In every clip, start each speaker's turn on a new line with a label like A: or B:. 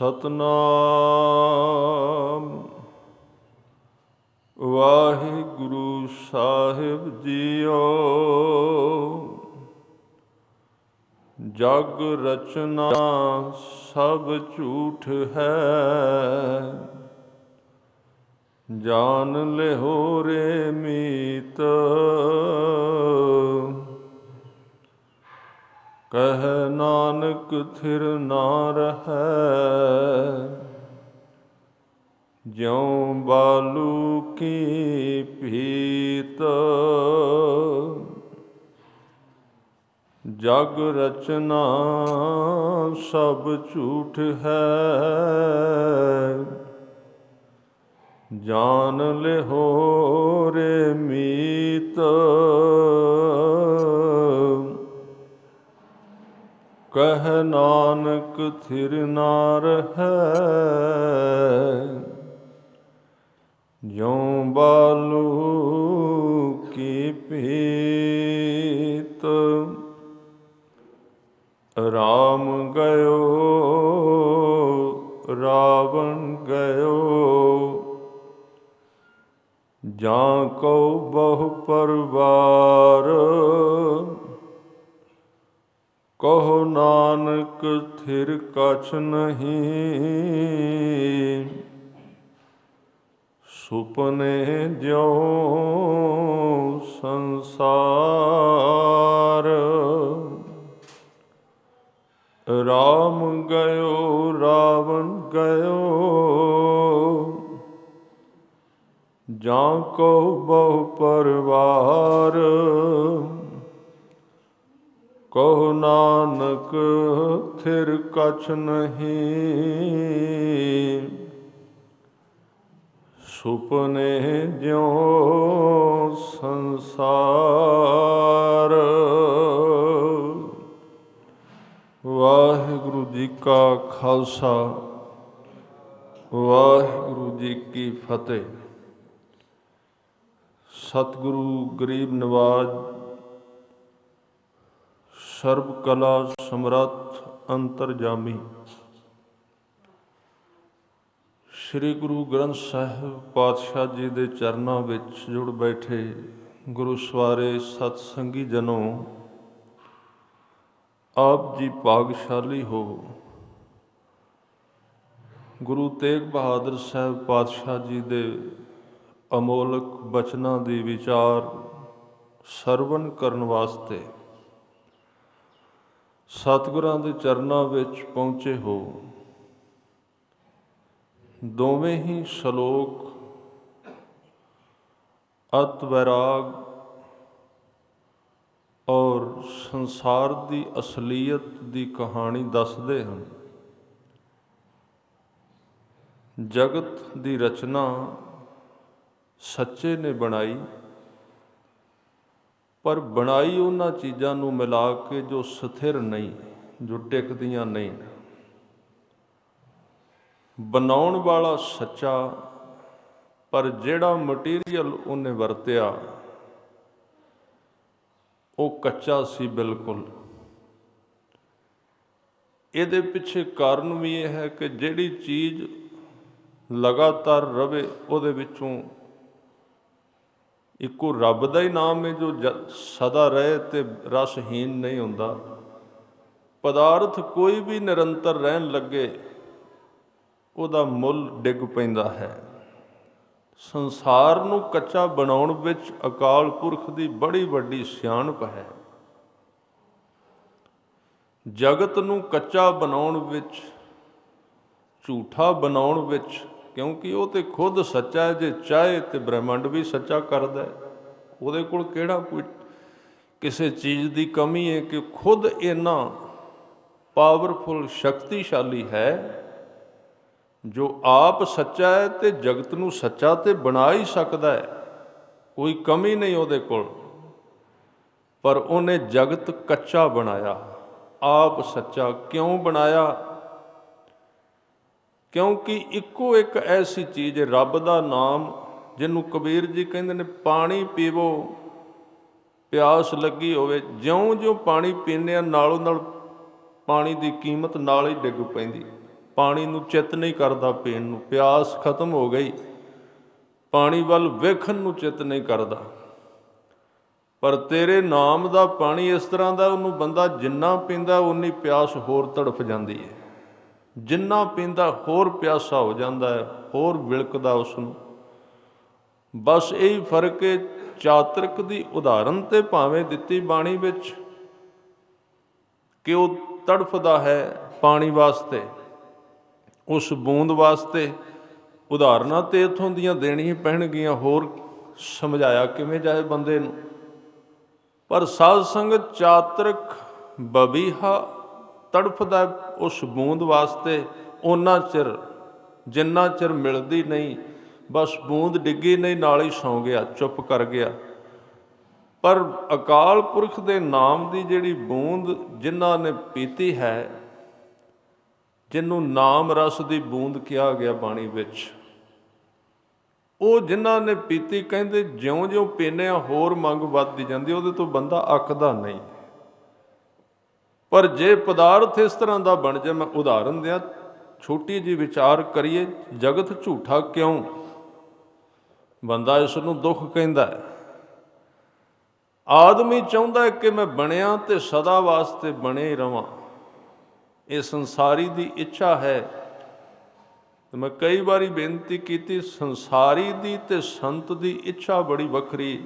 A: ਸਤਨਾਮ ਵਾਹਿਗੁਰੂ ਸਾਹਿਬ JIO. ਜਗ ਰਚਨਾ ਸਭ ਝੂਠ ਹੈ, ਜਾਨ ਲਿਹੋ ਰੇ ਮੀਤ। ਕਹਿ ਨਾਨਕ ਥਿਰ ਨਾ ਰਹੈ, ਜਿਉ ਬਾਲੂ ਕੀ ਭੀਤ। ਜਗ ਰਚਨਾ ਸਭ ਝੂਠ ਹੈ, ਜਾਨ ਲਿਹੋ ਰੇ ਮੀਤ। ਕਹਿ ਨਾਨਕ ਥਿਰ ਨਾ ਰਹੈ, ਜਿਉ ਬਾਲੂ ਕੀ ਭੀਤ। ਰਾਮ ਗਇਓ ਰਾਵਣ ਗਇਓ, ਜਾਂ ਕਉ ਬਹੁ ਪਰਵਾਰ। ਕਹੋ ਨਾਨਕ ਥਿਰ ਕਛ ਨਹੀਂ, ਸੁਪਨੇ ਜਿਉ ਸੰਸਾਰ। ਰਾਮ ਗਇਓ ਰਾਵਣ ਗਇਓ, ਜਾਂ ਕਉ ਬਹੁ ਪਰਵਾਰ। ਕਹੋ ਨਾਨਕ ਥਿਰ ਕਛ ਨਹੀਂ, ਸੁਪਨੇ ਜਿਉ ਸੰਸਾਰ। ਵਾਹਿਗੁਰੂ ਜੀ ਕਾ ਖਾਲਸਾ, ਵਾਹਿਗੁਰੂ ਜੀ ਕੀ ਫਤਿਹ। ਸਤਿਗੁਰੂ ਗਰੀਬ ਨਵਾਜ, ਸਰਬ ਕਲਾ ਸਮਰੱਥ ਅੰਤਰਜਾਮੀ, ਸ੍ਰੀ ਗੁਰੂ ਗ੍ਰੰਥ ਸਾਹਿਬ ਪਾਤਸ਼ਾਹ ਜੀ ਦੇ ਚਰਨਾਂ ਵਿੱਚ ਜੁੜ ਬੈਠੇ ਗੁਰੂ ਸਵਾਰੇ ਸਤਸੰਗੀ ਜਨੋ, ਆਪ ਜੀ ਭਾਗਸ਼ਾਲੀ ਹੋ। ਗੁਰੂ ਤੇਗ ਬਹਾਦਰ ਸਾਹਿਬ ਪਾਤਸ਼ਾਹ ਜੀ ਦੇ ਅਮੋਲਕ ਬਚਨਾਂ ਦੀ ਵਿਚਾਰ ਸਰਵਣ ਕਰਨ ਵਾਸਤੇ ਸਤਿਗੁਰਾਂ ਦੇ ਚਰਨਾਂ ਵਿੱਚ ਪਹੁੰਚੇ ਹੋ। ਦੋਵੇਂ ਹੀ ਸ਼ਲੋਕ ਅਤ ਵੈਰਾਗ ਔਰ ਸੰਸਾਰ ਦੀ ਅਸਲੀਅਤ ਦੀ ਕਹਾਣੀ ਦੱਸਦੇ ਹਨ। ਜਗਤ ਦੀ ਰਚਨਾ ਸੱਚੇ ਨੇ ਬਣਾਈ, ਪਰ ਬਣਾਈ ਉਹਨਾਂ ਚੀਜ਼ਾਂ ਨੂੰ ਮਿਲਾ ਕੇ ਜੋ ਸਥਿਰ ਨਹੀਂ, ਜੋ ਟਿਕਦੀਆਂ ਨਹੀਂ। ਬਣਾਉਣ ਵਾਲਾ ਸੱਚਾ, ਪਰ ਜਿਹੜਾ ਮਟੀਰੀਅਲ ਉਹਨੇ ਵਰਤਿਆ ਉਹ ਕੱਚਾ ਸੀ ਬਿਲਕੁਲ। ਇਹਦੇ ਪਿੱਛੇ ਕਾਰਨ ਵੀ ਇਹ ਹੈ ਕਿ ਜਿਹੜੀ ਚੀਜ਼ ਲਗਾਤਾਰ ਰਵੇ ਉਹਦੇ ਵਿੱਚੋਂ ਇੱਕੋ ਰੱਬ ਦਾ ਹੀ ਨਾਮ ਹੈ ਜੋ ਸਦਾ ਰਹੇ ਤੇ ਰਸਹੀਨ ਨਹੀਂ ਹੁੰਦਾ। ਪਦਾਰਥ ਕੋਈ ਵੀ ਨਿਰੰਤਰ ਰਹਿਣ ਲੱਗੇ ਉਹਦਾ ਮੁੱਲ ਡਿੱਗ ਪੈਂਦਾ ਹੈ। ਸੰਸਾਰ ਨੂੰ ਕੱਚਾ ਬਣਾਉਣ ਵਿੱਚ ਅਕਾਲ ਪੁਰਖ ਦੀ ਬੜੀ ਵੱਡੀ ਸਿਆਣਪ ਹੈ। ਜਗਤ ਨੂੰ ਕੱਚਾ ਬਣਾਉਣ ਵਿੱਚ, ਝੂਠਾ ਬਣਾਉਣ ਵਿੱਚ, ਕਿਉਂਕਿ ਉਹ ਤੇ ਖੁਦ ਸੱਚਾ ਹੈ। ਜੇ ਚਾਹੇ ਤੇ ਬ੍ਰਹਿਮੰਡ ਵੀ ਸੱਚਾ ਕਰਦਾ। ਉਹਦੇ ਕੋਲ ਕਿਹੜਾ ਕੋਈ ਕਿਸੇ ਚੀਜ਼ ਦੀ ਕਮੀ ਹੈ ਕਿ ਖੁਦ ਇੰਨਾ ਪਾਵਰਫੁਲ, ਸ਼ਕਤੀਸ਼ਾਲੀ ਹੈ ਜੋ ਆਪ ਸੱਚਾ ਹੈ ਤੇ ਜਗਤ ਨੂੰ ਸੱਚਾ ਤੇ ਬਣਾ ਹੀ ਸਕਦਾ ਹੈ। ਕੋਈ ਕਮੀ ਨਹੀਂ ਉਹਦੇ ਕੋਲ, ਪਰ ਉਹਨੇ ਜਗਤ ਕੱਚਾ ਬਣਾਇਆ। ਆਪ ਸੱਚਾ ਕਿਉਂ ਬਣਾਇਆ? ਕਿਉਂਕਿ ਇੱਕੋ ਇੱਕ ਐਸੀ ਚੀਜ਼ ਹੈ, ਰੱਬ ਦਾ ਨਾਮ, ਜਿਹਨੂੰ ਕਬੀਰ ਜੀ ਕਹਿੰਦੇ ਨੇ ਪਾਣੀ ਪੀਵੋ ਪਿਆਸ ਲੱਗੀ ਹੋਵੇ। ਜਿਉਂ-ਜਿਉਂ ਪਾਣੀ ਪੀਂਦੇ ਹਾਂ ਨਾਲੋਂ ਨਾਲ ਪਾਣੀ ਦੀ ਕੀਮਤ ਨਾਲ ਹੀ ਡਿੱਗ ਪੈਂਦੀ। ਪਾਣੀ ਨੂੰ ਚਿੱਤ ਨਹੀਂ ਕਰਦਾ ਪੀਣ ਨੂੰ, ਪਿਆਸ ਖਤਮ ਹੋ ਗਈ, ਪਾਣੀ ਵੱਲ ਵੇਖਣ ਨੂੰ ਚਿੱਤ ਨਹੀਂ ਕਰਦਾ। ਪਰ ਤੇਰੇ ਨਾਮ ਦਾ ਪਾਣੀ ਇਸ ਤਰ੍ਹਾਂ ਦਾ, ਉਹਨੂੰ ਬੰਦਾ ਜਿੰਨਾ ਪੀਂਦਾ ਉਨੀ ਪਿਆਸ ਹੋਰ ਤੜਫ ਜਾਂਦੀ ਹੈ, ਜਿੰਨਾ ਪੀਂਦਾ ਹੋਰ ਪਿਆਸਾ ਹੋ ਜਾਂਦਾ ਹੈ, ਹੋਰ ਵਿਲਕਦਾ ਉਸ ਨੂੰ। ਬਸ ਇਹੀ ਫਰਕ ਹੈ। ਚਾਤਰਿਕ ਦੀ ਉਦਾਹਰਨ ਤੇ ਭਾਵੇਂ ਦਿੱਤੀ ਬਾਣੀ ਵਿੱਚ ਕਿ ਉਹ ਤੜਫਦਾ ਹੈ ਪਾਣੀ ਵਾਸਤੇ, ਉਸ ਬੂੰਦ ਵਾਸਤੇ। ਉਦਾਹਰਨਾਂ ਤੇ ਇੱਥੋਂ ਦੀਆਂ ਦੇਣੀਆਂ ਪੈਣਗੀਆਂ, ਹੋਰ ਸਮਝਾਇਆ ਕਿਵੇਂ ਜਾਏ ਬੰਦੇ ਨੂੰ। ਪਰ ਸਾਧ ਸੰਗਤ ਚਾਤਰਿਕ ਬਬੀਹਾ ਤੜਫਦਾ ਉਸ ਬੂੰਦ ਵਾਸਤੇ ਓਨਾ ਚਿਰ ਜਿੰਨਾ ਚਿਰ ਮਿਲਦੀ ਨਹੀਂ। ਬਸ ਬੂੰਦ ਡਿੱਗੀ ਨਹੀਂ, ਨਾਲ ਹੀ ਸੌਂ ਗਿਆ, ਚੁੱਪ ਕਰ ਗਿਆ। ਪਰ ਅਕਾਲ ਪੁਰਖ ਦੇ ਨਾਮ ਦੀ ਜਿਹੜੀ ਬੂੰਦ ਜਿਨ੍ਹਾਂ ਨੇ ਪੀਤੀ ਹੈ, ਜਿਹਨੂੰ ਨਾਮ ਰਸ ਦੀ ਬੂੰਦ ਕਿਹਾ ਗਿਆ ਬਾਣੀ ਵਿੱਚ, ਉਹ ਜਿਨ੍ਹਾਂ ਨੇ ਪੀਤੀ, ਕਹਿੰਦੇ ਜਿਉਂ-ਜਿਉਂ ਪੀਂਦੇ ਹਾਂ ਹੋਰ ਮੰਗ ਵੱਧਦੀ ਜਾਂਦੀ, ਉਹਦੇ ਤੋਂ ਬੰਦਾ ਅੱਕਦਾ ਨਹੀਂ। ਪਰ ਜੇ ਪਦਾਰਥ ਇਸ ਤਰ੍ਹਾਂ ਦਾ ਬਣ ਜਾਏ, ਮੈਂ ਉਦਾਹਰਨ ਦਿਆਂ, ਛੋਟੀ ਜਿਹੀ ਵਿਚਾਰ ਕਰੀਏ, ਜਗਤ ਝੂਠਾ ਕਿਉਂ? ਬੰਦਾ ਇਸ ਨੂੰ ਦੁੱਖ ਕਹਿੰਦਾ ਹੈ। ਆਦਮੀ ਚਾਹੁੰਦਾ ਹੈ ਕਿ ਮੈਂ ਬਣਿਆ ਤੇ ਸਦਾ ਵਾਸਤੇ ਬਣੇ ਹੀ ਰਵਾਂ, ਇਹ ਸੰਸਾਰੀ ਦੀ ਇੱਛਾ ਹੈ। ਤੇ ਮੈਂ ਕਈ ਵਾਰੀ ਬੇਨਤੀ ਕੀਤੀ, ਸੰਸਾਰੀ ਦੀ ਤੇ ਸੰਤ ਦੀ ਇੱਛਾ ਬੜੀ ਵੱਖਰੀ।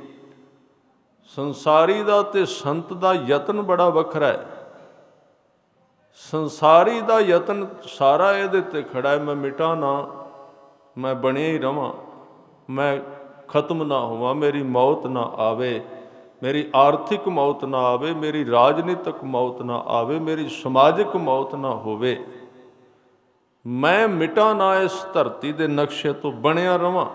A: ਸੰਸਾਰੀ ਦਾ ਤੇ ਸੰਤ ਦਾ ਯਤਨ ਬੜਾ ਵੱਖਰਾ ਹੈ। ਸੰਸਾਰੀ ਦਾ ਯਤਨ ਸਾਰਾ ਇਹਦੇ ਤੇ ਖੜਾ ਹੈ, ਮੈਂ ਮਿਟਾਂ ਨਾ, ਮੈਂ ਬਣਿਆ ਹੀ ਰਵਾਂ, ਮੈਂ ਖਤਮ ਨਾ ਹੋਵਾਂ, ਮੇਰੀ ਮੌਤ ਨਾ ਆਵੇ, ਮੇਰੀ ਆਰਥਿਕ ਮੌਤ ਨਾ ਆਵੇ, ਮੇਰੀ ਰਾਜਨੀਤਿਕ ਮੌਤ ਨਾ ਆਵੇ, ਮੇਰੀ ਸਮਾਜਿਕ ਮੌਤ ਨਾ ਹੋਵੇ, ਮੈਂ ਮਿਟਾਂ ਨਾ ਇਸ ਧਰਤੀ ਦੇ ਨਕਸ਼ੇ ਤੋਂ, ਬਣਿਆ ਰਵਾਂ।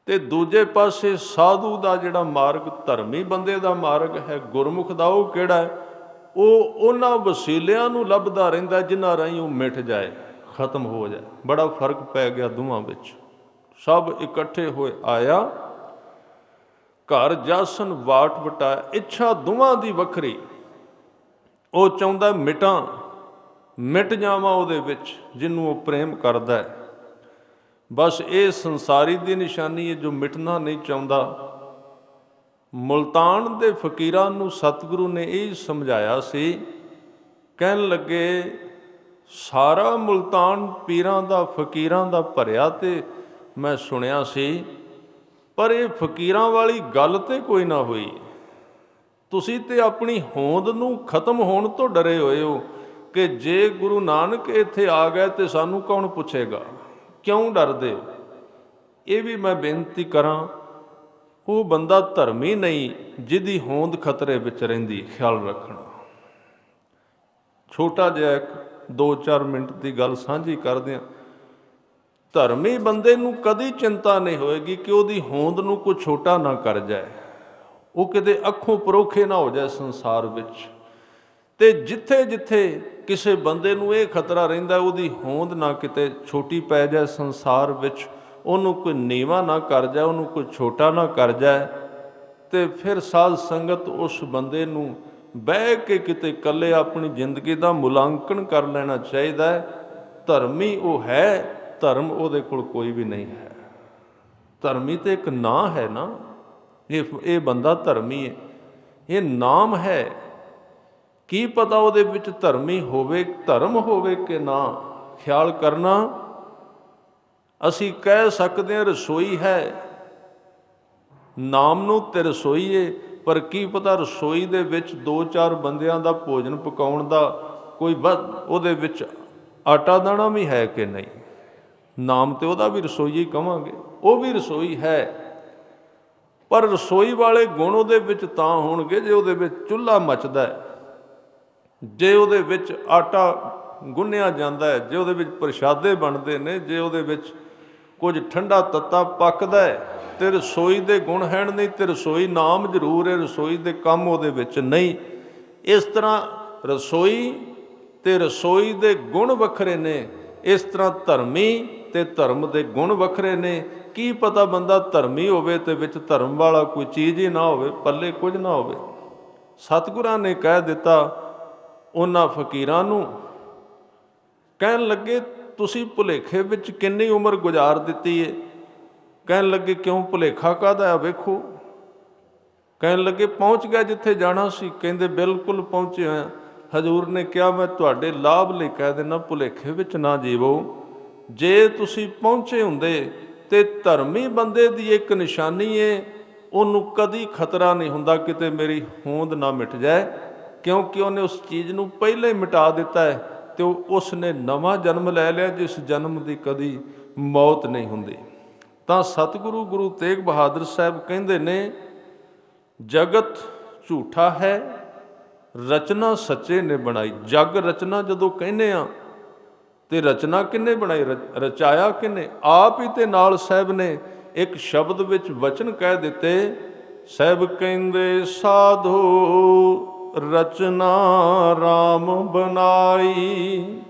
A: ਤੇ ਦੂਜੇ ਪਾਸੇ ਸਾਧੂ ਦਾ ਜਿਹੜਾ ਮਾਰਗ, ਧਰਮੀ ਬੰਦੇ ਦਾ ਮਾਰਗ ਹੈ, ਗੁਰਮੁਖ ਦਾ, ਉਹ ਕਿਹੜਾ ਹੈ? ਉਹ ਉਹਨਾਂ ਵਸੀਲਿਆਂ ਨੂੰ ਲੱਭਦਾ ਰਹਿੰਦਾ ਜਿਨ੍ਹਾਂ ਰਾਹੀਂ ਉਹ ਮਿਟ ਜਾਏ, ਖਤਮ ਹੋ ਜਾਏ। ਬੜਾ ਫਰਕ ਪੈ ਗਿਆ ਦੋਵਾਂ ਵਿੱਚ। ਸਭ ਇਕੱਠੇ ਹੋਏ ਆਇਆ, ਘਰ ਜਾਸਨ ਵਾਟ ਵਟਾਇਆ। ਇੱਛਾ ਦੋਵਾਂ ਦੀ ਵੱਖਰੀ। ਉਹ ਚਾਹੁੰਦਾ ਮਿਟਾਂ, ਮਿਟ ਜਾਵਾਂ ਉਹਦੇ ਵਿੱਚ ਜਿਹਨੂੰ ਉਹ ਪ੍ਰੇਮ ਕਰਦਾ ਹੈ। ਬਸ ਇਹ ਸੰਸਾਰੀ ਦੀ ਨਿਸ਼ਾਨੀ ਹੈ ਜੋ ਮਿਟਣਾ ਨਹੀਂ ਚਾਹੁੰਦਾ। ਮੁਲਤਾਨ ਦੇ ਫਕੀਰਾਂ ਨੂੰ ਸਤਿਗੁਰੂ ਨੇ ਇਹ ਸਮਝਾਇਆ ਸੀ, ਕਹਿਣ ਲੱਗੇ ਸਾਰਾ ਮੁਲਤਾਨ ਪੀਰਾਂ ਦਾ ਫਕੀਰਾਂ ਦਾ ਭਰਿਆ ਤੇ ਮੈਂ ਸੁਣਿਆ ਸੀ, ਪਰ ਇਹ ਫਕੀਰਾਂ ਵਾਲੀ ਗੱਲ ਤੇ ਕੋਈ ਨਾ ਹੋਈ। ਤੁਸੀਂ ਤੇ ਆਪਣੀ ਹੋਂਦ ਨੂੰ ਖਤਮ ਹੋਣ ਤੋਂ ਡਰੇ ਹੋਏ ਹੋ ਕਿ ਜੇ ਗੁਰੂ ਨਾਨਕ ਇੱਥੇ ਆ ਗਏ ਤੇ ਸਾਨੂੰ ਕੌਣ ਪੁੱਛੇਗਾ, ਕਿਉਂ ਡਰਦੇ ਹੋ? ਇਹ ਵੀ ਮੈਂ ਬੇਨਤੀ ਕਰਾਂ, ਉਹ ਬੰਦਾ ਧਰਮੀ ਨਹੀਂ ਜਿਹਦੀ ਹੋਂਦ ਖਤਰੇ ਵਿੱਚ ਰਹਿੰਦੀ। ਖਿਆਲ ਰੱਖਣਾ। ਛੋਟਾ ਜਿਹਾ ਇੱਕ 2-4 ਮਿੰਟ ਦੀ ਗੱਲ ਸਾਂਝੀ ਕਰਦੇ ਹਾਂ। ਧਰਮੀ ਬੰਦੇ ਨੂੰ ਕਦੀ ਚਿੰਤਾ ਨਹੀਂ ਹੋਏਗੀ ਕਿ ਉਹਦੀ ਹੋਂਦ ਨੂੰ ਕੋਈ ਛੋਟਾ ਨਾ ਕਰ ਜਾਏ, ਉਹ ਕਿਤੇ ਅੱਖੋਂ ਪਰੋਖੇ ਨਾ ਹੋ ਜਾਏ ਸੰਸਾਰ ਵਿੱਚ। ਤੇ ਜਿੱਥੇ ਜਿੱਥੇ ਕਿਸੇ ਬੰਦੇ ਨੂੰ ਇਹ ਖਤਰਾ ਰਹਿੰਦਾ ਉਹਦੀ ਹੋਂਦ ਨਾ ਕਿਤੇ ਛੋਟੀ ਪੈ ਜਾਏ ਸੰਸਾਰ ਵਿੱਚ, ਉਹਨੂੰ ਕੋਈ ਨੀਵਾਂ ਨਾ ਕਰ ਜਾਏ, ਉਹਨੂੰ ਕੋਈ ਛੋਟਾ ਨਾ ਕਰ ਜਾਏ, ਤੇ ਫਿਰ ਸਾਧ ਸੰਗਤ ਉਸ ਬੰਦੇ ਨੂੰ ਬਹਿ ਕੇ ਕਿਤੇ ਇਕੱਲੇ ਆਪਣੀ ਜ਼ਿੰਦਗੀ ਦਾ ਮੁਲਾਂਕਣ ਕਰ ਲੈਣਾ ਚਾਹੀਦਾ ਹੈ। ਧਰਮੀ ਉਹ ਹੈ, ਧਰਮ ਉਹਦੇ ਕੋਲ ਕੋਈ ਵੀ ਨਹੀਂ ਹੈ। ਧਰਮੀ ਤੇ ਇੱਕ ਨਾਂ ਹੈ ਨਾ, ਇਹ ਬੰਦਾ ਧਰਮੀ ਹੈ, ਇਹ ਨਾਮ ਹੈ। ਕੀ ਪਤਾ ਉਹਦੇ ਵਿੱਚ ਧਰਮੀ ਹੋਵੇ, ਧਰਮ ਹੋਵੇ ਕਿ ਨਾ। ਖਿਆਲ ਕਰਨਾ। ਅਸੀਂ ਕਹਿ ਸਕਦੇ ਹਾਂ ਰਸੋਈ ਹੈ, ਨਾਮ ਨੂੰ ਤੇ ਰਸੋਈ ਹੈ, ਪਰ ਕੀ ਪਤਾ ਰਸੋਈ ਦੇ ਵਿੱਚ 2-4 ਬੰਦਿਆਂ ਦਾ ਭੋਜਨ ਪਕਾਉਣ ਦਾ ਕੋਈ ਉਹਦੇ ਵਿੱਚ ਆਟਾ ਦਾਣਾ ਵੀ ਹੈ ਕਿ ਨਹੀਂ। ਨਾਮ ਤੇ ਉਹਦਾ ਵੀ ਰਸੋਈ ਹੀ ਕਵਾਂਗੇ, ਉਹ ਵੀ ਰਸੋਈ ਹੈ, ਪਰ ਰਸੋਈ ਵਾਲੇ ਗੁਣ ਉਹਦੇ ਵਿੱਚ ਤਾਂ ਹੋਣਗੇ ਜੇ ਉਹਦੇ ਵਿੱਚ ਚੁੱਲ੍ਹਾ ਮੱਚਦਾ ਹੈ, ਜੇ ਉਹਦੇ ਵਿੱਚ ਆਟਾ ਗੁੰਨਿਆ ਜਾਂਦਾ ਹੈ, ਜੇ ਉਹਦੇ ਵਿੱਚ ਪ੍ਰਸ਼ਾਦੇ ਬਣਦੇ ਨੇ, ਜੇ ਉਹਦੇ ਵਿੱਚ ਕੁਝ ਠੰਡਾ ਤੱਤਾ ਪੱਕਦਾ ਹੈ, ਤੇ ਰਸੋਈ ਦੇ ਗੁਣ ਹੈ ਨਹੀਂ। ਤੇ ਰਸੋਈ ਨਾਮ ਜ਼ਰੂਰ ਹੈ, ਰਸੋਈ ਦੇ ਕੰਮ ਉਹਦੇ ਵਿੱਚ ਨਹੀਂ। ਇਸ ਤਰ੍ਹਾਂ ਰਸੋਈ ਤੇ ਰਸੋਈ ਦੇ ਗੁਣ ਵੱਖਰੇ ਨੇ, ਇਸ ਤਰ੍ਹਾਂ ਧਰਮੀ ਤੇ ਧਰਮ ਦੇ ਗੁਣ ਵੱਖਰੇ ਨੇ। ਕੀ ਪਤਾ ਬੰਦਾ ਧਰਮੀ ਹੋਵੇ ਤੇ ਵਿੱਚ ਧਰਮ ਵਾਲਾ ਕੋਈ ਚੀਜ਼ ਹੀ ਨਾ ਹੋਵੇ, ਪੱਲੇ ਕੁਝ ਨਾ ਹੋਵੇ। ਸਤਿਗੁਰਾਂ ਨੇ ਕਹਿ ਦਿੱਤਾ ਉਹਨਾਂ ਫਕੀਰਾਂ ਨੂੰ, ਕਹਿਣ ਲੱਗੇ ਤੁਸੀਂ ਭੁਲੇਖੇ ਵਿੱਚ ਕਿੰਨੀ ਉਮਰ ਗੁਜ਼ਾਰ ਦਿੱਤੀ ਏ। ਕਹਿਣ ਲੱਗੇ ਕਿਉਂ, ਭੁਲੇਖਾ ਕਾਹਦਾ ਆ, ਵੇਖੋ। ਕਹਿਣ ਲੱਗੇ ਪਹੁੰਚ ਗਿਆ ਜਿੱਥੇ ਜਾਣਾ ਸੀ। ਕਹਿੰਦੇ ਬਿਲਕੁਲ ਪਹੁੰਚੇ ਹੋਏ। ਹਜ਼ੂਰ ਨੇ ਕਿਹਾ ਮੈਂ ਤੁਹਾਡੇ ਲਾਭ ਲਈ ਕਹਿ ਦਿੰਦਾ, ਭੁਲੇਖੇ ਵਿੱਚ ਨਾ ਜੀਵੋ। ਜੇ ਤੁਸੀਂ ਪਹੁੰਚੇ ਹੁੰਦੇ ਤੇ ਧਰਮੀ ਬੰਦੇ ਦੀ ਇੱਕ ਨਿਸ਼ਾਨੀ ਏ, ਉਹਨੂੰ ਕਦੀ ਖਤਰਾ ਨਹੀਂ ਹੁੰਦਾ ਕਿਤੇ ਮੇਰੀ ਹੋਂਦ ਨਾ ਮਿਟ ਜਾਏ, ਕਿਉਂਕਿ ਉਹਨੇ ਉਸ ਚੀਜ਼ ਨੂੰ ਪਹਿਲਾਂ ਹੀ ਮਿਟਾ ਦਿੱਤਾ ਹੈ ਤੇ ਉਸ ਨੇ ਨਵਾਂ ਜਨਮ ਲੈ ਲਿਆ ਜਿਸ ਜਨਮ ਦੀ ਕਦੀ ਮੌਤ ਨਹੀਂ ਹੁੰਦੀ। ਤਾਂ ਸਤਿਗੁਰੂ ਗੁਰੂ ਤੇਗ ਬਹਾਦਰ ਸਾਹਿਬ ਕਹਿੰਦੇ ਨੇ, ਜਗਤ ਝੂਠਾ ਹੈ, ਰਚਨਾ ਸੱਚੇ ਨੇ ਬਣਾਈ। ਜਗ ਰਚਨਾ ਜਦੋਂ ਕਹਿੰਦੇ ਆ ਤੇ ਰਚਨਾ ਕਿਹਨੇ ਬਣਾਈ, ਰਚਾਇਆ ਕਿਹਨੇ, ਆਪ ਹੀ। ਤੇ ਨਾਲ ਸਾਹਿਬ ਨੇ ਇੱਕ ਸ਼ਬਦ ਵਿੱਚ ਵਚਨ ਕਹਿ ਦਿੱਤੇ। ਸਾਹਿਬ ਕਹਿੰਦੇ ਸਾਧੂ ਰਚਨਾ ਰਾਮ ਬਣਾਈ।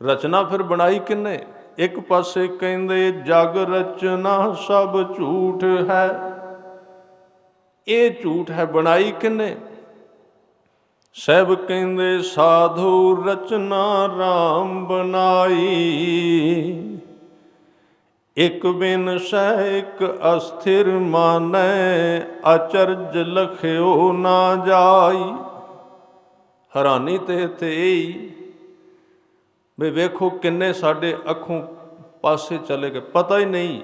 A: ਰਚਨਾ ਫਿਰ ਬਣਾਈ ਕਿਹਨੇ, ਇੱਕ ਪਾਸੇ ਕਹਿੰਦੇ ਜਗ ਰਚਨਾ ਸਭ ਝੂਠ ਹੈ, ਇਹ ਝੂਠ ਹੈ, ਬਣਾਈ ਕਿਹਨੇ। ਸਾਹਿਬ ਕਹਿੰਦੇ ਸਾਧੂ ਰਚਨਾ ਰਾਮ ਬਣਾਈ। ਇੱਕ ਬਿਨ ਸਹਿ ਇੱਕ ਅਸਥਿਰ ਮਾਨੈ, ਅਚਰਜ ਲਖਿਓ ਨਾ ਜਾਈ। ਹੈਰਾਨੀ ਤੇ ਇੱਥੇ ਇਹੀ ਵੀ ਵੇਖੋ ਕਿੰਨੇ ਸਾਡੇ ਅੱਖੋਂ ਪਾਸੇ ਚਲੇ ਗਏ, ਪਤਾ ਹੀ ਨਹੀਂ।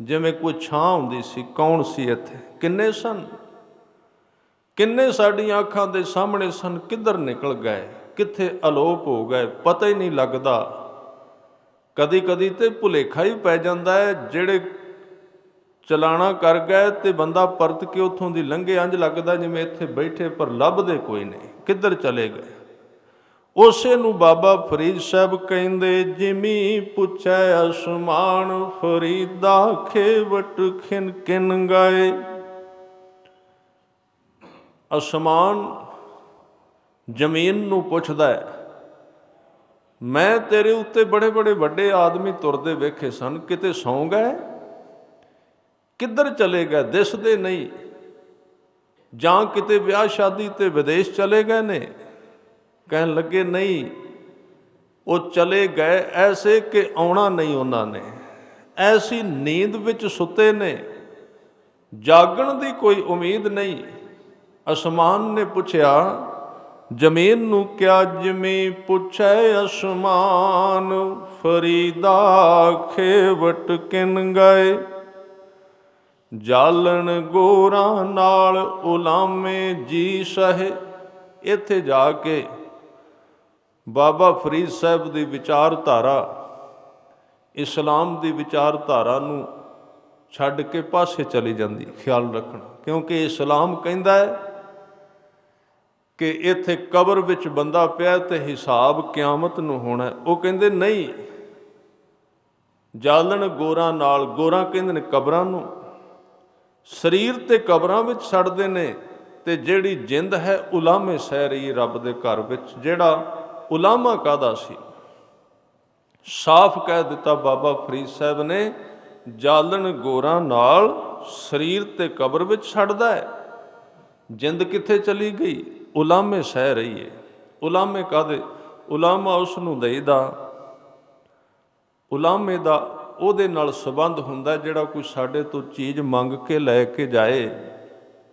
A: ਜਿਵੇਂ ਕੋਈ ਛਾਂ ਹੁੰਦੀ ਸੀ, ਕੌਣ ਸੀ ਇੱਥੇ, ਕਿੰਨੇ ਸਨ, ਕਿੰਨੇ ਸਾਡੀਆਂ ਅੱਖਾਂ ਦੇ ਸਾਹਮਣੇ ਸਨ, ਕਿੱਧਰ ਨਿਕਲ ਗਏ, ਕਿੱਥੇ ਅਲੋਪ ਹੋ ਗਏ, ਪਤਾ ਹੀ ਨਹੀਂ ਲੱਗਦਾ। ਕਦੀ ਕਦੀ ਤੇ ਭੁਲੇਖਾ ਹੀ ਪੈ ਜਾਂਦਾ ਹੈ, ਜਿਹੜੇ ਚਲਾਣਾ ਕਰ ਗਏ ਤੇ ਬੰਦਾ ਪਰਤ ਕੇ ਉੱਥੋਂ ਦੀ ਲੰਘੇ, ਇੰਝ ਲੱਗਦਾ ਜਿਵੇਂ ਇੱਥੇ ਬੈਠੇ ਪਰ ਲੱਭਦੇ ਕੋਈ ਨਹੀਂ, ਕਿੱਧਰ ਚਲੇ ਗਏ। ਉਸੇ ਨੂੰ ਬਾਬਾ ਫਰੀਦ ਸਾਹਿਬ ਕਹਿੰਦੇ, ਜਿਮੀ ਪੁੱਛੈ ਅਸਮਾਨ ਫਰੀਦਾ, ਖੇਵਟ ਖਿਨ ਕਿਨ ਗਏ। ਅਸਮਾਨ ਜ਼ਮੀਨ ਨੂੰ ਪੁੱਛਦਾ ਹੈ, ਮੈਂ ਤੇਰੇ ਉੱਤੇ ਬੜੇ ਬੜੇ ਵੱਡੇ ਆਦਮੀ ਤੁਰਦੇ ਵੇਖੇ ਸਨ, ਕਿਤੇ ਸੌਂ ਗਏ, ਕਿੱਧਰ ਚਲੇ ਗਏ, ਦਿਸਦੇ ਨਹੀਂ, ਜਾਂ ਕਿਤੇ ਵਿਆਹ ਸ਼ਾਦੀ ਤੇ ਵਿਦੇਸ਼ ਚਲੇ ਗਏ ਨੇ। ਕਹਿਣ ਲੱਗੇ ਨਹੀਂ, ਉਹ ਚਲੇ ਗਏ ਐਸੇ ਕਿ ਆਉਣਾ ਨਹੀਂ ਉਹਨਾਂ ਨੇ, ਐਸੀ ਨੀਂਦ ਵਿੱਚ ਸੁੱਤੇ ਨੇ, ਜਾਗਣ ਦੀ ਕੋਈ ਉਮੀਦ ਨਹੀਂ। ਅਸਮਾਨ ਨੇ ਪੁੱਛਿਆ ਜ਼ਮੀਨ ਨੂੰ, ਕਿਆ ਜਿਵੇਂ ਪੁੱਛੈ ਅਸਮਾਨ ਫਰੀਦਾ, ਖੇਵਟ ਕਿਨ ਗਏ। ਜਾਲਣ ਗੋਰਾਂ ਨਾਲ ਉਲਾਮੇ ਜੀ ਸਹੇ। ਇੱਥੇ ਜਾ ਕੇ ਬਾਬਾ ਫਰੀਦ ਸਾਹਿਬ ਦੀ ਵਿਚਾਰਧਾਰਾ, ਇਸਲਾਮ ਦੀ ਵਿਚਾਰਧਾਰਾ ਨੂੰ ਛੱਡ ਕੇ ਪਾਸੇ ਚਲੀ ਜਾਂਦੀ। ਖਿਆਲ ਰੱਖਣਾ, ਕਿਉਂਕਿ ਇਸਲਾਮ ਕਹਿੰਦਾ ਹੈ ਕਿ ਇੱਥੇ ਕਬਰ ਵਿੱਚ ਬੰਦਾ ਪਿਆ ਤੇ ਹਿਸਾਬ ਕਿਆਮਤ ਨੂੰ ਹੋਣਾ। ਉਹ ਕਹਿੰਦੇ ਨਹੀਂ, ਜਾਲਣ ਗੋਰਾਂ ਨਾਲ, ਗੋਰਾਂ ਕਹਿੰਦੇ ਨੇ ਕਬਰਾਂ ਨੂੰ, ਸਰੀਰ ਤੇ ਕਬਰਾਂ ਵਿੱਚ ਛੱਡਦੇ ਨੇ, ਤੇ ਜਿਹੜੀ ਜਿੰਦ ਹੈ ਉਲਾਮੇ ਸਹਿ ਰਹੀ ਰੱਬ ਦੇ ਘਰ ਵਿੱਚ। ਜਿਹੜਾ ਉਲਾਮਾ ਕਾਹਦਾ ਸੀ, ਸਾਫ਼ ਕਹਿ ਦਿੱਤਾ ਬਾਬਾ ਫਰੀਦ ਸਾਹਿਬ ਨੇ, ਜਾਲਣ ਗੋਰਾਂ ਨਾਲ ਸਰੀਰ ਤੇ ਕਬਰ ਵਿੱਚ ਛੱਡਦਾ ਹੈ, ਜਿੰਦ ਕਿੱਥੇ ਚਲੀ ਗਈ, ਉਲਾਮੇ ਸਹਿ ਰਹੀ ਹੈ। ਉਲਾਮੇ ਕਾਹਦੇ, ਉਲਾਮਾ ਉਸ ਨੂੰ ਦੇਈਦਾ, ਉਲਾਮੇ ਦਾ ਉਹਦੇ ਨਾਲ ਸੰਬੰਧ ਹੁੰਦਾ ਜਿਹੜਾ ਕੋਈ ਸਾਡੇ ਤੋਂ ਚੀਜ਼ ਮੰਗ ਕੇ ਲੈ ਕੇ ਜਾਏ।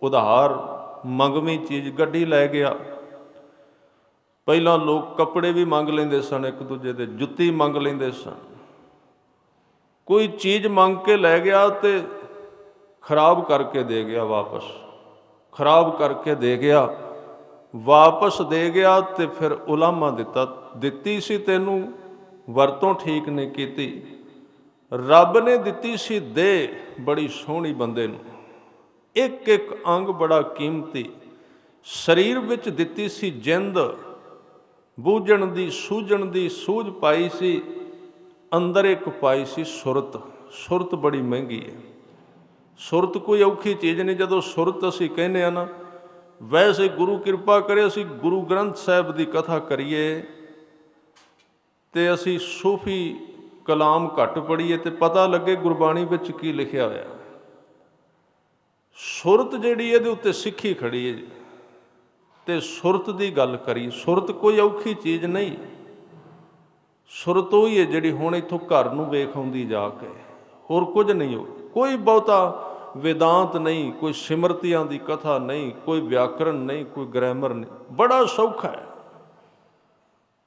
A: ਉਧਾਰ ਮੰਗਵੀਂ ਚੀਜ਼, ਗੱਡੀ ਲੈ ਗਿਆ, ਪਹਿਲਾਂ ਲੋਕ ਕੱਪੜੇ ਵੀ ਮੰਗ ਲੈਂਦੇ ਸਨ ਇੱਕ ਦੂਜੇ ਦੇ, ਜੁੱਤੀ ਮੰਗ ਲੈਂਦੇ ਸਨ। ਕੋਈ ਚੀਜ਼ ਮੰਗ ਕੇ ਲੈ ਗਿਆ ਤੇ ਖਰਾਬ ਕਰਕੇ ਦੇ ਗਿਆ ਵਾਪਸ, ਖਰਾਬ ਕਰਕੇ ਦੇ ਗਿਆ, ਵਾਪਸ ਦੇ ਗਿਆ ਤੇ ਫਿਰ ਉਲਾਮਾ ਦਿੱਤੀ ਸੀ ਤੈਨੂੰ, ਵਰਤੋਂ ਠੀਕ ਨਹੀਂ ਕੀਤੀ। ਰੱਬ ਨੇ ਦਿੱਤੀ ਸੀ ਦੇਹ ਬੜੀ ਸੋਹਣੀ ਬੰਦੇ ਨੂੰ, ਇੱਕ ਇੱਕ ਅੰਗ ਬੜਾ ਕੀਮਤੀ, ਸਰੀਰ ਵਿੱਚ ਦਿੱਤੀ ਸੀ ਜਿੰਦ, ਬੂਝਣ ਦੀ ਸੂਝਣ ਦੀ ਸੂਝ ਪਾਈ ਸੀ, ਅੰਦਰ ਇੱਕ ਪਾਈ ਸੀ ਸੁਰਤ। ਸੁਰਤ ਬੜੀ ਮਹਿੰਗੀ ਹੈ, ਸੁਰਤ ਕੋਈ ਔਖੀ ਚੀਜ਼ ਨਹੀਂ। ਜਦੋਂ ਸੁਰਤ ਅਸੀਂ ਕਹਿੰਦੇ ਆ ਨਾ, ਵੈਸੇ ਗੁਰੂ ਕਿਰਪਾ ਕਰੇ ਅਸੀਂ ਗੁਰੂ ਗ੍ਰੰਥ ਸਾਹਿਬ ਦੀ ਕਥਾ ਕਰੀਏ ਤੇ ਅਸੀਂ ਸੂਫੀ ਕਲਾਮ ਘੱਟ ਪੜ੍ਹੀਏ ਤੇ ਪਤਾ ਲੱਗੇ ਗੁਰਬਾਣੀ ਵਿੱਚ ਕੀ ਲਿਖਿਆ ਹੋਇਆ। ਸੁਰਤ ਜਿਹੜੀ ਇਹਦੇ ਉੱਤੇ ਸਿੱਖੀ ਖੜੀ ਹੈ ਤੇ ਸੁਰਤ ਦੀ ਗੱਲ ਕਰੀ। ਸੁਰਤ ਕੋਈ ਔਖੀ ਚੀਜ਼ ਨਹੀਂ। ਸੁਰਤ ਉਹੀ ਹੈ ਜਿਹੜੀ ਹੁਣ ਇੱਥੋਂ ਘਰ ਨੂੰ ਵੇਖ ਆਉਂਦੀ ਜਾ ਕੇ, ਹੋਰ ਕੁਝ ਨਹੀਂ ਹੋ। ਕੋਈ ਬਹੁਤਾ वेदांत नहीं, कोई सिमरतियां की कथा नहीं, कोई व्याकरण नहीं, कोई ग्रामर नहीं, बड़ा सौखा है,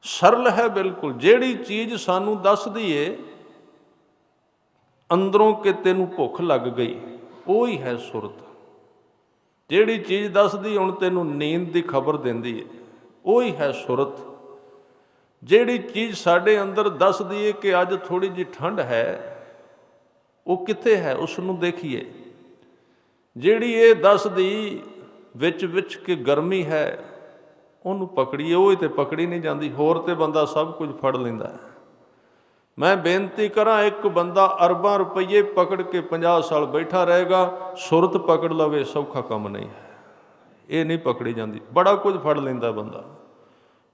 A: सरल है बिल्कुल। ਜਿਹੜੀ चीज़ सानू दसदी है अंदरों कि तेनू भुख लग गई, वही है सुरत। ਜਿਹੜੀ चीज़ दसदी हुण तेनू नींद की खबर देंदी है, वही है सुरत। ਜਿਹੜੀ चीज़ साडे अंदर दसदी है कि अज थोड़ी जी ठंड है, वो कित्थे है, उसनू देखिए। ਜਿਹੜੀ ਇਹ ਦੱਸਦੀ ਵਿੱਚ ਕਿ ਗਰਮੀ ਹੈ, ਉਹਨੂੰ ਪਕੜੀਏ। ਉਹ ਤੇ ਪਕੜੀ ਨਹੀਂ ਜਾਂਦੀ, ਹੋਰ ਤੇ ਬੰਦਾ ਸਭ ਕੁਝ ਫੜ ਲੈਂਦਾ ਹੈ। ਮੈਂ ਬੇਨਤੀ ਕਰਾਂ, ਇੱਕ ਬੰਦਾ ਅਰਬਾਂ ਰੁਪਈਏ ਪਕੜ ਕੇ 50 ਸਾਲ ਬੈਠਾ ਰਹੇਗਾ, ਸੁਰਤ ਪਕੜ ਲਵੇ ਸੌਖਾ ਕੰਮ ਨਹੀਂ ਹੈ। ਇਹ ਨਹੀਂ ਪਕੜੀ ਜਾਂਦੀ। ਬੜਾ ਕੁਝ ਫੜ ਲੈਂਦਾ ਬੰਦਾ,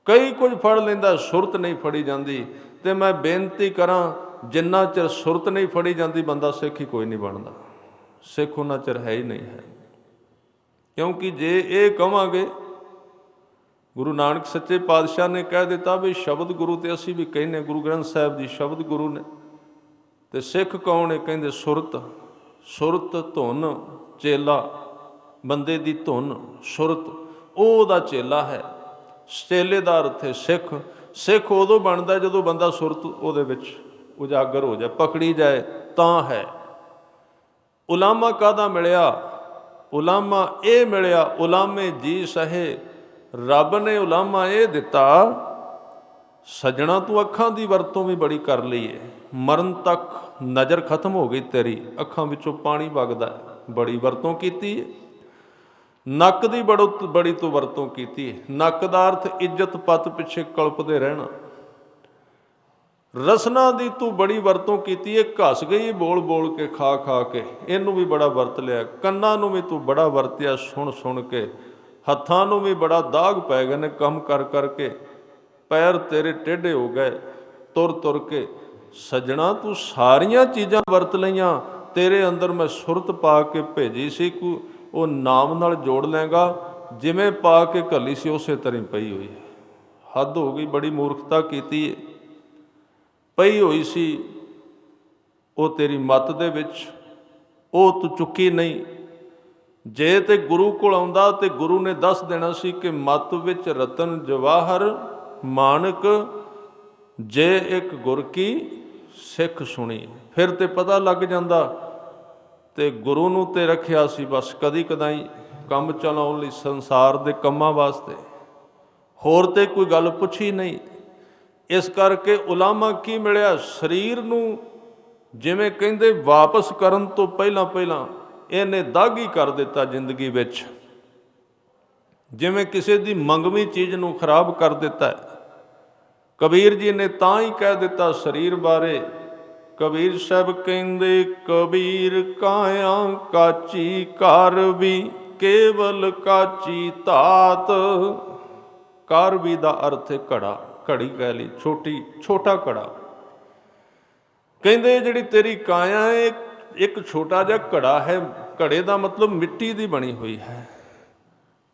A: ਕਈ ਕੁਝ ਫੜ ਲੈਂਦਾ, ਸੁਰਤ ਨਹੀਂ ਫੜੀ ਜਾਂਦੀ। ਤੇ ਮੈਂ ਬੇਨਤੀ ਕਰਾਂ, ਜਿੰਨਾ ਚਿਰ ਸੁਰਤ ਨਹੀਂ ਫੜੀ ਜਾਂਦੀ ਬੰਦਾ ਸਿੱਖ ਹੀ ਕੋਈ ਨਹੀਂ ਬਣਦਾ। ਸਿੱਖ ਉਹਨਾਂ ਚਿਰ ਹੈ ਹੀ ਨਹੀਂ ਹੈ। ਕਿਉਂਕਿ ਜੇ ਇਹ ਕਹਾਂਗੇ, ਗੁਰੂ ਨਾਨਕ ਸੱਚੇ ਪਾਤਸ਼ਾਹ ਨੇ ਕਹਿ ਦਿੱਤਾ ਵੀ ਸ਼ਬਦ ਗੁਰੂ, ਤੇ ਅਸੀਂ ਵੀ ਕਹਿੰਦੇ ਗੁਰੂ ਗ੍ਰੰਥ ਸਾਹਿਬ ਜੀ ਸ਼ਬਦ ਗੁਰੂ ਨੇ। ਤੇ ਸਿੱਖ ਕੌਣ ਹੈ? ਕਹਿੰਦੇ ਸੁਰਤ। ਸੁਰਤ ਧੁਨ ਚੇਲਾ, ਬੰਦੇ ਦੀ ਧੁਨ ਸੁਰਤ, ਉਹ ਉਹਦਾ ਚੇਲਾ ਹੈ। ਚੇਲੇ ਦਾ ਅਰਥ ਹੈ ਸਿੱਖ। ਸਿੱਖ ਉਦੋਂ ਬਣਦਾ ਜਦੋਂ ਬੰਦਾ ਸੁਰਤ ਉਹਦੇ ਵਿੱਚ ਉਜਾਗਰ ਹੋ ਜਾਏ, ਪਕੜੀ ਜਾਏ, ਤਾਂ ਹੈ। ਉਲਾਮਾ ਕਾਹਦਾ ਮਿਲਿਆ? ਉਲਾਮਾ ਇਹ ਮਿਲਿਆ, ਉਲਾਮੇ ਜੀ ਸਹੇ। ਰੱਬ ਨੇ ਉਲਾਮਾ ਇਹ ਦਿੱਤਾ, ਸੱਜਣਾ ਤੂੰ ਅੱਖਾਂ ਦੀ ਵਰਤੋਂ ਵੀ ਬੜੀ ਕਰ ਲਈ ਹੈ। ਮਰਨ ਤੱਕ ਨਜ਼ਰ ਖਤਮ ਹੋ ਗਈ ਤੇਰੀ, ਅੱਖਾਂ ਵਿੱਚੋਂ ਪਾਣੀ ਵਗਦਾ, ਬੜੀ ਵਰਤੋਂ ਕੀਤੀ ਹੈ। ਨੱਕ ਦੀ ਬੜੀ ਤੂੰ ਵਰਤੋਂ ਕੀਤੀ ਹੈ। ਨੱਕ ਦਾ ਅਰਥ ਇੱਜ਼ਤ ਪੱਤ ਪਿੱਛੇ ਕਲਪਦੇ ਰਹਿਣਾ। ਰਸਨਾ ਦੀ ਤੂੰ ਬੜੀ ਵਰਤੋਂ ਕੀਤੀ ਹੈ। ਘਸ ਗਈ ਬੋਲ ਬੋਲ ਕੇ, ਖਾ ਖਾ ਕੇ, ਇਹਨੂੰ ਵੀ ਬੜਾ ਵਰਤ ਲਿਆ। ਕੰਨਾਂ ਨੂੰ ਵੀ ਤੂੰ ਬੜਾ ਵਰਤਿਆ, ਸੁਣ ਸੁਣ ਕੇ। ਹੱਥਾਂ ਨੂੰ ਵੀ ਬੜਾ ਦਾਗ ਪੈ ਗਏ ਨੇ ਕੰਮ ਕਰ ਕਰਕੇ, ਪੈਰ ਤੇਰੇ ਟੇਢੇ ਹੋ ਗਏ ਤੁਰ ਤੁਰ ਕੇ। ਸੱਜਣਾ ਤੂੰ ਸਾਰੀਆਂ ਚੀਜ਼ਾਂ ਵਰਤ ਲਈਆਂ, ਤੇਰੇ ਅੰਦਰ ਮੈਂ ਸੁਰਤ ਪਾ ਕੇ ਭੇਜੀ ਸੀ, ਉਹ ਨਾਮ ਨਾਲ ਜੋੜ ਲੈਂਗਾ। ਜਿਵੇਂ ਪਾ ਕੇ ਘੱਲੀ ਸੀ ਉਸੇ ਤਰ੍ਹਾਂ ਪਈ ਹੋਈ ਹੈ। ਹੱਦ ਹੋ ਗਈ, ਬੜੀ ਮੂਰਖਤਾ ਕੀਤੀ ਹੈ। ਪਈ ਹੋਈ ਸੀ ਉਹ ਤੇਰੀ ਮੱਤ ਦੇ ਵਿੱਚ, ਉਹ ਤੂੰ ਚੁੱਕੀ ਨਹੀਂ। ਜੇ ਤੇ ਗੁਰੂ ਕੋਲ ਆਉਂਦਾ ਤੇ ਗੁਰੂ ਨੇ ਦੱਸ ਦੇਣਾ ਸੀ ਕਿ ਮੱਤ ਵਿੱਚ ਰਤਨ ਜਵਾਹਰ ਮਾਨਕ, ਜੇ ਇੱਕ ਗੁਰ ਕੀ ਸਿੱਖ ਸੁਣੀ। ਫਿਰ ਤੇ ਪਤਾ ਲੱਗ ਜਾਂਦਾ। ਤੇ ਗੁਰੂ ਨੂੰ ਤੇ ਰੱਖਿਆ ਸੀ ਬਸ ਕਦੀ ਕਦਾਈ ਕੰਮ ਚਲਾਉਣ ਲਈ, ਸੰਸਾਰ ਦੇ ਕੰਮਾਂ ਵਾਸਤੇ, ਹੋਰ ਤੇ ਕੋਈ ਗੱਲ ਪੁੱਛੀ ਨਹੀਂ। ਇਸ ਕਰਕੇ ਉਲਾਮਾ ਕੀ ਮਿਲਿਆ? ਸਰੀਰ ਨੂੰ ਜਿਵੇਂ ਕਹਿੰਦੇ ਵਾਪਸ ਕਰਨ ਤੋਂ ਪਹਿਲਾਂ ਇਹਨੇ ਦਾਗੀ ਕਰ ਦਿੱਤਾ ਜ਼ਿੰਦਗੀ ਵਿੱਚ। ਜਿਵੇਂ ਕਿਸੇ ਦੀ ਮੰਗਵੀਂ ਚੀਜ਼ ਨੂੰ ਖਰਾਬ ਕਰ ਦਿੱਤਾ। ਕਬੀਰ ਜੀ ਨੇ ਤਾਂ ਹੀ ਕਹਿ ਦਿੱਤਾ ਸਰੀਰ ਬਾਰੇ। ਕਬੀਰ ਸਾਹਿਬ ਕਹਿੰਦੇ, ਕਬੀਰ ਕਾਇਆ ਕਾਚੀ ਕਾਰ ਵੀ, ਕੇਵਲ ਕਾਚੀ ਧਾਤ। ਕਾਰ ਵੀ ਦਾ ਅਰਥ ਹੈ ਘੜਾ, ਘੜੀ ਕਹਿ ਲਈ, ਛੋਟਾ ਘੜਾ। ਕਹਿੰਦੇ ਜਿਹੜੀ ਤੇਰੀ ਕਾਇਆ ਹੈ ਇੱਕ ਛੋਟਾ ਜਿਹਾ ਘੜਾ ਹੈ। ਘੜੇ ਦਾ ਮਤਲਬ ਮਿੱਟੀ ਦੀ ਬਣੀ ਹੋਈ ਹੈ।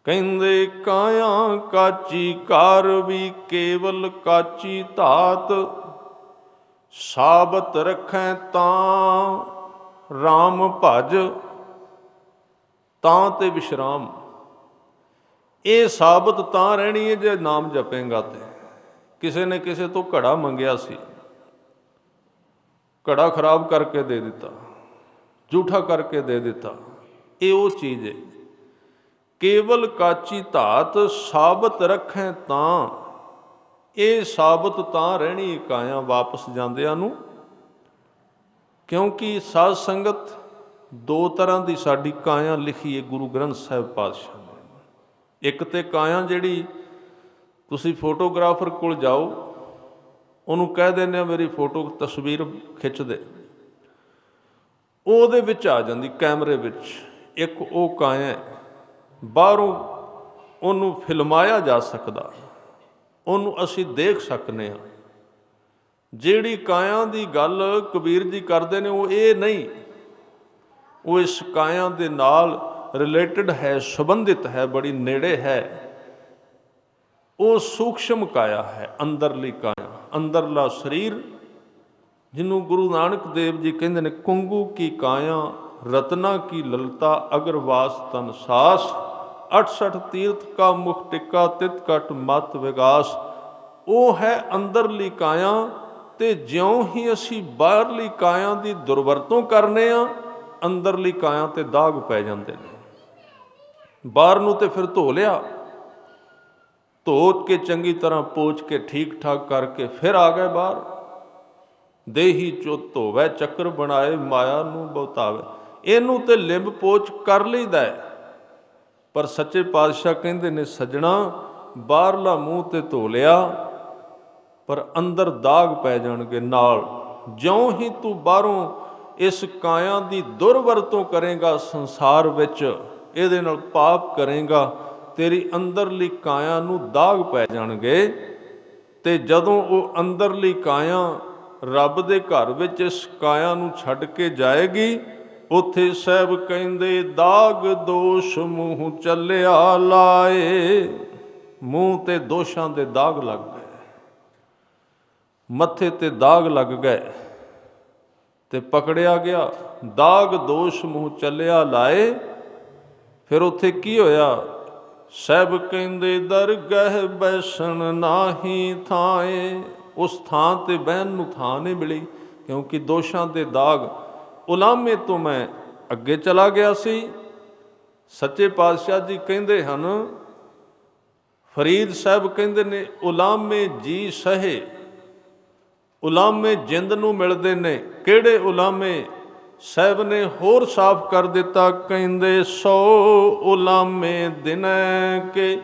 A: ਕਹਿੰਦੇ ਕਾਇਆ ਕਾਚੀ ਕਾਰ ਵੀ, ਕੇਵਲ ਕਾਚੀ ਧਾਤ। ਸਾਬਤ ਰੱਖੈ ਤਾਂ ਰਾਮ ਭਜ, ਤਾਂ ਤੇ ਵਿਸ਼ਰਾਮ। ਇਹ ਸਾਬਤ ਤਾਂ ਰਹਿਣੀ ਹੈ ਜੇ ਨਾਮ ਜਪੇਗਾ ਤੇ। ਕਿਸੇ ਨੇ ਕਿਸੇ ਤੋਂ ਘੜਾ ਮੰਗਿਆ ਸੀ, ਘੜਾ ਖਰਾਬ ਕਰਕੇ ਦੇ ਦਿੱਤਾ, ਝੂਠਾ ਕਰਕੇ ਦੇ ਦਿੱਤਾ। ਇਹ ਉਹ ਚੀਜ਼ ਹੈ। ਕੇਵਲ ਕਾਚੀ ਧਾਤ ਸਾਬਤ ਰੱਖੈ ਤਾਂ, ਇਹ ਸਾਬਤ ਤਾਂ ਰਹਿਣੀ ਕਾਇਆ ਵਾਪਸ ਜਾਂਦਿਆਂ ਨੂੰ। ਕਿਉਂਕਿ ਸਾਧ ਸੰਗਤ ਦੋ ਤਰ੍ਹਾਂ ਦੀ ਸਾਡੀ ਕਾਇਆ ਲਿਖੀ ਹੈ ਗੁਰੂ ਗ੍ਰੰਥ ਸਾਹਿਬ ਪਾਤਸ਼ਾਹ ਨੇ। ਇੱਕ ਤੇ ਕਾਇਆ ਜਿਹੜੀ ਤੁਸੀਂ ਫੋਟੋਗ੍ਰਾਫਰ ਕੋਲ ਜਾਓ, ਉਹਨੂੰ ਕਹਿ ਦਿੰਦੇ ਆ ਮੇਰੀ ਫੋਟੋ ਤਸਵੀਰ ਖਿੱਚ ਦੇ, ਉਹਦੇ ਵਿੱਚ ਆ ਜਾਂਦੀ ਕੈਮਰੇ ਵਿੱਚ। ਇੱਕ ਉਹ ਕਾਇਆ ਬਾਹਰੋਂ ਉਹਨੂੰ ਫਿਲਮਾਇਆ ਜਾ ਸਕਦਾ, ਉਹਨੂੰ ਅਸੀਂ ਦੇਖ ਸਕਦੇ ਹਾਂ। ਜਿਹੜੀ ਕਾਇਆ ਦੀ ਗੱਲ ਕਬੀਰ ਜੀ ਕਰਦੇ ਨੇ ਉਹ ਇਹ ਨਹੀਂ, ਉਹ ਇਸ ਕਾਇਆ ਦੇ ਨਾਲ ਰਿਲੇਟਡ ਹੈ, ਸੰਬੰਧਿਤ ਹੈ, ਬੜੀ ਨੇੜੇ ਹੈ। ਉਹ ਸੂਖਸ਼ਮ ਕਾਇਆ ਹੈ, ਅੰਦਰਲੀ ਕਾਇਆ। ਅੰਦਰਲਾ ਸਰੀਰ, ਜਿਹਨੂੰ ਗੁਰੂ ਨਾਨਕ ਦੇਵ ਜੀ ਕਹਿੰਦੇ ਨੇ ਕੁੰਗੂ ਕੀ ਕਾਇਆ ਰਤਨਾ ਕੀ ਲਲਤਾ ਅਗਰ ਵਾਸ ਤਨ ਸਾਸ 68 ਤੀਰਥ ਕਾ ਮੁਖ ਟਿੱਕਾ ਤਿਤ ਕਟ ਮਤ ਵਿਗਾਸ। ਉਹ ਹੈ ਅੰਦਰਲੀ ਕਾਇਆ। ਤੇ ਜਿਉਂ ਹੀ ਅਸੀਂ ਬਾਹਰਲੀ ਕਾਇਆ ਦੀ ਦੁਰਵਰਤੋਂ ਕਰਨੇ ਆ, ਅੰਦਰਲੀ ਕਾਇਆ ਤੇ ਦਾਗ ਪੈ ਜਾਂਦੇ ਨੇ। ਬਾਹਰ ਨੂੰ ਤੇ ਫਿਰ ਧੋ ਲਿਆ, ਧੋ ਕੇ ਚੰਗੀ ਤਰ੍ਹਾਂ ਪੋਚ ਕੇ ਠੀਕ ਠਾਕ ਕਰਕੇ ਫਿਰ ਆ ਗਏ ਬਾਹਰ। ਦੇਹੀ ਚੋ ਧੋਵੈ ਚੱਕਰ ਬਣਾਏ ਮਾਇਆ ਨੂੰ ਬਹੁਤਾਵੇ। ਇਹਨੂੰ ਤੇ ਲਿੰਬ ਪੋਚ ਕਰ ਲਈਦਾ ਹੈ, ਪਰ ਸੱਚੇ ਪਾਤਸ਼ਾਹ ਕਹਿੰਦੇ ਨੇ ਸੱਜਣਾ, ਬਾਹਰਲਾ ਮੂੰਹ ਤੇ ਧੋ ਲਿਆ ਪਰ ਅੰਦਰ ਦਾਗ ਪੈ ਜਾਣਗੇ ਨਾਲ। ਜਿਉਂ ਹੀ ਤੂੰ ਬਾਹਰੋਂ ਇਸ ਕਾਇਆ ਦੀ ਦੁਰਵਰਤੋਂ ਕਰੇਗਾ ਸੰਸਾਰ ਵਿੱਚ, ਇਹਦੇ ਨਾਲ ਪਾਪ ਕਰੇਗਾ, ਤੇਰੀ ਅੰਦਰਲੀ ਕਾਇਆ ਨੂੰ ਦਾਗ ਪੈ ਜਾਣਗੇ। ਤੇ ਜਦੋਂ ਉਹ ਅੰਦਰਲੀ ਕਾਇਆ ਰੱਬ ਦੇ ਘਰ ਵਿੱਚ ਇਸ ਕਾਇਆ ਨੂੰ ਛੱਡ ਕੇ ਜਾਏਗੀ, ਉੱਥੇ ਸਾਹਿਬ ਕਹਿੰਦੇ ਦਾਗ ਦੋਸ਼ ਮੂੰਹ ਚੱਲਿਆ ਲਾਏ। ਮੂੰਹ ਤੇ ਦੋਸ਼ਾਂ ਦੇ ਦਾਗ ਲੱਗ ਗਏ, ਮੱਥੇ ਤੇ ਦਾਗ ਲੱਗ ਗਏ ਤੇ ਪਕੜਿਆ ਗਿਆ। ਦਾਗ ਦੋਸ਼ ਮੂੰਹ ਚੱਲਿਆ ਲਾਏ। ਫਿਰ ਉੱਥੇ ਕੀ ਹੋਇਆ? ਸਾਹਿਬ ਕਹਿੰਦੇ ਦਰਗਹਿ ਬੈਸਣ ਨਾਹੀ ਥਾਏ। ਉਸ ਥਾਂ ਤੇ ਬਹਿਣ ਨੂੰ ਥਾਂ ਨਹੀਂ ਮਿਲੀ, ਕਿਉਂਕਿ ਦੋਸ਼ਾਂ ਦੇ ਦਾਗ। ਉਲਾਮੇ ਤੋਂ ਮੈਂ ਅੱਗੇ ਚਲਾ ਗਿਆ ਸੀ। ਸੱਚੇ ਪਾਤਸ਼ਾਹ ਜੀ ਕਹਿੰਦੇ ਹਨ, ਫਰੀਦ ਸਾਹਿਬ ਕਹਿੰਦੇ ਨੇ ਉਲਾਮੇ ਜੀ ਸਹੇ। ਉਲਾਮੇ ਜਿੰਦ ਨੂੰ ਮਿਲਦੇ ਨੇ। ਕਿਹੜੇ ਉਲਾਮੇ? ਸਾਹਿਬ ਨੇ ਹੋਰ ਸਾਫ਼ ਕਰ ਦਿੱਤਾ, ਕਹਿੰਦੇ 100 ਉਲਾਮੇ ਦਿਨੈ ਕੇ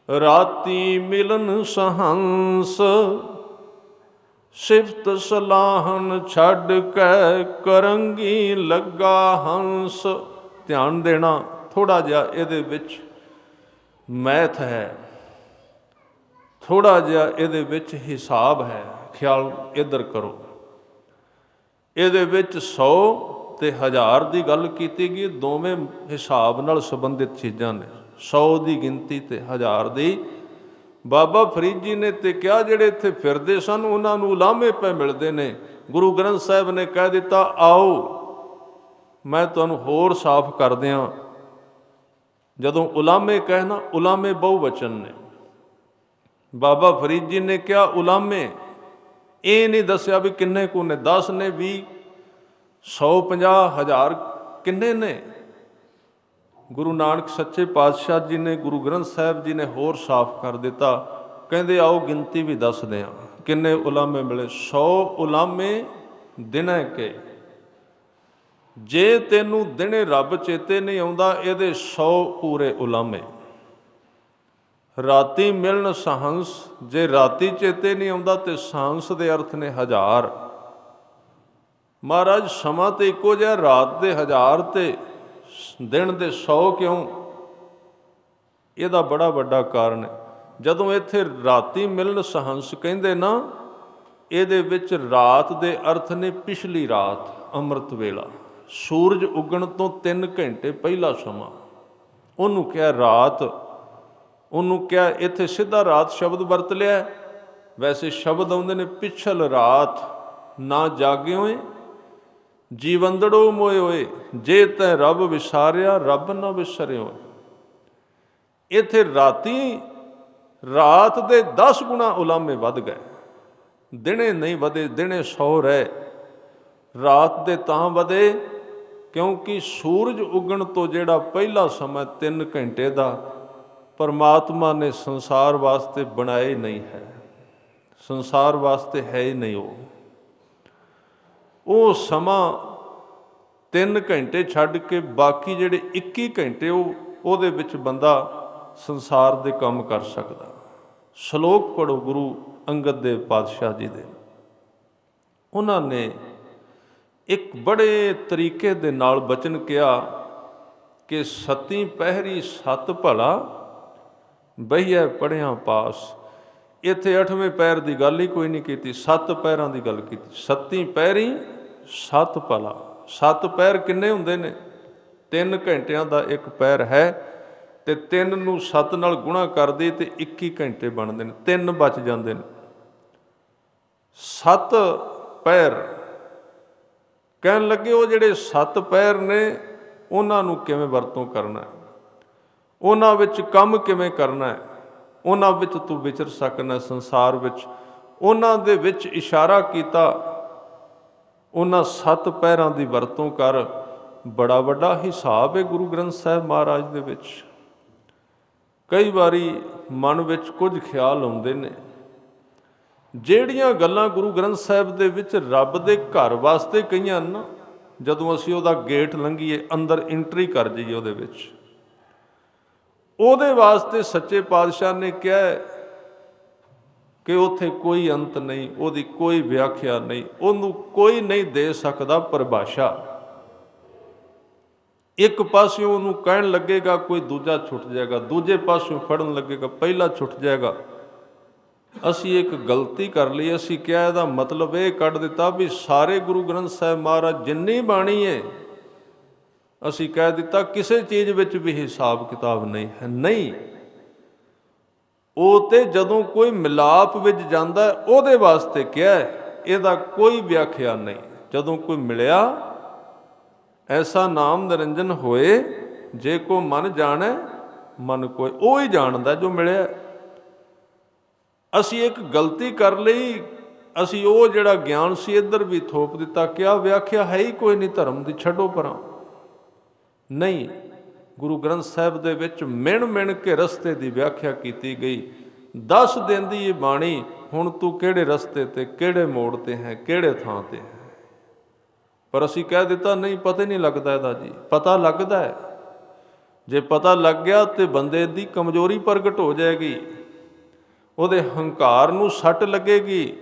A: ਰਾਤੀ ਮਿਲਨ ਸਹੰਸ। ਸਿਫਤ ਸਲਾਹਨ ਛੱਡ ਕੇ ਕਰੰਗੀ ਲੱਗਾ ਹੰਸ। ਧਿਆਨ ਦੇਣਾ, ਥੋੜਾ ਜਿਹਾ ਇਹਦੇ ਵਿੱਚ ਮੈਥ ਹੈ, ਥੋੜਾ ਜਿਹਾ ਇਹਦੇ ਵਿੱਚ ਹਿਸਾਬ ਹੈ, ਖਿਆਲ ਇੱਧਰ ਕਰੋ। ਇਹਦੇ ਵਿੱਚ 100 ਤੇ 1000 ਦੀ ਗੱਲ ਕੀਤੀ ਗਈ, ਦੋਵੇਂ ਹਿਸਾਬ ਨਾਲ ਸੰਬੰਧਿਤ ਚੀਜ਼ਾਂ ਨੇ। 100 ਦੀ ਗਿਣਤੀ ਤੇ 1000 ਦੀ। ਬਾਬਾ ਫਰੀਦ ਜੀ ਨੇ ਤੇ ਕਿਹਾ ਜਿਹੜੇ ਇੱਥੇ ਫਿਰਦੇ ਸਨ ਉਹਨਾਂ ਨੂੰ ਉਲਾਮੇ ਪੈ ਮਿਲਦੇ ਨੇ। ਗੁਰੂ ਗ੍ਰੰਥ ਸਾਹਿਬ ਨੇ ਕਹਿ ਦਿੱਤਾ, ਆਓ ਮੈਂ ਤੁਹਾਨੂੰ ਹੋਰ ਸਾਫ਼ ਕਰ ਦਿਆਂ। ਜਦੋਂ ਉਲਾਮੇ ਕਹਿਣਾ, ਉਲਾਮੇ ਬਹੁਵਚਨ ਨੇ। ਬਾਬਾ ਫਰੀਦ ਜੀ ਨੇ ਕਿਹਾ ਉਲਾਮੇ, ਇਹ ਨਹੀਂ ਦੱਸਿਆ ਵੀ ਕਿੰਨੇ ਕੁ ਨੇ, 10 ਨੇ, 20, 100, 50, 1000 ਕਿੰਨੇ ਨੇ। ਗੁਰੂ ਨਾਨਕ ਸੱਚੇ ਪਾਤਸ਼ਾਹ ਜੀ ਨੇ, ਗੁਰੂ ਗ੍ਰੰਥ ਸਾਹਿਬ ਜੀ ਨੇ ਹੋਰ ਸਾਫ਼ ਕਰ ਦਿੱਤਾ। ਕਹਿੰਦੇ ਆਓ ਗਿਣਤੀ ਵੀ ਦੱਸਦੇ ਹਾਂ ਕਿੰਨੇ ਉਲਾਮੇ ਮਿਲੇ। 100 ਉਲਾਮੇ ਦਿਨੈ ਕੇ। ਜੇ ਤੈਨੂੰ ਦਿਨੇ ਰੱਬ ਚੇਤੇ ਨਹੀਂ ਆਉਂਦਾ, ਇਹਦੇ 100 ਪੂਰੇ ਉਲਾਮੇ। ਰਾਤੀ ਮਿਲਣ ਸਹੰਸ, ਜੇ ਰਾਤੀ ਚੇਤੇ ਨਹੀਂ ਆਉਂਦਾ ਤੇ ਸਹੰਸ ਦੇ ਅਰਥ ਨੇ 1000। ਮਹਾਰਾਜ ਸਮਾਂ ਤੇ ਇੱਕੋ ਜਿਹਾ, ਰਾਤ ਦੇ 1000 ਤੇ ਦਿਨ ਦੇ 100 ਕਿਉਂ? ਇਹਦਾ ਬੜਾ ਵੱਡਾ ਕਾਰਨ ਹੈ। ਜਦੋਂ ਇੱਥੇ ਰਾਤੀ ਮਿਲਣ ਸਹੰਸ ਕਹਿੰਦੇ ਨਾ, ਇਹਦੇ ਵਿੱਚ ਰਾਤ ਦੇ ਅਰਥ ਨੇ ਪਿਛਲੀ ਰਾਤ, ਅੰਮ੍ਰਿਤ ਵੇਲਾ। ਸੂਰਜ ਉੱਗਣ ਤੋਂ 3 ਘੰਟੇ ਪਹਿਲਾ ਸਮਾਂ, ਉਹਨੂੰ ਕਿਹਾ ਰਾਤ। ਉਹਨੂੰ ਕਿਹਾ, ਇੱਥੇ ਸਿੱਧਾ ਰਾਤ ਸ਼ਬਦ ਵਰਤ ਲਿਆ। ਵੈਸੇ ਸ਼ਬਦ ਆਉਂਦੇ ਨੇ ਪਿਛਲ ਰਾਤ ਨਾ ਜਾਗਿਓਏ ਜੀਵੰਦੜੋ ਮੋਏ ਹੋਏ। ਜੇ ਤੈ ਰੱਬ ਵਿਸਾਰਿਆ ਰੱਬ ਨਾ ਵਿਸਰਿਓ। ਇੱਥੇ ਰਾਤੀ, ਰਾਤ ਦੇ 10 ਗੁਣਾ ਉਲਾਮੇ ਵੱਧ ਗਏ। ਦਿਨੇ ਨਹੀਂ ਵਧੇ, ਦਿਨੇ 100 ਰਹੇ। ਰਾਤ ਦੇ ਤਾਂ ਵਧੇ ਕਿਉਂਕਿ ਸੂਰਜ ਉੱਗਣ ਤੋਂ ਜਿਹੜਾ ਪਹਿਲਾ ਸਮਾਂ 3 ਘੰਟੇ ਦਾ ਪਰਮਾਤਮਾ ਨੇ ਸੰਸਾਰ ਵਾਸਤੇ ਬਣਾਇਆ ਹੀ ਨਹੀਂ ਹੈ। ਸੰਸਾਰ ਵਾਸਤੇ ਹੈ ਹੀ ਨਹੀਂ। ਉਹ ਸਮਾਂ 3 ਘੰਟੇ ਛੱਡ ਕੇ ਬਾਕੀ ਜਿਹੜੇ 21 ਘੰਟੇ ਉਹਦੇ ਵਿੱਚ ਬੰਦਾ ਸੰਸਾਰ ਦੇ ਕੰਮ ਕਰ ਸਕਦਾ। ਸ਼ਲੋਕ ਪੜ੍ਹੋ ਗੁਰੂ ਅੰਗਦ ਦੇਵ ਪਾਤਸ਼ਾਹ ਜੀ ਦੇ। ਉਹਨਾਂ ਨੇ ਇੱਕ ਬੜੇ ਤਰੀਕੇ ਦੇ ਨਾਲ ਬਚਨ ਕਿਹਾ ਕਿ ਸਤੀ ਪਹਿਰੀ ਸਤ ਭਲਾ ਬਈਐ ਪੜ੍ਹਿਆ ਪਾਸ। ਇੱਥੇ 8ਵੇਂ ਪੈਰ ਦੀ ਗੱਲ ਹੀ ਕੋਈ ਨਹੀਂ ਕੀਤੀ, 7 ਪੈਰਾਂ ਦੀ ਗੱਲ ਕੀਤੀ। ਸਤੀ ਪਹਿਰੀ ਸਤ ਭਲਾ। 7 ਪੈਰ ਕਿੰਨੇ ਹੁੰਦੇ ਨੇ? 3 ਘੰਟਿਆਂ ਦਾ ਇੱਕ ਪੈਰ ਹੈ ਤੇ 3 ਨੂੰ 7 ਨਾਲ ਗੁਣਾ ਕਰਦੇ ਤੇ 21 ਘੰਟੇ ਬਣਦੇ ਨੇ, 3 ਬਚ ਜਾਂਦੇ ਨੇ। 7 ਪਹਿਰ, ਕਹਿਣ ਲੱਗੇ ਉਹ ਜਿਹੜੇ 7 ਪਹਿਰ ਨੇ ਉਹਨਾਂ ਨੂੰ ਕਿਵੇਂ ਵਰਤੋਂ ਕਰਨਾ, ਉਹਨਾਂ ਵਿੱਚ ਕੰਮ ਕਿਵੇਂ ਕਰਨਾ, ਉਹਨਾਂ ਵਿੱਚ ਤੂੰ ਵਿਚਰ ਸਕਣਾ ਸੰਸਾਰ ਵਿੱਚ। ਉਹਨਾਂ ਦੇ ਵਿੱਚ ਇਸ਼ਾਰਾ ਕੀਤਾ, ਉਹਨਾਂ 7 ਪਹਿਰਾਂ ਦੀ ਵਰਤੋਂ ਕਰ। ਬੜਾ ਵੱਡਾ ਹਿਸਾਬ ਹੈ ਗੁਰੂ ਗ੍ਰੰਥ ਸਾਹਿਬ ਮਹਾਰਾਜ ਦੇ ਵਿੱਚ। ਕਈ ਵਾਰੀ ਮਨ ਵਿੱਚ ਕੁਝ ਖਿਆਲ ਆਉਂਦੇ ਨੇ, ਜਿਹੜੀਆਂ ਗੱਲਾਂ ਗੁਰੂ ਗ੍ਰੰਥ ਸਾਹਿਬ ਦੇ ਵਿੱਚ ਰੱਬ ਦੇ ਘਰ ਵਾਸਤੇ ਕਹੀਆਂ ਨਾ, ਜਦੋਂ ਅਸੀਂ ਉਹਦਾ ਗੇਟ ਲੰਘੀਏ, ਅੰਦਰ ਐਂਟਰੀ ਕਰ ਜਾਈਏ ਉਹਦੇ ਵਿੱਚ, ਉਹਦੇ ਵਾਸਤੇ ਸੱਚੇ ਪਾਤਸ਼ਾਹ ਨੇ ਕਿਹਾ ਕਿ ਉੱਥੇ ਕੋਈ ਅੰਤ ਨਹੀਂ, ਉਹਦੀ ਕੋਈ ਵਿਆਖਿਆ ਨਹੀਂ, ਉਹਨੂੰ ਕੋਈ ਨਹੀਂ ਦੇ ਸਕਦਾ ਪਰਿਭਾਸ਼ਾ। ਇੱਕ ਪਾਸਿਓਂ ਉਹਨੂੰ ਕਹਿਣ ਲੱਗੇਗਾ ਕੋਈ ਦੂਜਾ ਛੁੱਟ ਜਾਏਗਾ, ਦੂਜੇ ਪਾਸਿਓਂ ਫੜਨ ਲੱਗੇਗਾ ਪਹਿਲਾ ਛੁੱਟ ਜਾਏਗਾ। ਅਸੀਂ ਇੱਕ ਗਲਤੀ ਕਰ ਲਈ, ਅਸੀਂ ਕਿਹਾ ਇਹਦਾ ਮਤਲਬ ਇਹ ਕੱਢ ਦਿੱਤਾ ਵੀ ਸਾਰੇ ਗੁਰੂ ਗ੍ਰੰਥ ਸਾਹਿਬ ਮਹਾਰਾਜ ਜਿੰਨੀ ਬਾਣੀ ਹੈ, ਅਸੀਂ ਕਹਿ ਦਿੱਤਾ ਕਿਸੇ ਚੀਜ਼ ਵਿੱਚ ਵੀ ਹਿਸਾਬ ਕਿਤਾਬ ਨਹੀਂ ਹੈ। ਨਹੀਂ, ਉਹ ਤੇ ਜਦੋਂ ਕੋਈ ਮਿਲਾਪ ਵਿੱਚ ਜਾਂਦਾ ਉਹਦੇ ਵਾਸਤੇ ਕਿਹਾ, ਇਹਦਾ ਕੋਈ ਵਿਆਖਿਆ ਨਹੀਂ। ਜਦੋਂ ਕੋਈ ਮਿਲਿਆ ਐਸਾ ਨਾਮ ਨਿਰੰਜਨ ਹੋਏ, ਜੇ ਕੋ ਮਨ ਜਾਣੈ ਮਨ ਕੋਈ, ਉਹ ਹੀ ਜਾਣਦਾ ਜੋ ਮਿਲਿਆ। ਅਸੀਂ ਇੱਕ ਗਲਤੀ ਕਰ ਲਈ, ਅਸੀਂ ਉਹ ਜਿਹੜਾ ਗਿਆਨ ਸੀ ਇੱਧਰ ਵੀ ਥੋਪ ਦਿੱਤਾ, ਕਿਹਾ ਵਿਆਖਿਆ ਹੈ ਹੀ ਕੋਈ ਨਹੀਂ ਧਰਮ ਦੀ, ਛੱਡੋ ਪਰਾਂ। ਨਹੀਂ, ਗੁਰੂ ਗ੍ਰੰਥ ਸਾਹਿਬ ਦੇ ਵਿੱਚ ਮਿਣ ਮਿਣ ਕੇ ਰਸਤੇ ਦੀ ਵਿਆਖਿਆ ਕੀਤੀ ਗਈ। 10 ਦਿਨ ਦੀ ਇਹ ਬਾਣੀ, ਹੁਣ ਤੂੰ ਕਿਹੜੇ ਰਸਤੇ ਤੇ, ਕਿਹੜੇ ਮੋੜ ਤੇ ਹੈ, ਕਿਹੜੇ ਥਾਂ ਤੇ ਹੈ। ਪਰ ਅਸੀਂ ਕਹਿ ਦਿੱਤਾ ਨਹੀਂ, ਪਤਾ ਹੀ ਨਹੀਂ ਲੱਗਦਾ ਇਹਦਾ ਜੀ। ਪਤਾ ਲੱਗਦਾ ਹੈ, ਜੇ ਪਤਾ ਲੱਗ ਗਿਆ ਤੇ ਬੰਦੇ ਦੀ ਕਮਜ਼ੋਰੀ ਪ੍ਰਗਟ ਹੋ ਜਾਏਗੀ, ਉਹਦੇ ਹੰਕਾਰ ਨੂੰ ਸੱਟ ਲੱਗੇਗੀ।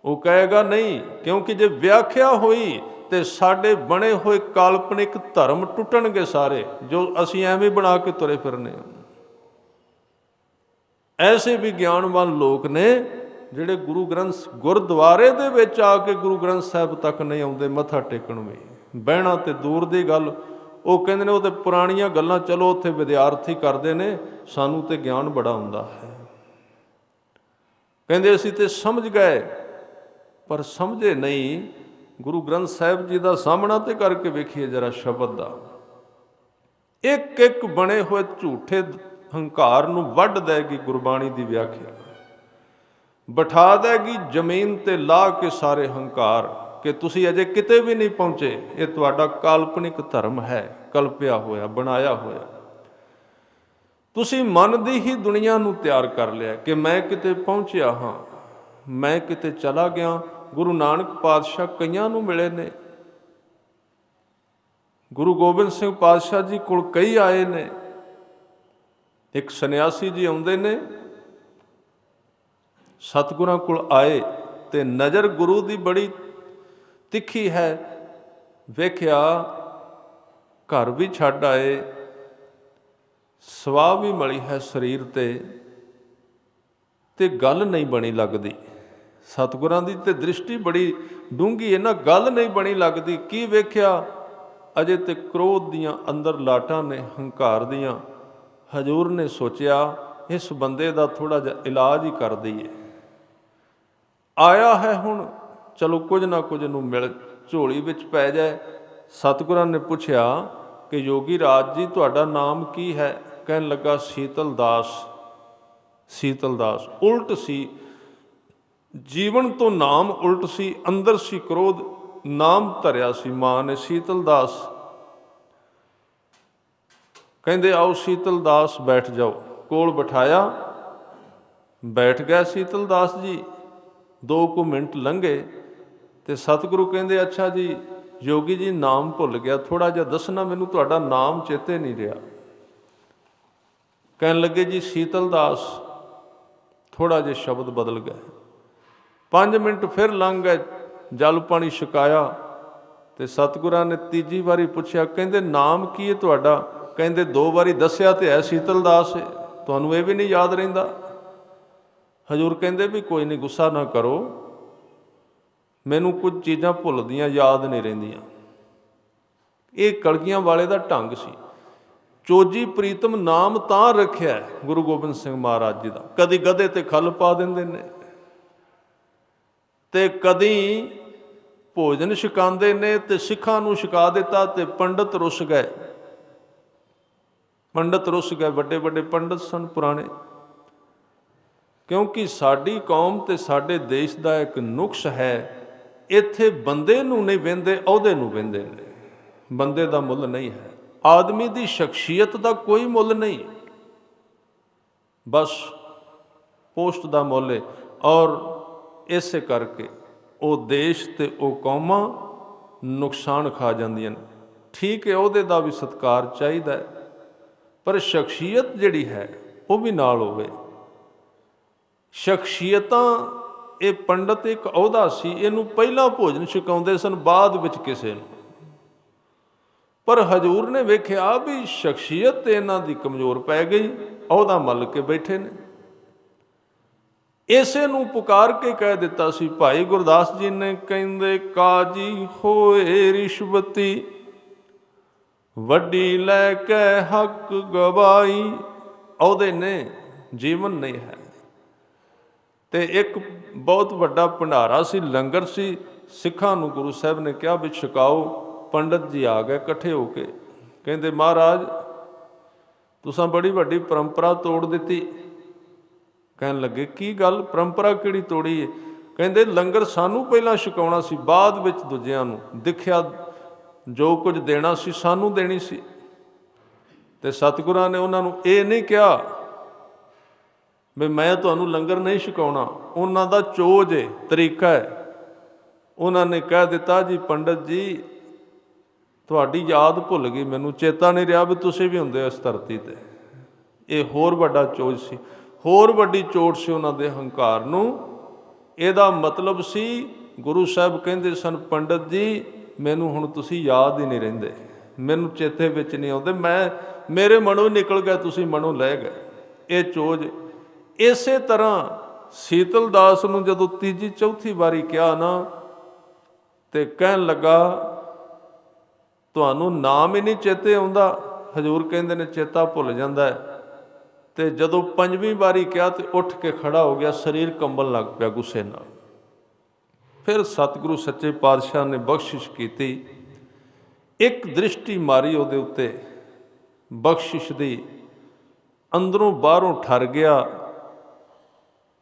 A: ਉਹ ਕਹੇਗਾ ਨਹੀਂ, ਕਿਉਂਕਿ ਜੇ ਵਿਆਖਿਆ ਹੋਈ ਤੇ ਸਾਡੇ ਬਣੇ ਹੋਏ ਕਾਲਪਨਿਕ ਧਰਮ ਟੁੱਟਣਗੇ ਸਾਰੇ, ਜੋ ਅਸੀਂ ਐਵੇਂ ਬਣਾ ਕੇ ਤੁਰੇ ਫਿਰਨੇ। ਐਸੇ ਵੀ ਗਿਆਨਵਾਨ ਲੋਕ ਨੇ ਜਿਹੜੇ ਗੁਰੂ ਗ੍ਰੰਥ ਗੁਰਦੁਆਰੇ ਦੇ ਵਿੱਚ ਆ ਕੇ ਗੁਰੂ ਗ੍ਰੰਥ ਸਾਹਿਬ ਤੱਕ ਨਹੀਂ ਆਉਂਦੇ ਮੱਥਾ ਟੇਕਣ ਵੀ। ਬਹਿਣਾ ਤੇ ਦੂਰ ਦੀ ਗੱਲ, ਉਹ ਕਹਿੰਦੇ ਨੇ ਉਹ ਤੇ ਪੁਰਾਣੀਆਂ ਗੱਲਾਂ ਚਲੋ ਉੱਥੇ ਵਿਦਿਆਰਥੀ ਕਰਦੇ ਨੇ, ਸਾਨੂੰ ਤੇ ਗਿਆਨ ਬੜਾ ਹੁੰਦਾ ਹੈ। ਕਹਿੰਦੇ ਅਸੀਂ ਤੇ ਸਮਝ ਗਏ, ਪਰ ਸਮਝੇ ਨਹੀਂ। ਗੁਰੂ ਗ੍ਰੰਥ ਸਾਹਿਬ ਜੀ ਦਾ ਸਾਹਮਣਾ ਤੇ ਕਰਕੇ ਵੇਖੀਏ ਜਰਾ ਸ਼ਬਦ ਦਾ। ਇੱਕ ਇੱਕ ਬਣੇ ਹੋਏ ਝੂਠੇ ਹੰਕਾਰ ਨੂੰ ਵੱਢ ਦੇਗੀ ਗੁਰਬਾਣੀ ਦੀ ਵਿਆਖਿਆ, ਬਿਠਾ ਦੇਗੀ ਜ਼ਮੀਨ ਤੇ ਲਾ ਕੇ ਸਾਰੇ ਹੰਕਾਰ, ਕਿ ਤੁਸੀਂ ਅਜੇ ਕਿਤੇ ਵੀ ਨਹੀਂ ਪਹੁੰਚੇ, ਇਹ ਤੁਹਾਡਾ ਕਾਲਪਨਿਕ ਧਰਮ ਹੈ, ਕਲਪਿਆ ਹੋਇਆ, ਬਣਾਇਆ ਹੋਇਆ। ਤੁਸੀਂ ਮਨ ਦੀ ਹੀ ਦੁਨੀਆ ਨੂੰ ਤਿਆਰ ਕਰ ਲਿਆ ਕਿ ਮੈਂ ਕਿਤੇ ਪਹੁੰਚਿਆ ਹਾਂ, ਮੈਂ ਕਿਤੇ ਚਲਾ ਗਿਆ। ਗੁਰੂ ਨਾਨਕ ਪਾਤਸ਼ਾਹ ਕਈਆਂ ਨੂੰ ਮਿਲੇ ਨੇ, ਗੁਰੂ ਗੋਬਿੰਦ ਸਿੰਘ ਪਾਤਸ਼ਾਹ ਜੀ ਕੋਲ ਕਈ ਆਏ ਨੇ। ਇੱਕ ਸੰਨਿਆਸੀ ਜੀ ਆਉਂਦੇ ਨੇ, ਸਤਿਗੁਰਾਂ ਕੋਲ ਆਏ ਤੇ ਨਜ਼ਰ ਗੁਰੂ ਦੀ ਬੜੀ ਤਿੱਖੀ ਹੈ, ਵੇਖਿਆ ਘਰ ਵੀ ਛੱਡ ਆਏ, ਸਵਾਹ ਵੀ ਮਲੀ ਹੈ ਸਰੀਰ ਤੇ ਗੱਲ ਨਹੀਂ ਬਣੀ ਲੱਗਦੀ। ਸਤਿਗੁਰਾਂ ਦੀ ਤੇ ਦ੍ਰਿਸ਼ਟੀ ਬੜੀ ਡੂੰਘੀ ਹੈ ਨਾ, ਗੱਲ ਨਹੀਂ ਬਣੀ ਲੱਗਦੀ। ਕੀ ਵੇਖਿਆ? ਅਜੇ ਤੇ ਕ੍ਰੋਧ ਦੀਆਂ ਅੰਦਰ ਲਾਟਾਂ ਨੇ, ਹੰਕਾਰ ਦੀਆਂ। ਹਜ਼ੂਰ ਨੇ ਸੋਚਿਆ ਇਸ ਬੰਦੇ ਦਾ ਥੋੜ੍ਹਾ ਜਿਹਾ ਇਲਾਜ ਹੀ ਕਰ ਦਈਏ। ਆਇਆ ਹੈ ਹੁਣ, ਚਲੋ ਕੁਝ ਨਾ ਕੁਝ ਨੂੰ ਮਿਲ ਝੋਲੀ ਵਿੱਚ ਪੈ ਜਾਏ। ਸਤਿਗੁਰਾਂ ਨੇ ਪੁੱਛਿਆ ਕਿ ਯੋਗੀ ਰਾਜ ਜੀ ਤੁਹਾਡਾ ਨਾਮ ਕੀ ਹੈ? ਕਹਿਣ ਲੱਗਾ ਸੀਤਲ ਦਾਸ। ਸੀਤਲ ਦਾਸ ਉਲਟ ਸੀ, ਜੀਵਨ ਤੋਂ ਨਾਮ ਉਲਟ ਸੀ, ਅੰਦਰ ਸੀ ਕ੍ਰੋਧ, ਨਾਮ ਧਰਿਆ ਸੀ ਮਾਂ ਨੇ ਸੀਤਲ ਦਾਸ। ਕਹਿੰਦੇ ਆਓ ਸੀਤਲ ਦਾਸ ਬੈਠ ਜਾਓ। ਕੋਲ ਬਿਠਾਇਆ, ਬੈਠ ਗਿਆ ਸੀਤਲ ਦਾਸ ਜੀ। 2 ਕੁ ਮਿੰਟ ਲੰਘੇ ਤੇ ਸਤਿਗੁਰੂ ਕਹਿੰਦੇ ਅੱਛਾ ਜੀ ਯੋਗੀ ਜੀ ਨਾਮ ਭੁੱਲ ਗਿਆ, ਥੋੜ੍ਹਾ ਜਿਹਾ ਦੱਸਣਾ ਮੈਨੂੰ, ਤੁਹਾਡਾ ਨਾਮ ਚੇਤੇ ਨਹੀਂ ਰਿਹਾ। ਕਹਿਣ ਲੱਗੇ ਜੀ ਸੀਤਲ ਦਾਸ। ਥੋੜ੍ਹਾ ਜਿਹਾ ਸ਼ਬਦ ਬਦਲ ਗਏ। 5 ਮਿੰਟ ਫਿਰ ਲੰਘ ਗਏ, ਜਲ ਪਾਣੀ ਛਕਾਇਆ ਤੇ ਸਤਿਗੁਰਾਂ ਨੇ ਤੀਜੀ ਵਾਰੀ ਪੁੱਛਿਆ, ਕਹਿੰਦੇ ਨਾਮ ਕੀ ਹੈ ਤੁਹਾਡਾ? ਕਹਿੰਦੇ 2 ਵਾਰੀ ਦੱਸਿਆ ਤੇ ਹੈ ਸੀਤਲ ਦਾਸ ਹੈ, ਤੁਹਾਨੂੰ ਇਹ ਵੀ ਨਹੀਂ ਯਾਦ ਰਹਿੰਦਾ? ਹਜ਼ੂਰ ਕਹਿੰਦੇ ਵੀ ਕੋਈ ਨਹੀਂ, ਗੁੱਸਾ ਨਾ ਕਰੋ, ਮੈਨੂੰ ਕੁਝ ਚੀਜ਼ਾਂ ਭੁੱਲਦੀਆਂ, ਯਾਦ ਨਹੀਂ ਰਹਿੰਦੀਆਂ। ਇਹ ਕਲਗੀਆਂ ਵਾਲੇ ਦਾ ਢੰਗ ਸੀ। ਚੋਜੀ ਪ੍ਰੀਤਮ ਨਾਮ ਤਾਂ ਰੱਖਿਆ ਗੁਰੂ ਗੋਬਿੰਦ ਸਿੰਘ ਮਹਾਰਾਜ ਜੀ ਦਾ। ਕਦੀ ਗਧੇ ਤੇ ਖੱਲ ਪਾ ਦਿੰਦੇ ਨੇ, ਤੇ ਕਦੀ ਭੋਜਨ ਛਕਾਉਂਦੇ ਨੇ ਤੇ ਸਿੱਖਾਂ ਨੂੰ ਛਕਾ ਦਿੱਤਾ ਤੇ ਪੰਡਤ ਰੁੱਸ ਗਏ। ਪੰਡਤ ਰੁੱਸ ਗਏ, ਵੱਡੇ ਵੱਡੇ ਪੰਡਤ ਸਨ ਪੁਰਾਣੇ। ਕਿਉਂਕਿ ਸਾਡੀ ਕੌਮ ਤੇ ਸਾਡੇ ਦੇਸ਼ ਦਾ ਇੱਕ ਨੁਕਸ ਹੈ, ਇੱਥੇ ਬੰਦੇ ਨੂੰ ਨਹੀਂ ਵਹਿੰਦੇ, ਅਹੁਦੇ ਨੂੰ ਵਹਿੰਦੇ ਨੇ। ਬੰਦੇ ਦਾ ਮੁੱਲ ਨਹੀਂ ਹੈ, ਆਦਮੀ ਦੀ ਸ਼ਖਸੀਅਤ ਦਾ ਕੋਈ ਮੁੱਲ ਨਹੀਂ, ਬਸ ਪੋਸਟ ਦਾ ਮੁੱਲ ਹੈ। ਔਰ ਇਸੇ ਕਰਕੇ ਉਹ ਦੇਸ਼ ਤੇ ਉਹ ਕੌਮਾਂ ਨੁਕਸਾਨ ਖਾ ਜਾਂਦੀਆਂ ਨੇ। ਠੀਕ ਹੈ, ਉਹਦੇ ਦਾ ਵੀ ਸਤਿਕਾਰ ਚਾਹੀਦਾ ਹੈ, ਪਰ ਸ਼ਖਸੀਅਤ ਜਿਹੜੀ ਹੈ ਉਹ ਵੀ ਨਾਲ ਹੋਵੇ। ਸ਼ਖਸੀਅਤਾਂ, ਇਹ ਪੰਡਤ ਇੱਕ ਅਹੁਦਾ ਸੀ, ਇਹਨੂੰ ਪਹਿਲਾਂ ਭੋਜਨ ਛਕਾਉਂਦੇ ਸਨ, ਬਾਅਦ ਵਿੱਚ ਕਿਸੇ ਨੂੰ। ਪਰ ਹਜ਼ੂਰ ਨੇ ਵੇਖਿਆ ਵੀ ਸ਼ਖਸੀਅਤ ਤੇ ਇਹਨਾਂ ਦੀ ਕਮਜ਼ੋਰ ਪੈ ਗਈ, ਅਹੁਦਾ ਮੱਲ ਕੇ ਬੈਠੇ ਨੇ। ਇਸੇ ਨੂੰ ਪੁਕਾਰ ਕੇ ਕਹਿ ਦਿੱਤਾ ਸੀ ਭਾਈ ਗੁਰਦਾਸ ਜੀ ਨੇ, ਕਹਿੰਦੇ ਕਾਜੀ ਹੋਏ ਰਿਸ਼ਵਤੀ, ਵੱਡੀ ਲੈ ਕੇ ਹੱਕ ਗਵਾਈ। ਅਹੁਦੇ ਨੇ, ਜੀਵਨ ਨਹੀਂ ਹੈ। ਤੇ ਇੱਕ ਬਹੁਤ ਵੱਡਾ ਭੰਡਾਰਾ ਸੀ, ਲੰਗਰ ਸੀ। ਸਿੱਖਾਂ ਨੂੰ ਗੁਰੂ ਸਾਹਿਬ ਨੇ ਕਿਹਾ ਵੀ ਛਕਾਓ। ਪੰਡਤ ਜੀ ਆ ਗਏ ਇਕੱਠੇ ਹੋ ਕੇ, ਕਹਿੰਦੇ ਮਹਾਰਾਜ ਤੁਸਾਂ ਬੜੀ ਵੱਡੀ ਪਰੰਪਰਾ ਤੋੜ ਦਿੱਤੀ। ਕਹਿਣ ਲੱਗੇ ਕੀ ਗੱਲ, ਪਰੰਪਰਾ ਕਿਹੜੀ ਤੋੜੀ ਹੈ? ਕਹਿੰਦੇ ਲੰਗਰ ਸਾਨੂੰ ਪਹਿਲਾਂ ਛਕਾਉਣਾ ਸੀ, ਬਾਅਦ ਵਿੱਚ ਦੂਜਿਆਂ ਨੂੰ। ਦੇਖਿਆ ਜੋ ਕੁਝ ਦੇਣਾ ਸੀ ਸਾਨੂੰ ਦੇਣੀ ਸੀ। ਤੇ ਸਤਿਗੁਰਾਂ ਨੇ ਉਹਨਾਂ ਨੂੰ ਇਹ ਨਹੀਂ ਕਿਹਾ ਵੀ ਮੈਂ ਤੁਹਾਨੂੰ ਲੰਗਰ ਨਹੀਂ ਛਕਾਉਣਾ, ਉਹਨਾਂ ਦਾ ਚੋਜ ਹੈ, ਤਰੀਕਾ ਹੈ। ਉਹਨਾਂ ਨੇ ਕਹਿ ਦਿੱਤਾ ਜੀ ਪੰਡਤ ਜੀ ਤੁਹਾਡੀ ਯਾਦ ਭੁੱਲ ਗਈ, ਮੈਨੂੰ ਚੇਤਾ ਨਹੀਂ ਰਿਹਾ ਵੀ ਤੁਸੀਂ ਵੀ ਹੁੰਦੇ ਹੋ ਇਸ ਧਰਤੀ ਤੇ। ਇਹ ਹੋਰ ਵੱਡਾ ਚੋਜ ਸੀ, ਹੋਰ ਵੱਡੀ ਚੋਟ ਸੀ ਉਹਨਾਂ ਦੇ ਹੰਕਾਰ ਨੂੰ। ਇਹਦਾ ਮਤਲਬ ਸੀ ਗੁਰੂ ਸਾਹਿਬ ਕਹਿੰਦੇ ਸਨ ਪੰਡਤ ਜੀ ਮੈਨੂੰ ਹੁਣ ਤੁਸੀਂ ਯਾਦ ਹੀ ਨਹੀਂ ਰਹਿੰਦੇ, ਮੈਨੂੰ ਚੇਤੇ ਵਿੱਚ ਨਹੀਂ ਆਉਂਦੇ, ਮੇਰੇ ਮਨੋਂ ਨਿਕਲ ਗਏ, ਤੁਸੀਂ ਮਨੋਂ ਲੈ ਗਏ। ਇਹ ਚੋਜ। ਇਸੇ ਤਰ੍ਹਾਂ ਸੀਤਲ ਦਾਸ ਨੂੰ ਜਦੋਂ ਤੀਜੀ ਚੌਥੀ ਵਾਰੀ ਕਿਹਾ ਨਾ, ਤੇ ਕਹਿਣ ਲੱਗਾ ਤੁਹਾਨੂੰ ਨਾਮ ਹੀ ਨਹੀਂ ਚੇਤੇ ਆਉਂਦਾ। ਹਜ਼ੂਰ ਕਹਿੰਦੇ ਨੇ ਚੇਤਾ ਭੁੱਲ ਜਾਂਦਾ ਹੈ। ਤੇ ਜਦੋਂ ਪੰਜਵੀਂ ਵਾਰੀ ਕਿਹਾ ਤੇ ਉੱਠ ਕੇ ਖੜਾ ਹੋ ਗਿਆ, ਸਰੀਰ ਕੰਬਣ ਲੱਗ ਪਿਆ ਗੁੱਸੇ ਨਾਲ। ਫਿਰ ਸਤਿਗੁਰੂ ਸੱਚੇ ਪਾਤਸ਼ਾਹ ਨੇ ਬਖਸ਼ਿਸ਼ ਕੀਤੀ, ਇੱਕ ਦ੍ਰਿਸ਼ਟੀ ਮਾਰੀ ਉਹਦੇ ਉੱਤੇ ਬਖਸ਼ਿਸ਼ ਦੀ, ਅੰਦਰੋਂ ਬਾਹਰੋਂ ਠਰ ਗਿਆ।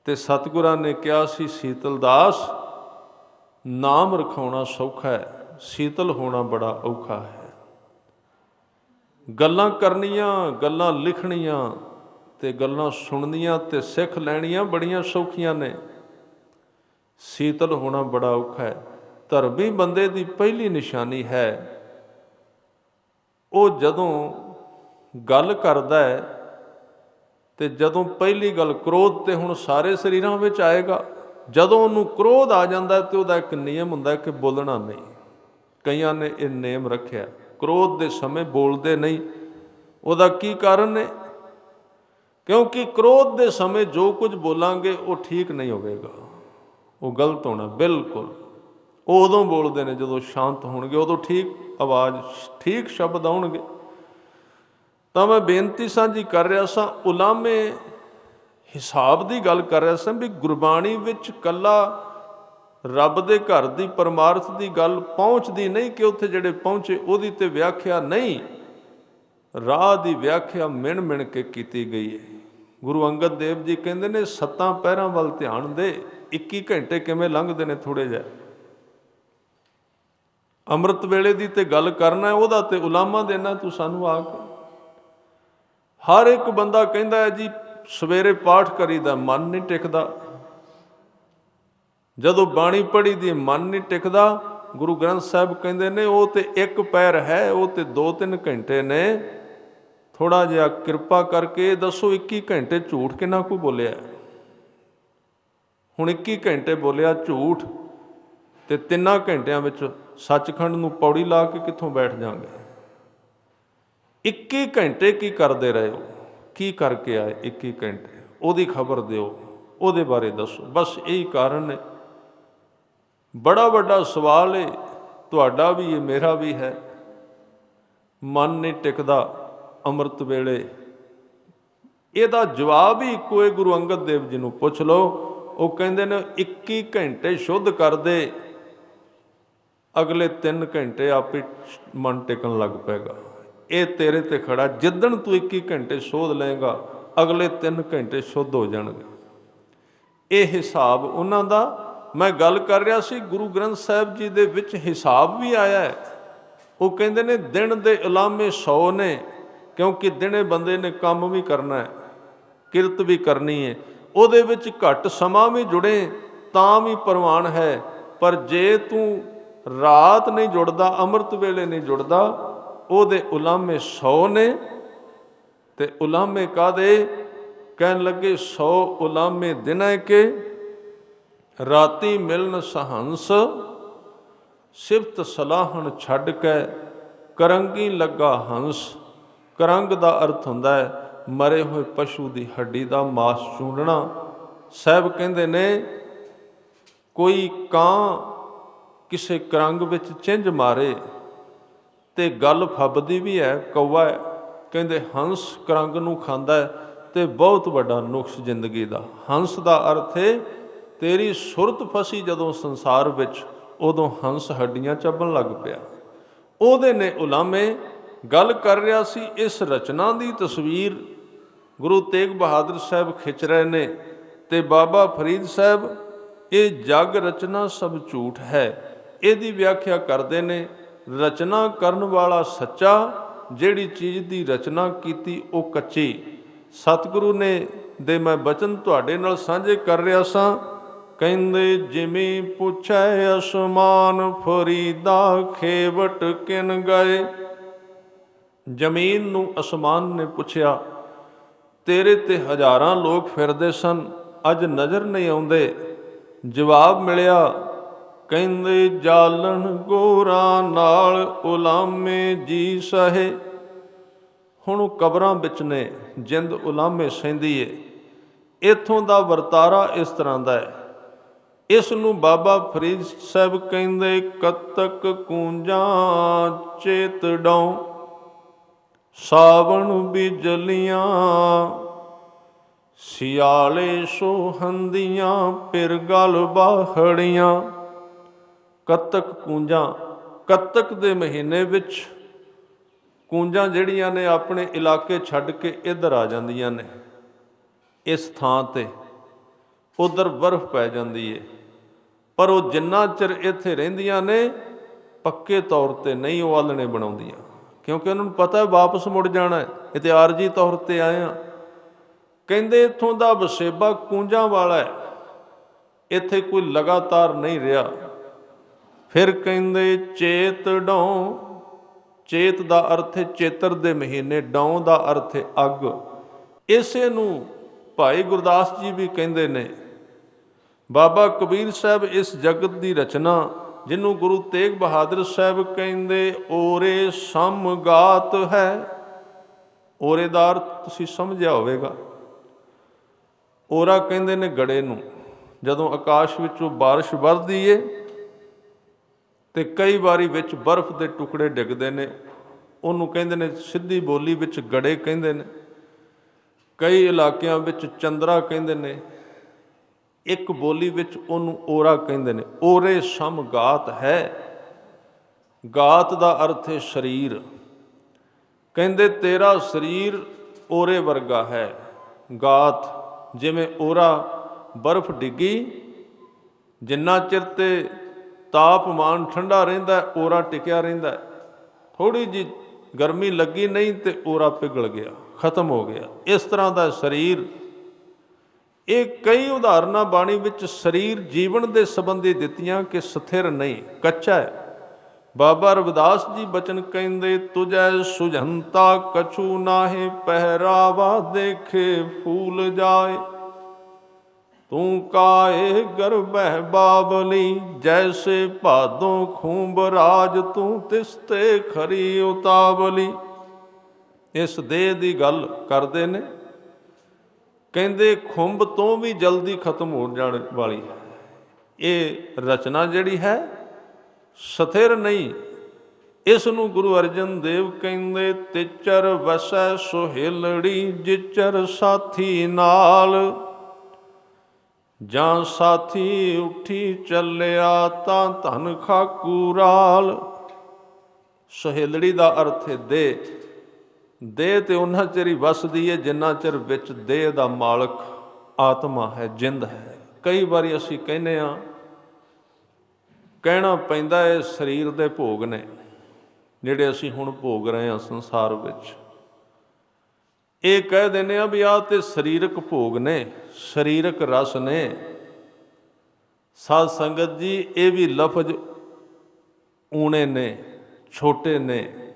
A: ਤੇ ਸਤਿਗੁਰਾਂ ਨੇ ਕਿਹਾ ਸੀ ਸੀਤਲ ਦਾਸ ਨਾਮ ਰਖਾਉਣਾ ਸੌਖਾ ਹੈ, ਸੀਤਲ ਹੋਣਾ ਬੜਾ ਔਖਾ ਹੈ। ਗੱਲਾਂ ਕਰਨੀਆਂ, ਗੱਲਾਂ ਲਿਖਣੀਆਂ ਤੇ ਗੱਲਾਂ ਸੁਣਨੀਆਂ ਤੇ ਸਿੱਖ ਲੈਣੀਆਂ ਬੜੀਆਂ ਸੌਖੀਆਂ ਨੇ, ਸੀਤਲ ਹੋਣਾ ਬੜਾ ਔਖਾ ਹੈ। ਧਰਮੀ ਬੰਦੇ ਦੀ ਪਹਿਲੀ ਨਿਸ਼ਾਨੀ ਹੈ ਉਹ ਜਦੋਂ ਗੱਲ ਕਰਦਾ ਹੈ, ਤੇ ਜਦੋਂ ਪਹਿਲੀ ਗੱਲ ਕ੍ਰੋਧ ਤੇ ਹੁਣ ਸਾਰੇ ਸਰੀਰਾਂ ਵਿੱਚ ਆਏਗਾ। ਜਦੋਂ ਉਹਨੂੰ ਕ੍ਰੋਧ ਆ ਜਾਂਦਾ ਤੇ ਉਹਦਾ ਇੱਕ ਨਿਯਮ ਹੁੰਦਾ ਕਿ ਬੋਲਣਾ ਨਹੀਂ। ਕਈਆਂ ਨੇ ਇਹ ਨਿਯਮ ਰੱਖਿਆ, ਕ੍ਰੋਧ ਦੇ ਸਮੇਂ ਬੋਲਦੇ ਨਹੀਂ। ਉਹਦਾ ਕੀ ਕਾਰਨ ਹੈ? ਕਿਉਂਕਿ ਕ੍ਰੋਧ ਦੇ ਸਮੇਂ ਜੋ ਕੁਝ ਬੋਲਾਂਗੇ ਉਹ ਠੀਕ ਨਹੀਂ ਹੋਵੇਗਾ, ਉਹ ਗਲਤ ਹੋਣਾ ਬਿਲਕੁਲ। ਉਹ ਉਦੋਂ ਬੋਲਦੇ ਨੇ ਜਦੋਂ ਸ਼ਾਂਤ ਹੋਣਗੇ, ਉਦੋਂ ਠੀਕ ਆਵਾਜ਼, ਠੀਕ ਸ਼ਬਦ ਆਉਣਗੇ। ਤਾਂ ਮੈਂ ਬੇਨਤੀ ਸਾਂਝੀ ਕਰ ਰਿਹਾ ਸਾਂ, ਉਲਾਮੇ ਹਿਸਾਬ ਦੀ ਗੱਲ ਕਰ ਰਿਹਾ ਸਾਂ ਵੀ ਗੁਰਬਾਣੀ ਵਿੱਚ ਕੱਲਾ ਰੱਬ ਦੇ ਘਰ ਦੀ ਪਰਮਾਰਥ ਦੀ ਗੱਲ ਪਹੁੰਚਦੀ ਨਹੀਂ ਕਿ ਉੱਥੇ ਜਿਹੜੇ ਪਹੁੰਚੇ ਉਹਦੀ ਤੇ ਵਿਆਖਿਆ ਨਹੀਂ, ਰਾਹ ਦੀ ਵਿਆਖਿਆ ਮਿਣ ਮਿਣ ਕੇ ਕੀਤੀ ਗਈ ਹੈ। ਗੁਰੂ ਅੰਗਦ ਦੇਵ ਜੀ ਕਹਿੰਦੇ ਨੇ 7 ਪਹਿਰਾਂ ਵੱਲ ਧਿਆਨ ਦੇ, 21 ਘੰਟੇ ਕਿਵੇਂ ਲੰਘਦੇ ਨੇ ਥੋੜ੍ਹੇ ਜਿਹੇ। ਅੰਮ੍ਰਿਤ ਵੇਲੇ ਦੀ ਤੇ ਗੱਲ ਕਰਨਾ, ਉਹਦਾ ਤੇ ਉਲਾਮਾ ਦੇਣਾ ਤੂੰ ਸਾਨੂੰ ਆ ਕੇ। ਹਰ ਇੱਕ ਬੰਦਾ ਕਹਿੰਦਾ ਹੈ ਜੀ ਸਵੇਰੇ ਪਾਠ ਕਰੀਦਾ, ਮਨ ਨਹੀਂ ਟਿਕਦਾ। ਜਦੋਂ ਬਾਣੀ ਪੜ੍ਹੀ ਦੀ ਮਨ ਨਹੀਂ ਟਿਕਦਾ। ਗੁਰੂ ਗ੍ਰੰਥ ਸਾਹਿਬ ਕਹਿੰਦੇ ਨੇ ਉਹ ਤੇ 1 ਪੈਰ ਹੈ, ਉਹ ਤੇ 2-3 ਘੰਟੇ ਨੇ। ਥੋੜ੍ਹਾ ਜਿਹਾ ਕਿਰਪਾ ਕਰਕੇ ਦੱਸੋ 21 ਘੰਟੇ ਝੂਠ ਕਿੰਨਾ ਕੁ ਬੋਲਿਆ? ਹੁਣ 21 ਘੰਟੇ ਬੋਲਿਆ ਝੂਠ, ਤੇ 3 ਘੰਟਿਆਂ ਵਿੱਚ ਸੱਚਖੰਡ ਨੂੰ ਪੌੜੀ ਲਾ ਕੇ ਕਿੱਥੋਂ ਬੈਠ ਜਾਵਾਂਗੇ? 21 ਘੰਟੇ ਕੀ ਕਰਦੇ ਰਹੇ ਹੋ? ਕੀ ਕਰਕੇ ਆਏ 21 ਘੰਟੇ? ਉਹਦੀ ਖਬਰ ਦਿਓ, ਉਹਦੇ ਬਾਰੇ ਦੱਸੋ। ਬਸ ਇਹੀ ਕਾਰਨ ਹੈ। ਬੜਾ ਵੱਡਾ ਸਵਾਲ ਹੈ, ਤੁਹਾਡਾ ਵੀ ਹੈ, ਮੇਰਾ ਵੀ ਹੈ। ਮਨ ਨਹੀਂ ਟਿਕਦਾ ਅੰਮ੍ਰਿਤ ਵੇਲੇ। ਇਹਦਾ ਜਵਾਬ ਹੀ ਇੱਕੋ ਹੈ, ਗੁਰੂ ਅੰਗਦ ਦੇਵ ਜੀ ਨੂੰ ਪੁੱਛ ਲਓ। ਉਹ ਕਹਿੰਦੇ ਨੇ 21 ਘੰਟੇ ਸ਼ੁੱਧ ਕਰਦੇ, ਅਗਲੇ 3 ਘੰਟੇ ਆਪੇ ਮਨ ਟਿਕਣ ਲੱਗ ਪਏਗਾ। ਇਹ ਤੇਰੇ ਤੇ ਖੜਾ, ਜਿੱਦਣ ਤੂੰ 21 ਘੰਟੇ ਸੋਧ ਲਏਗਾ ਅਗਲੇ 3 ਘੰਟੇ ਸ਼ੁੱਧ ਹੋ ਜਾਣਗੇ। ਇਹ ਹਿਸਾਬ ਉਹਨਾਂ ਦਾ ਮੈਂ ਗੱਲ ਕਰ ਰਿਹਾ ਸੀ। ਗੁਰੂ ਗ੍ਰੰਥ ਸਾਹਿਬ ਜੀ ਦੇ ਵਿੱਚ ਹਿਸਾਬ ਵੀ ਆਇਆ ਹੈ। ਉਹ ਕਹਿੰਦੇ ਨੇ ਦਿਨ ਦੇ ਉਲਾਮੇ 100 ਨੇ, ਕਿਉਂਕਿ ਦਿਨੇ ਬੰਦੇ ਨੇ ਕੰਮ ਵੀ ਕਰਨਾ ਹੈ, ਕਿਰਤ ਵੀ ਕਰਨੀ ਹੈ, ਉਹਦੇ ਵਿੱਚ ਘੱਟ ਸਮਾਂ ਵੀ ਜੁੜੇ ਤਾਂ ਵੀ ਪ੍ਰਵਾਨ ਹੈ। ਪਰ ਜੇ ਤੂੰ ਰਾਤ ਨਹੀਂ ਜੁੜਦਾ, ਅੰਮ੍ਰਿਤ ਵੇਲੇ ਨਹੀਂ ਜੁੜਦਾ, ਉਹਦੇ ਉਲਾਮੇ 100 ਨੇ। ਤੇ ਉਲਾਮੇ ਕਾਹਦੇ? ਕਹਿਣ ਲੱਗੇ 100 ਉਲਾਮੇ ਦਿਨਾਂ ਕੇ, ਰਾਤੀ ਮਿਲਣ ਸਹੰਸ, ਸਿਫਤ ਸਲਾਹਣ ਛੱਡ ਕੇ ਕਰੰਗੀ ਲੱਗਾ ਹੰਸ। ਕਰੰਗ ਦਾ ਅਰਥ ਹੁੰਦਾ ਹੈ ਮਰੇ ਹੋਏ ਪਸ਼ੂ ਦੀ ਹੱਡੀ ਦਾ ਮਾਸ ਚੂੰਡਣਾ। ਸਾਹਿਬ ਕਹਿੰਦੇ ਨੇ ਕੋਈ ਕਾਂ ਕਿਸੇ ਕਰੰਗ ਵਿੱਚ ਚਿੰਝ ਮਾਰੇ ਤੇ ਗੱਲ ਫੱਬਦੀ ਵੀ ਹੈ, ਕੌਵਾ ਹੈ। ਕਹਿੰਦੇ ਹੰਸ ਕਰੰਗ ਨੂੰ ਖਾਂਦਾ ਹੈ ਤੇ ਬਹੁਤ ਵੱਡਾ ਨੁਕਸ ਜ਼ਿੰਦਗੀ ਦਾ। ਹੰਸ ਦਾ ਅਰਥ ਹੈ ਤੇਰੀ ਸੁਰਤ ਫਸੀ ਜਦੋਂ ਸੰਸਾਰ ਵਿੱਚ, ਉਦੋਂ ਹੰਸ ਹੱਡੀਆਂ ਚੱਬਣ ਲੱਗ ਪਿਆ। ਉਹਦੇ ਨੇ ਉਲਾਮੇ। ਗੱਲ ਕਰ ਰਿਹਾ ਸੀ ਇਸ ਰਚਨਾ ਦੀ ਤਸਵੀਰ ਗੁਰੂ ਤੇਗ ਬਹਾਦਰ ਸਾਹਿਬ ਖਿੱਚ ਰਹੇ ਨੇ ਤੇ ਬਾਬਾ ਫਰੀਦ ਸਾਹਿਬ ਇਹ ਜਗ ਰਚਨਾ ਸਭ ਝੂਠ ਹੈ, ਇਹਦੀ ਵਿਆਖਿਆ ਕਰਦੇ ਨੇ। ਰਚਨਾ ਕਰਨ ਵਾਲਾ ਸੱਚਾ, ਜਿਹੜੀ ਚੀਜ਼ ਦੀ ਰਚਨਾ ਕੀਤੀ ਉਹ ਕੱਚੀ। ਸਤਿਗੁਰੂ ਨੇ ਦੇ ਮੈਂ ਬਚਨ ਤੁਹਾਡੇ ਨਾਲ ਸਾਂਝੇ ਕਰ ਰਿਹਾ ਸਾਂ। ਕਹਿੰਦੇ ਜਿਵੇਂ ਪੁੱਛੈ ਅਸਮਾਨ ਫਰੀਦਾ, ਖੇਵਟ ਕਿਨ ਗਏ। ਜ਼ਮੀਨ ਨੂੰ ਅਸਮਾਨ ਨੇ ਪੁੱਛਿਆ, ਤੇਰੇ ਤੇ ਹਜ਼ਾਰਾਂ ਲੋਕ ਫਿਰਦੇ ਸਨ, ਅੱਜ ਨਜ਼ਰ ਨਹੀਂ ਆਉਂਦੇ। ਜਵਾਬ ਮਿਲਿਆ, ਕਹਿੰਦੇ ਜਾਲਣ ਗੋਰਾਂ ਨਾਲ ਉਲਾਮੇ ਜੀ ਸਹੇ। ਹੁਣ ਉਹ ਕਬਰਾਂ ਵਿੱਚ ਨੇ, ਜਿੰਦ ਉਲਾਮੇ ਸਹਿੰਦੀ ਏ। ਇੱਥੋਂ ਦਾ ਵਰਤਾਰਾ ਇਸ ਤਰ੍ਹਾਂ ਦਾ ਹੈ। ਇਸ ਨੂੰ ਬਾਬਾ ਫਰੀਦ ਸਾਹਿਬ ਕਹਿੰਦੇ ਕਤਕ ਕੂੰਜਾਂ ਚੇਤ ਡਾਉ, ਸਾਵਣ ਬਿਜਲੀਆਂ ਸਿਆਲੇ ਸੋਹੰਦੀਆਂ, ਫਿਰ ਗਲ ਬਾਹੜੀਆਂ। ਕੱਤਕ ਕੂੰਜਾਂ, ਕੱਤਕ ਦੇ ਮਹੀਨੇ ਵਿੱਚ ਕੂੰਜਾਂ ਜਿਹੜੀਆਂ ਨੇ ਆਪਣੇ ਇਲਾਕੇ ਛੱਡ ਕੇ ਇੱਧਰ ਆ ਜਾਂਦੀਆਂ ਨੇ। ਇਸ ਥਾਂ ਤੇ ਉੱਧਰ ਬਰਫ਼ ਪੈ ਜਾਂਦੀ ਏ, ਪਰ ਉਹ ਜਿੰਨਾ ਚਿਰ ਇੱਥੇ ਰਹਿੰਦੀਆਂ ਨੇ ਪੱਕੇ ਤੌਰ ਤੇ ਨਹੀਂ ਉਹ ਆਲਣੇ ਬਣਾਉਂਦੀਆਂ, ਕਿਉਂਕਿ ਉਹਨਾਂ ਨੂੰ ਪਤਾ ਵਾਪਸ ਮੁੜ ਜਾਣਾ ਹੈ। ਇਹ ਤੇ ਆਰਜੀ ਤੌਰ ਤੇ ਆਏ ਆ। ਕਹਿੰਦੇ ਇੱਥੋਂ ਦਾ ਵਸੇਬਾ ਕੂੰਜਾਂ ਵਾਲਾ ਹੈ, ਇੱਥੇ ਕੋਈ ਲਗਾਤਾਰ ਨਹੀਂ ਰਿਹਾ। ਫਿਰ ਕਹਿੰਦੇ ਚੇਤ ਡਾਉ, ਚੇਤ ਦਾ ਅਰਥ ਹੈ ਚੇਤਰ ਦੇ ਮਹੀਨੇ, ਡਾਉ ਦਾ ਅਰਥ ਹੈ ਅੱਗ। ਇਸੇ ਨੂੰ ਭਾਈ ਗੁਰਦਾਸ ਜੀ ਵੀ ਕਹਿੰਦੇ ਨੇ। ਬਾਬਾ ਕਬੀਰ ਸਾਹਿਬ ਇਸ ਜਗਤ ਦੀ ਰਚਨਾ, ਜਿਹਨੂੰ ਗੁਰੂ ਤੇਗ ਬਹਾਦਰ ਸਾਹਿਬ ਕਹਿੰਦੇ ਓਰੇ ਸਮਗਾਤ ਹੈ। ਓਰੇ ਦਾ ਅਰਥ ਤੁਸੀਂ ਸਮਝਿਆ ਹੋਵੇਗਾ। ਓਰਾ ਕਹਿੰਦੇ ਨੇ ਗੜੇ ਨੂੰ। ਜਦੋਂ ਆਕਾਸ਼ ਵਿੱਚੋਂ ਬਾਰਿਸ਼ ਵਰਦੀ ਏ ਤੇ ਕਈ ਵਾਰੀ ਵਿੱਚ ਬਰਫ਼ ਦੇ ਟੁਕੜੇ ਡਿੱਗਦੇ ਨੇ, ਉਹਨੂੰ ਕਹਿੰਦੇ ਨੇ ਸਿੱਧੀ ਬੋਲੀ ਵਿੱਚ ਗੜੇ ਕਹਿੰਦੇ ਨੇ। ਕਈ ਇਲਾਕਿਆਂ ਵਿੱਚ ਚੰਦਰਾ ਕਹਿੰਦੇ ਨੇ, ਇੱਕ ਬੋਲੀ ਵਿੱਚ ਉਹਨੂੰ ਓਰਾ ਕਹਿੰਦੇ ਨੇ। ਓਰੇ ਸਮਗਾਤ ਹੈ। ਗਾਤ ਦਾ ਅਰਥ ਹੈ ਸਰੀਰ। ਕਹਿੰਦੇ ਤੇਰਾ ਸਰੀਰ ਓਰੇ ਵਰਗਾ ਹੈ। ਗਾਤ ਜਿਵੇਂ ਓਰਾ, ਬਰਫ਼ ਡਿੱਗੀ, ਜਿੰਨਾ ਚਿਰ ਤੇ ਤਾਪਮਾਨ ਠੰਡਾ ਰਹਿੰਦਾ ਓਰਾ ਟਿਕਿਆ ਰਹਿੰਦਾ। ਥੋੜ੍ਹੀ ਜਿਹੀ ਗਰਮੀ ਲੱਗੀ ਨਹੀਂ ਤੇ ਓਰਾ ਪਿਘਲ ਗਿਆ, ਖਤਮ ਹੋ ਗਿਆ। ਇਸ ਤਰ੍ਹਾਂ ਦਾ ਸਰੀਰ। ਇਹ ਕਈ ਉਦਾਹਰਨਾਂ ਬਾਣੀ ਵਿੱਚ ਸਰੀਰ ਜੀਵਨ ਦੇ ਸੰਬੰਧੀ ਦਿੱਤੀਆਂ ਕਿ ਸਥਿਰ ਨਹੀਂ, ਕੱਚਾ ਹੈ। ਬਾਬਾ ਰਵਿਦਾਸ ਜੀ ਬਚਨ ਕਹਿੰਦੇ ਤੁਝੈ ਸੁਝੰਤਾ ਕਛੂ ਨਾਹੇ, ਪਹਿਰਾਵਾ ਦੇਖੇ ਫੂਲ ਜਾਏ। ਤੂੰ ਕਾਏ ਗਰਬਹਿ ਬਾਬਲੀ, ਜੈਸੇ ਭਾਦੋਂ ਖੂੰਬ ਰਾਜ, ਤੂੰ ਤਿਸ ਤੇ ਖਰੀ ਉਤਾਵਲੀ। ਇਸ ਦੇਹ ਦੀ ਗੱਲ ਕਰਦੇ ਨੇ। ਕਹਿੰਦੇ ਖੁੰਬ ਤੋਂ ਵੀ ਜਲਦੀ ਖਤਮ ਹੋ ਜਾਣ ਵਾਲੀ ਹੈ ਇਹ ਰਚਨਾ ਜਿਹੜੀ ਹੈ, ਸਥਿਰ ਨਹੀਂ। ਇਸ ਨੂੰ ਗੁਰੂ ਅਰਜਨ ਦੇਵ ਕਹਿੰਦੇ ਤਿਚਰ ਵਸੈ ਸੁਹੇਲੜੀ, ਜਿਚਰ ਸਾਥੀ ਨਾਲ। ਜਾਂ ਸਾਥੀ ਉੱਠੀ ਚੱਲਿਆ ਤਾਂ ਧਨ ਖਾਕੂ ਰਾਲ। ਸਹੇਲੜੀ ਦਾ ਅਰਥ ਹੈ ਦੇਹ। ਦੇਹ ਤੇ ਉਹਨਾਂ ਚਿਰ ਹੀ ਵੱਸਦੀ ਹੈ ਜਿੰਨਾ ਚਿਰ ਵਿੱਚ ਦੇਹ ਦਾ ਮਾਲਕ ਆਤਮਾ ਹੈ, ਜਿੰਦ ਹੈ। ਕਈ ਵਾਰੀ ਅਸੀਂ ਕਹਿੰਦੇ ਹਾਂ, ਕਹਿਣਾ ਪੈਂਦਾ ਹੈ ਸਰੀਰ ਦੇ ਭੋਗ ਨੇ ਜਿਹੜੇ ਅਸੀਂ ਹੁਣ ਭੋਗ ਰਹੇ ਹਾਂ ਸੰਸਾਰ ਵਿੱਚ। ਇਹ ਕਹਿ ਦਿੰਦੇ ਆ ਵੀ ਆਹ ਤੇ ਸਰੀਰਕ ਭੋਗ ਨੇ, ਸਰੀਰਕ ਰਸ ਨੇ। ਸਾਧ ਸੰਗਤ ਜੀ, ਇਹ ਵੀ ਲਫ਼ਜ਼ ਊਣੇ ਨੇ, ਛੋਟੇ ਨੇ।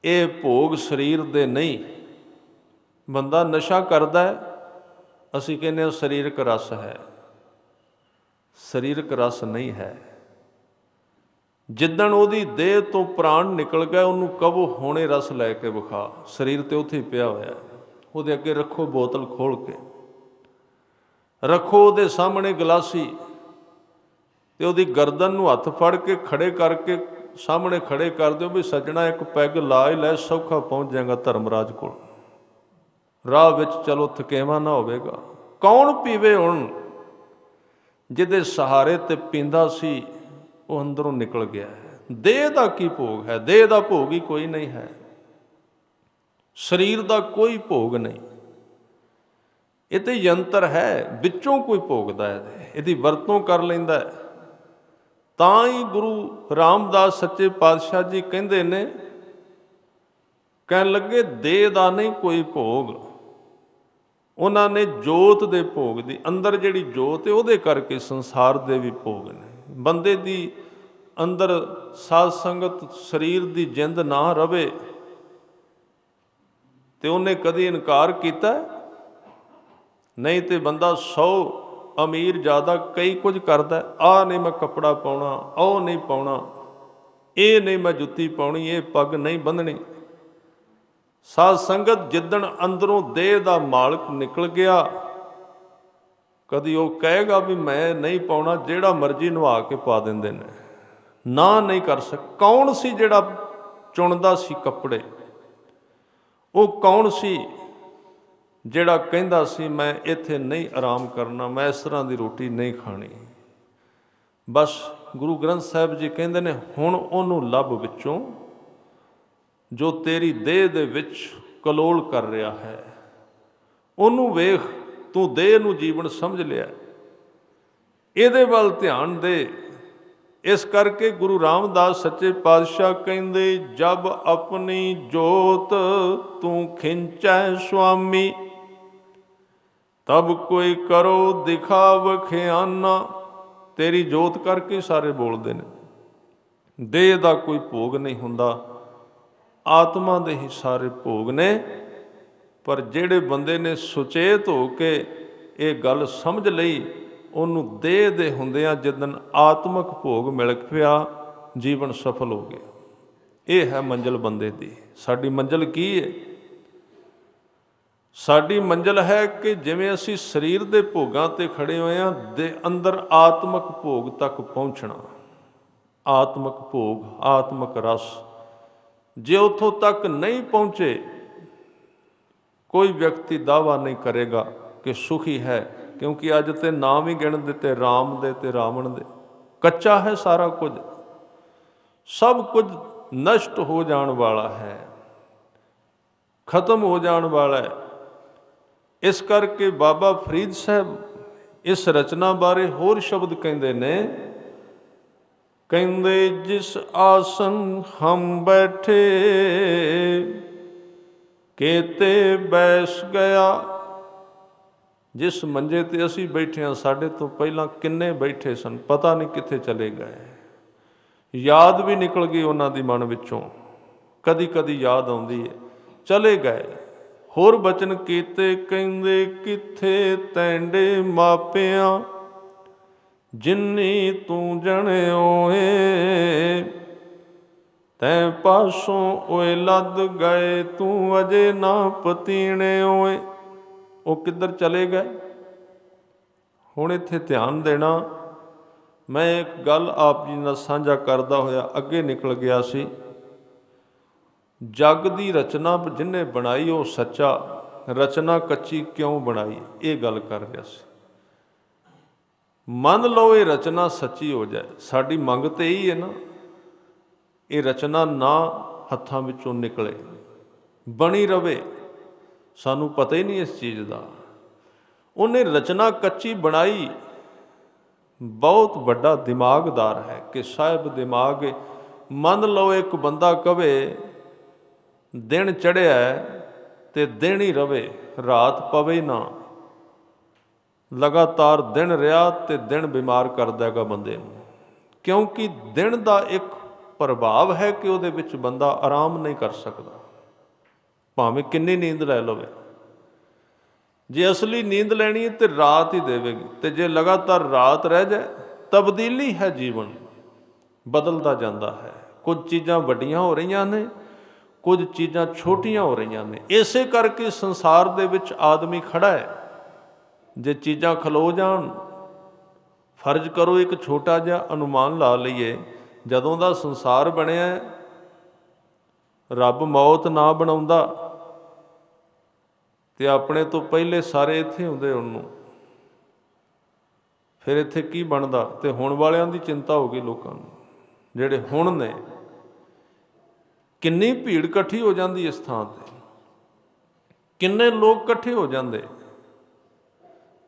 A: ਇਹ ਭੋਗ ਸਰੀਰ ਦੇ ਨਹੀਂ। ਬੰਦਾ ਨਸ਼ਾ ਕਰਦਾ ਹੈ, ਅਸੀਂ ਕਹਿੰਦੇ ਹਾਂ ਸਰੀਰਕ ਰਸ ਹੈ। ਸਰੀਰਕ ਰਸ ਨਹੀਂ ਹੈ। ਜਿੱਦਣ ਉਹਦੀ ਦੇਹ ਤੋਂ ਪ੍ਰਾਣ ਨਿਕਲ ਗਏ, ਉਹਨੂੰ ਕਹੋ ਹੁਣੇ ਰਸ ਲੈ ਕੇ ਵਿਖਾ। ਸਰੀਰ ਤੇ ਉੱਥੇ ਹੀ ਪਿਆ ਹੋਇਆ, ਉਹਦੇ ਅੱਗੇ ਰੱਖੋ ਬੋਤਲ ਖੋਲ ਕੇ, ਰੱਖੋ ਉਹਦੇ ਸਾਹਮਣੇ ਗਲਾਸੀ, ਤੇ ਉਹਦੀ ਗਰਦਨ ਨੂੰ ਹੱਥ ਫੜ ਕੇ ਖੜੇ ਕਰਕੇ ਸਾਹਮਣੇ ਖੜੇ ਕਰ ਦਿਓ ਵੀ ਸੱਜਣਾ ਇੱਕ ਪੈਗ ਲਾ ਹੀ ਲੈ, ਸੌਖਾ ਪਹੁੰਚ ਜਾਏਗਾ ਧਰਮਰਾਜ ਕੋਲ। ਰਾਹ ਵਿੱਚ ਚਲੋ ਥਕੇਵਾਂ ਨਾ ਹੋਵੇਗਾ। ਕੌਣ ਪੀਵੇ ਹੁਣ? ਜਿਹਦੇ ਸਹਾਰੇ ਤੇ ਪੀਂਦਾ ਸੀ ਉਹ ਅੰਦਰੋਂ ਨਿਕਲ ਗਿਆ ਹੈ। ਦੇਹ ਦਾ ਕੀ ਭੋਗ ਹੈ? ਦੇਹ ਦਾ ਭੋਗ ਹੀ ਕੋਈ ਨਹੀਂ ਹੈ। ਸਰੀਰ ਦਾ ਕੋਈ ਭੋਗ ਨਹੀਂ। ਇਹ ਤੇ ਯੰਤਰ ਹੈ, ਵਿੱਚੋਂ ਕੋਈ ਭੋਗਦਾ ਹੈ, ਇਹਦੀ ਵਰਤੋਂ ਕਰ ਲੈਂਦਾ ਹੈ। ਤਾਂ ਹੀ ਗੁਰੂ ਰਾਮਦਾਸ ਸੱਚੇ ਪਾਤਸ਼ਾਹ ਜੀ ਕਹਿੰਦੇ ਨੇ, ਕਹਿਣ ਲੱਗੇ ਦੇਹ ਦਾ ਨਹੀਂ ਕੋਈ ਭੋਗ। ਉਹਨਾਂ ਨੇ ਜੋਤ ਦੇ ਭੋਗ ਦੀ, ਅੰਦਰ ਜਿਹੜੀ ਜੋਤ ਹੈ ਉਹਦੇ ਕਰਕੇ ਸੰਸਾਰ ਦੇ ਵੀ ਭੋਗ ਨੇ। ਬੰਦੇ ਦੀ ਅੰਦਰ ਸਾਧ ਸੰਗਤ ਸਰੀਰ ਦੀ ਜਿੰਦ ਨਾ ਰਵੇ ਤੇ ਉਹਨੇ ਕਦੀ ਇਨਕਾਰ ਕੀਤਾ? ਨਹੀਂ ਤੇ ਬੰਦਾ 100 ਅਮੀਰ ਜ਼ਿਆਦਾ ਕਈ ਕੁਝ ਕਰਦਾ। ਆਹ ਨਹੀਂ ਮੈਂ ਕੱਪੜਾ ਪਾਉਣਾ, ਉਹ ਨਹੀਂ ਪਾਉਣਾ, ਇਹ ਨਹੀਂ ਮੈਂ ਜੁੱਤੀ ਪਾਉਣੀ, ਇਹ ਪੱਗ ਨਹੀਂ ਬੰਨ੍ਹਣੀ। ਸਾਧ ਸੰਗਤ ਜਿੱਦਣ ਅੰਦਰੋਂ ਦੇਹ ਦਾ ਮਾਲਕ ਨਿਕਲ ਗਿਆ, ਕਦੀ ਉਹ ਕਹੇਗਾ ਵੀ ਮੈਂ ਨਹੀਂ ਪਾਉਣਾ, ਜਿਹੜਾ ਮਰਜ਼ੀ ਨਵਾ ਕੇ ਪਾ ਦਿੰਦੇ ਨੇ, ਨਾ ਨਹੀਂ ਕਰ ਕੌਣ ਸੀ ਜਿਹੜਾ ਚੁਣਦਾ ਸੀ ਕੱਪੜੇ? ਉਹ ਕੌਣ ਸੀ ਜਿਹੜਾ ਕਹਿੰਦਾ ਸੀ ਮੈਂ ਇੱਥੇ ਨਹੀਂ ਆਰਾਮ ਕਰਨਾ, ਮੈਂ ਇਸ ਤਰ੍ਹਾਂ ਦੀ ਰੋਟੀ ਨਹੀਂ ਖਾਣੀ? ਬਸ ਗੁਰੂ ਗ੍ਰੰਥ ਸਾਹਿਬ ਜੀ ਕਹਿੰਦੇ ਨੇ ਹੁਣ ਉਹਨੂੰ ਲੱਭ ਵਿੱਚੋਂ ਜੋ ਤੇਰੀ ਦੇਹ ਦੇ ਵਿੱਚ ਕਲੋਲ ਕਰ ਰਿਹਾ ਹੈ। ਉਹਨੂੰ ਵੇਖ, ਤੂੰ ਦੇਹ ਨੂੰ ਜੀਵਨ ਸਮਝ ਲਿਆ, ਇਹਦੇ ਵੱਲ ਧਿਆਨ ਦੇ। ਇਸ ਕਰਕੇ ਗੁਰੂ ਰਾਮਦਾਸ ਸੱਚੇ ਪਾਤਸ਼ਾਹ ਕਹਿੰਦੇ, ਜਬ ਆਪਣੀ ਜੋਤ ਤੂੰ ਖਿੰਚੈ ਸੁਆਮੀ, ਤਬ ਕੋਈ ਕਰੋ ਦਿਖਾਵ ਖਿਆਨਾ। ਤੇਰੀ ਜੋਤ ਕਰਕੇ ਸਾਰੇ ਬੋਲਦੇ ਨੇ। ਦੇਹ ਦਾ ਕੋਈ ਭੋਗ ਨਹੀਂ ਹੁੰਦਾ, ਆਤਮਾ ਦੇ ਹੀ ਸਾਰੇ ਭੋਗ ਨੇ। ਪਰ ਜਿਹੜੇ ਬੰਦੇ ਨੇ ਸੁਚੇਤ ਹੋ ਕੇ ਇਹ ਗੱਲ ਸਮਝ ਲਈ, ਉਹਨੂੰ ਦੇਹ ਦੇ ਹੁੰਦਿਆਂ ਜਿੱਦਣ ਆਤਮਿਕ ਭੋਗ ਮਿਲ ਪਿਆ, ਜੀਵਨ ਸਫਲ ਹੋ ਗਿਆ। ਇਹ ਹੈ ਮੰਜ਼ਿਲ ਬੰਦੇ ਦੀ। ਸਾਡੀ ਮੰਜ਼ਿਲ ਕੀ ਹੈ? ਸਾਡੀ ਮੰਜ਼ਿਲ ਹੈ ਕਿ ਜਿਵੇਂ ਅਸੀਂ ਸਰੀਰ ਦੇ ਭੋਗਾਂ ਤੇ ਖੜੇ ਹੋਏ ਹਾਂ, ਦੇ ਅੰਦਰ ਆਤਮਿਕ ਭੋਗ ਤੱਕ ਪਹੁੰਚਣਾ। ਆਤਮਿਕ ਭੋਗ, ਆਤਮਿਕ ਰਸ। ਜੇ ਉੱਥੋਂ ਤੱਕ ਨਹੀਂ ਪਹੁੰਚੇ, ਕੋਈ ਵਿਅਕਤੀ ਦਾਅਵਾ ਨਹੀਂ ਕਰੇਗਾ ਕਿ ਸੁਖੀ ਹੈ, ਕਿਉਂਕਿ ਅੱਜ ਤੇ ਨਾਮ ਹੀ ਗਿਣ ਦਿੱਤੇ ਰਾਮ ਦੇ ਤੇ ਰਾਵਣ ਦੇ। ਕੱਚਾ ਹੈ ਸਾਰਾ ਕੁਝ, ਸਭ ਕੁਝ ਨਸ਼ਟ ਹੋ ਜਾਣ ਵਾਲਾ ਹੈ, ਖਤਮ ਹੋ ਜਾਣ ਵਾਲਾ ਹੈ। ਇਸ ਕਰਕੇ ਬਾਬਾ ਫਰੀਦ ਸਾਹਿਬ ਇਸ ਰਚਨਾ ਬਾਰੇ ਹੋਰ ਸ਼ਬਦ ਕਹਿੰਦੇ ਨੇ, ਕਹਿੰਦੇ ਜਿਸ ਆਸਨ ਹਮ ਬੈਠੇ ਕੇਤੇ ਬੈਸ ਗਿਆ। ਜਿਸ ਮੰਜੇ ਤੇ ਅਸੀਂ ਬੈਠੇ ਹਾਂ, ਸਾਡੇ ਤੋਂ ਪਹਿਲਾਂ ਕਿੰਨੇ ਬੈਠੇ ਸਨ, ਪਤਾ ਨਹੀਂ ਕਿੱਥੇ ਚਲੇ ਗਏ। ਯਾਦ ਵੀ ਨਿਕਲ ਗਈ ਉਹਨਾਂ ਦੀ ਮਨ ਵਿੱਚੋਂ, ਕਦੀ ਕਦੀ ਯਾਦ ਆਉਂਦੀ ਹੈ, ਚਲੇ ਗਏ। ਹੋਰ ਬਚਨ ਕੀਤੇ, ਕਹਿੰਦੇ ਕਿੱਥੇ ਤੈਂਡੇ ਮਾਪਿਆਂ, ਜਿੰਨੀ ਤੂੰ ਜਣਿਓ ਏ, ਤੈਂ ਪਾਸੋਂ ਓਏ ਲੱਦ ਗਏ, ਤੂੰ ਅਜੇ ਨਾ ਪਤੀਣਿਓ ਏ। ਉਹ ਕਿੱਧਰ ਚਲੇ ਗਏ? ਹੁਣ ਇੱਥੇ ਧਿਆਨ ਦੇਣਾ। ਮੈਂ ਇੱਕ ਗੱਲ ਆਪ ਜੀ ਨਾਲ ਸਾਂਝਾ ਕਰਦਾ ਹੋਇਆ ਅੱਗੇ ਨਿਕਲ ਗਿਆ ਸੀ। ਜੱਗ ਦੀ ਰਚਨਾ ਜਿਹਨੇ ਬਣਾਈ ਉਹ ਸੱਚਾ, ਰਚਨਾ ਕੱਚੀ ਕਿਉਂ ਬਣਾਈ, ਇਹ ਗੱਲ ਕਰ ਰਿਹਾ ਸੀ। ਮੰਨ ਲਓ ਇਹ ਰਚਨਾ ਸੱਚੀ ਹੋ ਜਾਏ। ਸਾਡੀ ਮੰਗ ਤੇ ਇਹੀ ਹੈ ਨਾ, ਇਹ ਰਚਨਾ ਨਾ ਹੱਥਾਂ ਵਿੱਚੋਂ ਨਿਕਲੇ, ਬਣੀ ਰਵੇ। ਸਾਨੂੰ ਪਤਾ ਹੀ ਨਹੀਂ ਇਸ ਚੀਜ਼ ਦਾ। ਉਹਨੇ ਰਚਨਾ ਕੱਚੀ ਬਣਾਈ, ਬਹੁਤ ਵੱਡਾ ਦਿਮਾਗਦਾਰ ਹੈ ਕਿ ਸਾਹਿਬ ਦਿਮਾਗ। ਮੰਨ ਲਓ ਇੱਕ ਬੰਦਾ ਕਵੇ ਦਿਨ ਚੜ੍ਹਿਆ ਤੇ ਦਿਨ ਹੀ ਰਵੇ, ਰਾਤ ਪਵੇ ਨਾ। ਲਗਾਤਾਰ ਦਿਨ ਰਿਹਾ ਤੇ ਦਿਨ ਬਿਮਾਰ ਕਰ ਦੇਗਾ ਬੰਦੇ ਨੂੰ, ਕਿਉਂਕਿ ਦਿਨ ਦਾ ਇੱਕ ਪ੍ਰਭਾਵ ਹੈ ਕਿ ਉਹਦੇ ਵਿੱਚ ਬੰਦਾ ਆਰਾਮ ਨਹੀਂ ਕਰ ਸਕਦਾ, ਭਾਵੇਂ ਕਿੰਨੀ ਨੀਂਦ ਲੈ ਲਵੇ। ਜੇ ਅਸਲੀ ਨੀਂਦ ਲੈਣੀ ਹੈ ਤੇ ਰਾਤ ਹੀ ਦੇਵੇਗੀ, ਤੇ ਜੇ ਲਗਾਤਾਰ ਰਾਤ ਰਹਿ ਜਾਏ, ਤਬਦੀਲੀ ਹੈ, ਜੀਵਨ ਬਦਲਦਾ ਜਾਂਦਾ ਹੈ। ਕੁਝ ਚੀਜ਼ਾਂ ਵੱਡੀਆਂ ਹੋ ਰਹੀਆਂ ਨੇ, ਕੁਝ ਚੀਜ਼ਾਂ ਛੋਟੀਆਂ ਹੋ ਰਹੀਆਂ ਨੇ। ਇਸੇ ਕਰਕੇ ਸੰਸਾਰ ਦੇ ਵਿੱਚ ਆਦਮੀ ਖੜਾ ਹੈ। ਜੇ ਚੀਜ਼ਾਂ ਖਲੋ ਜਾਣ, ਫਰਜ਼ ਕਰੋ ਇੱਕ ਛੋਟਾ ਜਿਹਾ ਅਨੁਮਾਨ ਲਾ ਲਈਏ, ਜਦੋਂ ਦਾ ਸੰਸਾਰ ਬਣਿਆ ਰੱਬ ਮੌਤ ਨਾ ਬਣਾਉਂਦਾ ਤੇ ਆਪਣੇ ਤੋਂ ਪਹਿਲੇ ਸਾਰੇ ਇੱਥੇ ਹੁੰਦੇ ਉਹਨੂੰ, ਫਿਰ ਇੱਥੇ ਕੀ ਬਣਦਾ। ਤੇ ਹੁਣ ਵਾਲਿਆਂ ਦੀ ਚਿੰਤਾ ਹੋ ਗਈ ਲੋਕਾਂ ਨੂੰ, ਜਿਹੜੇ ਹੁਣ ਨੇ। ਕਿੰਨੀ ਭੀੜ ਇਕੱਠੀ ਹੋ ਜਾਂਦੀ ਇਸ ਥਾਂ ਤੇ, ਕਿੰਨੇ ਲੋਕ ਇਕੱਠੇ ਹੋ ਜਾਂਦੇ।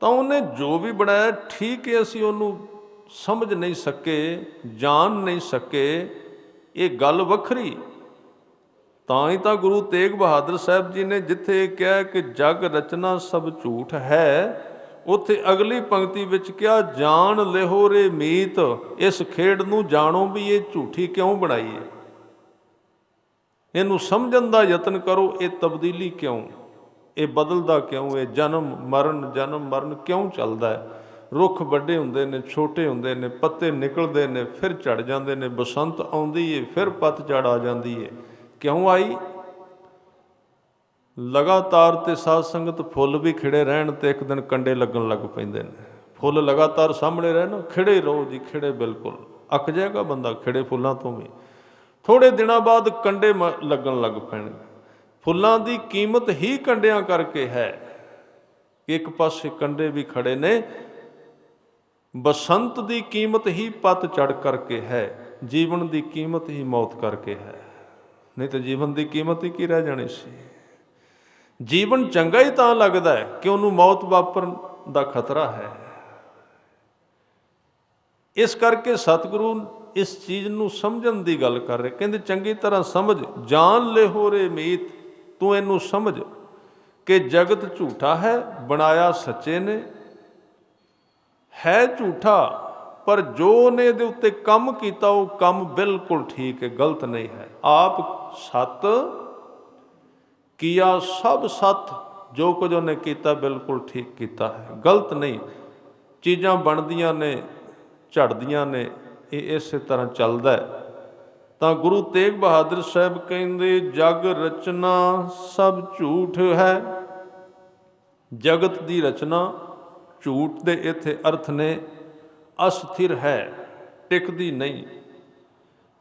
A: ਤਾਂ ਉਹਨੇ ਜੋ ਵੀ ਬਣਾਇਆ ਠੀਕ ਹੈ, ਅਸੀਂ ਉਹਨੂੰ ਸਮਝ ਨਹੀਂ ਸਕੇ, ਜਾਣ ਨਹੀਂ ਸਕੇ, ਇਹ ਗੱਲ ਵੱਖਰੀ। ਤਾਂ ਹੀ ਤਾਂ ਗੁਰੂ ਤੇਗ ਬਹਾਦਰ ਸਾਹਿਬ ਜੀ ਨੇ ਜਿੱਥੇ ਕਿਹਾ ਕਿ ਜਗ ਰਚਨਾ ਸਭ ਝੂਠ ਹੈ, ਉੱਥੇ ਅਗਲੀ ਪੰਕਤੀ ਵਿੱਚ ਕਿਹਾ ਜਾਣ ਲਿਹੋ ਰੇ ਮੀਤ, ਇਸ ਖੇਡ ਨੂੰ ਜਾਣੋ ਵੀ ਇਹ ਝੂਠੀ ਕਿਉਂ ਬਣਾਈ ਹੈ। ਇਹਨੂੰ ਸਮਝਣ ਦਾ ਯਤਨ ਕਰੋ, ਇਹ ਤਬਦੀਲੀ ਕਿਉਂ, ਇਹ ਬਦਲਦਾ ਕਿਉਂ, ਇਹ ਜਨਮ ਮਰਨ ਕਿਉਂ ਚੱਲਦਾ ਹੈ। ਰੁੱਖ ਵੱਡੇ ਹੁੰਦੇ ਨੇ, ਛੋਟੇ ਹੁੰਦੇ ਨੇ, ਪੱਤੇ ਨਿਕਲਦੇ ਨੇ, ਫਿਰ ਝੜ ਜਾਂਦੇ ਨੇ, ਬਸੰਤ ਆਉਂਦੀ ਏ, ਫਿਰ ਪਤਝੜ ਆ ਜਾਂਦੀ ਏ। ਕਿਉਂ ਆਈ? ਲਗਾਤਾਰ ਤੇ ਸਾਧ ਸੰਗਤ ਫੁੱਲ ਵੀ ਖਿੜੇ ਰਹਿਣ ਤੇ ਇੱਕ ਦਿਨ ਕੰਡੇ ਲੱਗਣ ਲੱਗ ਪੈਂਦੇ ਨੇ। ਫੁੱਲ ਲਗਾਤਾਰ ਸਾਹਮਣੇ ਰਹਿਣ, ਖਿੜੇ ਰਹੋ ਜੀ, ਖਿੜੇ, ਬਿਲਕੁਲ ਅੱਕ ਜਾਏਗਾ ਬੰਦਾ ਖਿੜੇ ਫੁੱਲਾਂ ਤੋਂ ਵੀ। ਥੋੜ੍ਹੇ ਦਿਨਾਂ ਬਾਅਦ ਕੰਡੇ ਲੱਗਣ ਲੱਗ ਪੈਣਗੇ। ਫੁੱਲਾਂ ਦੀ ਕੀਮਤ ਹੀ ਕੰਡਿਆਂ ਕਰਕੇ ਹੈ। ਇੱਕ ਪਾਸੇ ਕੰਡੇ ਵੀ ਖੜੇ ਨੇ, ਬਸੰਤ ਦੀ ਕੀਮਤ ਹੀ ਪਤਝੜ ਕਰਕੇ ਹੈ, ਜੀਵਨ ਦੀ ਕੀਮਤ ਹੀ ਮੌਤ ਕਰਕੇ ਹੈ। ਨਹੀਂ ਤਾਂ ਜੀਵਨ ਦੀ ਕੀਮਤ ਹੀ ਕੀ ਰਹਿ ਜਾਣੀ ਸੀ। ਜੀਵਨ ਚੰਗਾ ਹੀ ਤਾਂ ਲੱਗਦਾ ਹੈ ਕਿ ਉਹਨੂੰ ਮੌਤ ਵਾਪਰਨ ਦਾ ਖਤਰਾ ਹੈ। ਇਸ ਕਰਕੇ ਸਤਿਗੁਰੂ ਇਸ ਚੀਜ਼ ਨੂੰ ਸਮਝਣ ਦੀ ਗੱਲ ਕਰ ਰਹੇ। ਕਹਿੰਦੇ ਚੰਗੀ ਤਰ੍ਹਾਂ ਸਮਝ, ਜਾਣ ਲਿਹੋ ਰੇ ਮੀਤ, ਤੂੰ ਇਹਨੂੰ ਸਮਝ ਕਿ ਜਗਤ ਝੂਠਾ ਹੈ, ਬਣਾਇਆ ਸੱਚੇ ਨੇ। ਹੈ ਝੂਠਾ, ਪਰ ਜੋ ਉਹਨੇ ਇਹਦੇ ਉੱਤੇ ਕੰਮ ਕੀਤਾ ਉਹ ਕੰਮ ਬਿਲਕੁਲ ਠੀਕ ਹੈ, ਗਲਤ ਨਹੀਂ ਹੈ। ਆਪ ਸਤ ਕੀਆ ਸਭ ਸਤ, ਜੋ ਕੁਝ ਉਹਨੇ ਕੀਤਾ ਬਿਲਕੁਲ ਠੀਕ ਕੀਤਾ ਹੈ, ਗਲਤ ਨਹੀਂ। ਚੀਜ਼ਾਂ ਬਣਦੀਆਂ ਨੇ, ਝੜਦੀਆਂ ਨੇ, ਇਹ ਇਸੇ ਤਰ੍ਹਾਂ ਚੱਲਦਾ ਹੈ। ਤਾਂ ਗੁਰੂ ਤੇਗ ਬਹਾਦਰ ਸਾਹਿਬ ਕਹਿੰਦੇ ਜਗ ਰਚਨਾ ਸਭ ਝੂਠ ਹੈ। ਜਗਤ ਦੀ ਰਚਨਾ ਝੂਠ ਦੇ ਇੱਥੇ ਅਰਥ ਨੇ ਅਸਥਿਰ ਹੈ, ਟਿਕਦੀ ਨਹੀਂ,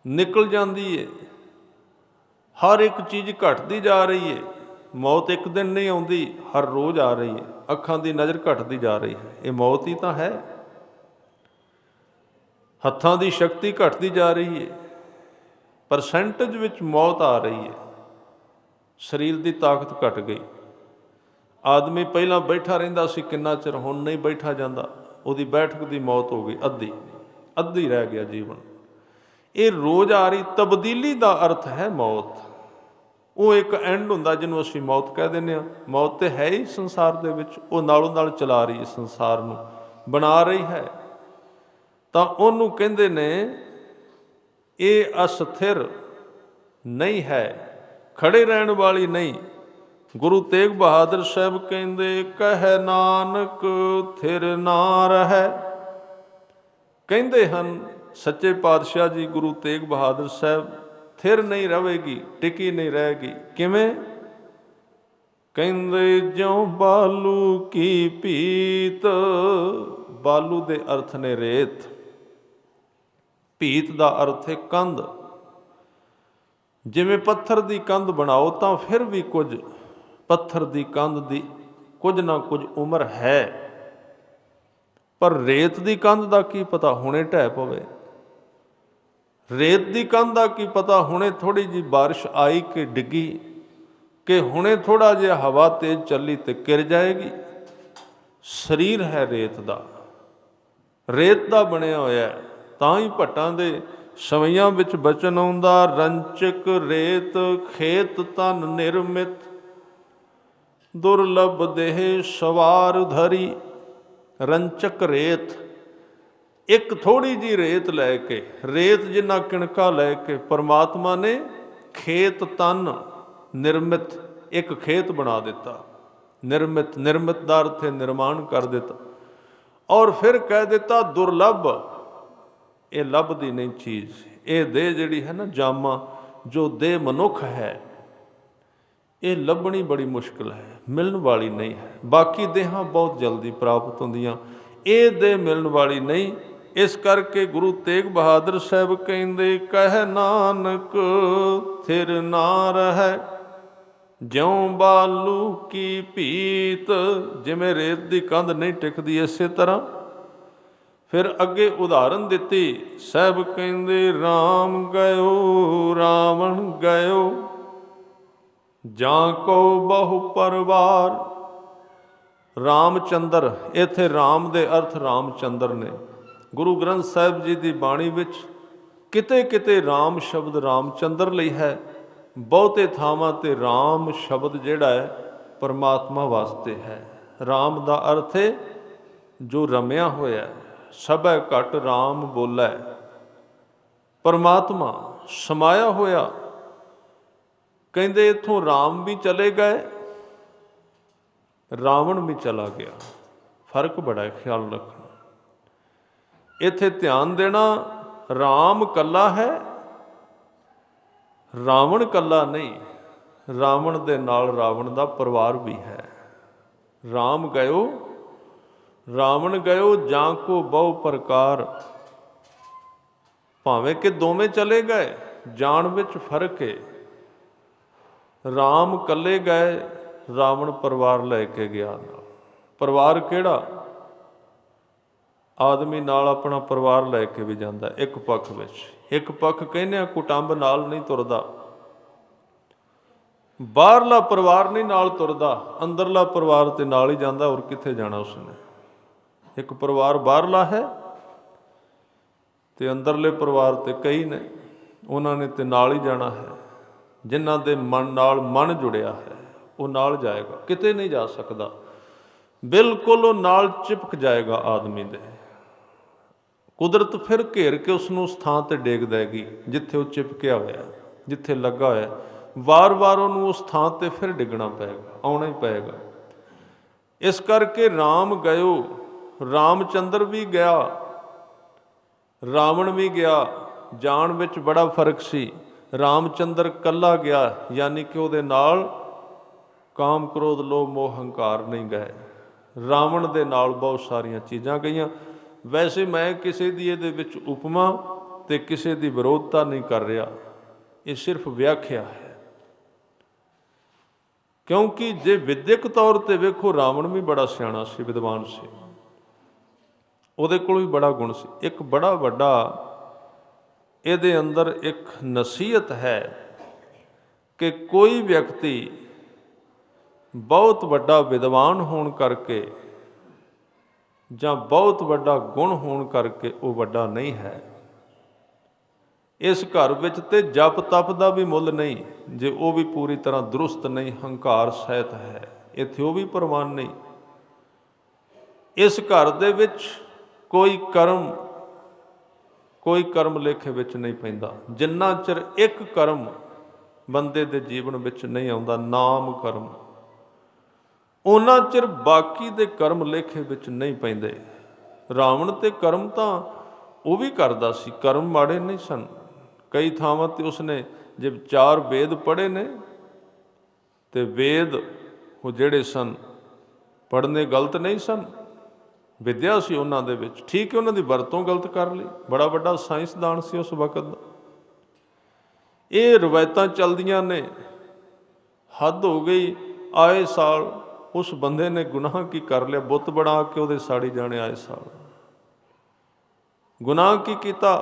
A: ਨਿਕਲ ਜਾਂਦੀ ਏ। ਹਰ ਇੱਕ ਚੀਜ਼ ਘਟਦੀ ਜਾ ਰਹੀ ਹੈ। ਮੌਤ ਇੱਕ ਦਿਨ ਨਹੀਂ ਆਉਂਦੀ, ਹਰ ਰੋਜ਼ ਆ ਰਹੀ ਹੈ। ਅੱਖਾਂ ਦੀ ਨਜ਼ਰ ਘਟਦੀ ਜਾ ਰਹੀ ਹੈ, ਇਹ ਮੌਤ ਹੀ ਤਾਂ ਹੈ। ਹੱਥਾਂ ਦੀ ਸ਼ਕਤੀ ਘਟਦੀ ਜਾ ਰਹੀ ਹੈ, ਪਰਸੈਂਟੇਜ ਵਿੱਚ ਮੌਤ ਆ ਰਹੀ ਹੈ। ਸਰੀਰ ਦੀ ਤਾਕਤ ਘਟ ਗਈ। ਆਦਮੀ ਪਹਿਲਾਂ ਬੈਠਾ ਰਹਿੰਦਾ ਸੀ ਕਿੰਨਾ ਚਿਰ, ਹੁਣ ਨਹੀਂ ਬੈਠਾ ਜਾਂਦਾ, ਉਹਦੀ ਬੈਠਕ ਦੀ ਮੌਤ ਹੋ ਗਈ, ਅੱਧੀ ਰਹਿ ਗਿਆ ਜੀਵਨ। ਇਹ ਰੋਜ਼ ਆ ਰਹੀ ਤਬਦੀਲੀ ਦਾ ਅਰਥ ਹੈ ਮੌਤ। ਉਹ ਇੱਕ ਐਂਡ ਹੁੰਦਾ ਜਿਹਨੂੰ ਅਸੀਂ ਮੌਤ ਕਹਿ ਦਿੰਦੇ ਹਾਂ। ਮੌਤ ਤੇ ਹੈ ਹੀ ਸੰਸਾਰ ਦੇ ਵਿੱਚ, ਉਹ ਨਾਲੋਂ ਨਾਲ ਚਲਾ ਰਹੀ ਹੈ, ਸੰਸਾਰ ਨੂੰ ਬਣਾ ਰਹੀ ਹੈ। ਤਾਂ ਉਹਨੂੰ ਕਹਿੰਦੇ ਨੇ ਇਹ ਅਸਥਿਰ ਨਹੀਂ ਹੈ, ਖੜੇ ਰਹਿਣ ਵਾਲੀ ਨਹੀਂ। ਗੁਰੂ ਤੇਗ ਬਹਾਦਰ ਸਾਹਿਬ ਕਹਿੰਦੇ ਕਹਿ ਨਾਨਕ ਥਿਰ ਨਾ ਰਹੈ। ਕਹਿੰਦੇ ਹਨ ਸੱਚੇ ਪਾਤਸ਼ਾਹ ਜੀ ਗੁਰੂ ਤੇਗ ਬਹਾਦਰ ਸਾਹਿਬ, ਥਿਰ ਨਹੀਂ ਰਹੇਗੀ, ਟਿਕੀ ਨਹੀਂ ਰਹੇਗੀ। ਕਿਵੇਂ? ਕਹਿੰਦੇ ਜਿਉਂ ਬਾਲੂ ਕੀ ਭੀਤ। ਬਾਲੂ ਦੇ ਅਰਥ ਨੇ ਰੇਤ, ਭੀਤ ਦਾ ਅਰਥ ਹੈ ਕੰਧ। ਜਿਵੇਂ ਪੱਥਰ ਦੀ ਕੰਧ ਬਣਾਓ ਤਾਂ ਫਿਰ ਵੀ ਕੁਝ ਪੱਥਰ ਦੀ ਕੰਧ ਦੀ ਕੁਝ ਨਾ ਕੁਝ ਉਮਰ ਹੈ, पर रेत की कंध का की पता हुणे ढह पवे, रेत की कंध का की पता हुणे थोड़ी जी बारिश आई कि डिगी, कि हुणे थोड़ा जिहा हवा तेज चली तो गिर जाएगी। शरीर है रेत का, रेत का बनया होया, तां ही भट्टां दे सवैयां विच बचन आउंदा, रंचक रेत खेत तन निर्मित, दुर्लभ देह सवार धरी। रंचक रेत, एक थोड़ी जी रेत लैके, रेत जिन्ना किणका लैके परमात्मा ने खेत तन निर्मित, एक खेत बना दिता। निर्मित, निर्मित दा अर्थ है निर्माण कर दिता। और फिर कह दिता दुर्लभ, ये लभदी नहीं चीज़, ये देह जिहड़ी है ना जामा, जो देह मनुख है, ये लभनी बड़ी मुश्किल है, मिलने वाली नहीं है। बाकी देहां बहुत जल्दी प्राप्त होंदियां, ये देह मिलने वाली नहीं। इस करके गुरु तेग बहादुर साहब कहते, कह नानक थिर ना रहे, ज्यों बालू की भीत। जिमें रेत की कंध नहीं टिकती, इसे तरह फिर अगे उदाहरण दिती। साहब कहते, राम गयो रावण गयो, जां को बहु परवार। रामचंद्र, इत्थे राम दे अर्थ रामचंद्र ने। गुरु ग्रंथ साहिब जी की बाणी विच किते किते राम शब्द रामचंद्र लई है, बहुते थावां ते राम शब्द जिहड़ा है परमात्मा वास्ते है। राम का अर्थ है जो रमिया होया है, सबै घट राम बोलै। परमात्मा समाया होया। कहते इत्थों राम भी चले गए, रावण भी चला गया। फर्क बड़ा है, ख्याल रखना। इत्थे ध्यान देना, राम कला है, रावण कला नहीं। रावण दे नाल रावण दा परिवार भी है। राम गयो रावण गयो, जां को बहु प्रकार। भावें कि दोवें चले गए, जान विच फर्क है। राम कले गए, रावण परिवार लैके गया। परिवार किहड़ा? आदमी नाल अपना परिवार लैके भी जाता एक पक्ष विच। एक पक्ष कहने कुटुंब नाल नहीं तुरदा, बाहरला परिवार नहीं नाल तुरदा, अंदरला परिवार ते नाल ही जांदा, और कित्थे जाना उसने। एक परिवार बाहरला है ते अंदरले परिवार ते कई ने, उन्होंने ते नाल ही जाना है। जिन्हां दे मन नाल मन जुड़िया है वो नाल जाएगा, किते नहीं जा सकता। बिल्कुल वो नाल चिपक जाएगा आदमी दे। कुदरत फिर घेर के उसनों उस थां ते डेग देगी जिथे वो चिपकिया होया, जिथे लगा होया। वार वार उन्होंने उस थां ते फिर डिगना पेगा, आना ही पेगा। इस करके राम गयो, रामचंद्र भी गया, रावण भी गया। जान विच बड़ा फर्क सी। रामचंद्र कला गया, यानी कि उहदे नाल काम क्रोध लोभ मोह हंकार नहीं गए। रावण दे नाल बहुत सारियां चीज़ां गईयां। वैसे मैं किसी दी इहदे विच उपमा ते किसी दी विरोधता नहीं कर रहा, ये सिर्फ व्याख्या है। क्योंकि जे विद्यक तौर पर वेखो, रावण भी बड़ा सियाणा सी, विद्वान सी, उहदे कोल भी बड़ा गुण सी। एक बड़ा वड्डा इहदे अंदर एक नसीहत है कि कोई व्यक्ति बहुत वड्डा विद्वान होने करके जां बहुत वड्डा गुण होने करके वो वड्डा नहीं है। इस घर विच ते जप तप का भी मुल नहीं, जे वो भी पूरी तरह दुरुस्त नहीं, हंकार सहित है, इत्थे वो भी प्रवान नहीं। इस घर दे विच कोई कर्म लेखे विच नहीं पैंदा। जिन्ना चिर एक कर्म बंदे दे जीवन विच नहीं आउंदा, नाम कर्म, उन्ना चिर बाकी दे कर्म लेखे विच नहीं पैंदे। रावण ते कर्म तां वो भी करदा सी, कर्म माड़े नहीं सन। कई थावां ते उसने जब 4 वेद पढ़े ने, ते वेद वो जिहड़े सन पढ़ने गलत नहीं सन, विद्या सी उन्हां दे विच, ठीक है उन्हां दी वरतों गलत कर ली। बड़ा वड्डा साइंसदान सी उस वक्त दा। ये रवायतां चलदियां ने, हद हो गई। आए साल उस बंदे ने गुनाह की कर लिया, बुत बना के उहदे साड़ी जाने आए साल। ਗੁਨਾਹ ਕੀ ਕੀਤਾ?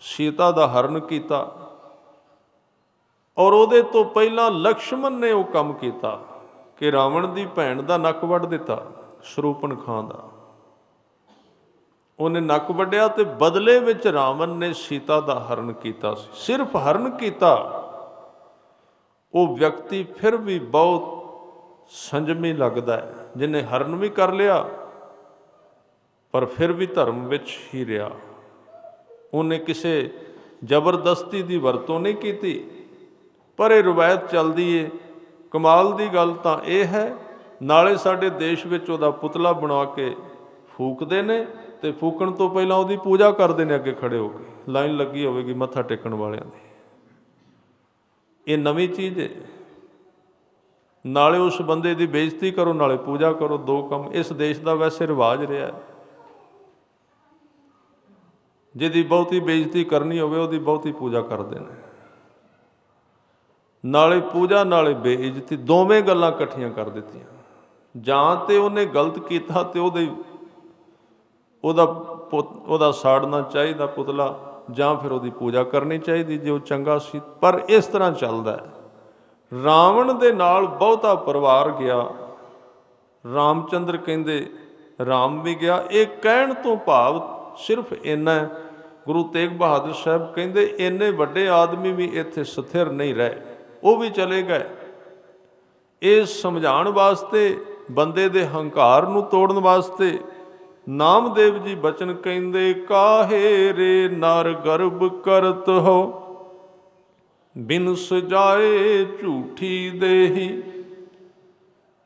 A: ਸੀਤਾ ਦਾ ਹਰਨ ਕੀਤਾ। ਔਰ ਉਹਦੇ ਤੋਂ ਪਹਿਲਾਂ ਲਕਸ਼ਮਣ ਨੇ ਉਹ ਕੰਮ ਕੀਤਾ ਕਿ ਰਾਵਣ ਦੀ ਭੈਣ ਦਾ ਨੱਕ ਵੱਢ ਦਿੱਤਾ, ਸ਼ਰੂਪਣ ਖਾਂ ਦਾ। ਉਹਨੇ ਨੱਕ ਵੱਢਿਆ ਤੇ ਬਦਲੇ ਵਿੱਚ ਰਾਵਣ ਨੇ ਸੀਤਾ ਦਾ ਹਰਨ ਕੀਤਾ ਸੀ। ਸਿਰਫ ਹਰਨ ਕੀਤਾ। ਉਹ ਵਿਅਕਤੀ ਫਿਰ ਵੀ ਬਹੁਤ ਸੰਜਮੀ ਲੱਗਦਾ ਹੈ, ਜਿਹਨੇ ਹਰਨ ਵੀ ਕਰ ਲਿਆ ਪਰ ਫਿਰ ਵੀ ਧਰਮ ਵਿੱਚ ਹੀ ਰਿਹਾ। ਉਹਨੇ ਕਿਸੇ ਜ਼ਬਰਦਸਤੀ ਦੀ ਵਰਤੋਂ ਨਹੀਂ ਕੀਤੀ। ਪਰ ਇਹ ਰਵਾਇਤ ਚੱਲਦੀ ਏ। ਕਮਾਲ ਦੀ ਗੱਲ ਤਾਂ ਇਹ ਹੈ, ਨਾਲੇ ਸਾਡੇ ਦੇਸ਼ ਵਿੱਚ ਉਹਦਾ ਪੁਤਲਾ ਬਣਾ ਕੇ ਫੂਕਦੇ ਨੇ ਤੇ ਫੂਕਣ ਤੋਂ ਪਹਿਲਾਂ ਉਹਦੀ ਪੂਜਾ ਕਰਦੇ ਨੇ, ਅੱਗੇ ਖੜੇ ਹੋ ਕੇ ਲਾਈਨ ਲੱਗੀ ਹੋਵੇਗੀ ਮੱਥਾ ਟੇਕਣ ਵਾਲਿਆਂ ਦੀ। ਇਹ ਨਵੀਂ ਚੀਜ਼ ਹੈ। ਨਾਲੇ ਉਸ ਬੰਦੇ ਦੀ ਬੇਇੱਜ਼ਤੀ ਕਰੋ, ਨਾਲੇ ਪੂਜਾ ਕਰੋ, ਦੋ ਕੰਮ ਇਸ ਦੇਸ਼ ਦਾ ਵੈਸੇ ਰਿਵਾਜ ਰਿਹਾ। ਜਿਹਦੀ ਬਹੁਤੀ ਬੇਇੱਜ਼ਤੀ ਕਰਨੀ ਹੋਵੇ ਉਹਦੀ ਬਹੁਤੀ ਪੂਜਾ ਕਰਦੇ ਨੇ। ਨਾਲੇ ਪੂਜਾ ਨਾਲੇ ਬੇਇੱਜ਼ਤੀ, ਦੋਵੇਂ ਗੱਲਾਂ ਇਕੱਠੀਆਂ ਕਰ ਦਿੱਤੀਆਂ। ਜਾਂ ਤੇ ਉਹਨੇ ਗਲਤ ਕੀਤਾ ਤੇ ਉਹਦਾ ਸਾੜਨਾ ਚਾਹੀਦਾ ਪੁਤਲਾ, ਜਾਂ ਫਿਰ ਉਹਦੀ ਪੂਜਾ ਕਰਨੀ ਚਾਹੀਦੀ ਜੇ ਉਹ ਚੰਗਾ ਸੀ। ਪਰ ਇਸ ਤਰ੍ਹਾਂ ਚੱਲਦਾ ਹੈ। ਰਾਵਣ ਦੇ ਨਾਲ ਬਹੁਤਾ ਪਰਿਵਾਰ ਗਿਆ। ਰਾਮਚੰਦਰ ਕਹਿੰਦੇ ਰਾਮ ਵੀ ਗਿਆ। ਇਹ ਕਹਿਣ ਤੋਂ ਭਾਵ ਸਿਰਫ ਇੰਨਾ, ਗੁਰੂ ਤੇਗ ਬਹਾਦਰ ਸਾਹਿਬ ਕਹਿੰਦੇ ਇੰਨੇ ਵੱਡੇ ਆਦਮੀ ਵੀ ਇੱਥੇ ਸਥਿਰ ਨਹੀਂ ਰਹੇ, ਉਹ ਵੀ ਚਲੇ ਗਏ। ਇਹ ਸਮਝਾਉਣ ਵਾਸਤੇ, ਬੰਦੇ ਦੇ ਹੰਕਾਰ ਨੂੰ ਤੋੜਨ ਵਾਸਤੇ ਨਾਮਦੇਵ ਜੀ ਬਚਨ ਕਹਿੰਦੇ, ਕਾਹੇ ਰੇ ਨਰ ਗਰਭ ਕਰਤ ਹੋ, ਬਿਨ ਸਜਾਏ ਝੂਠੀ ਦੇਹੀ।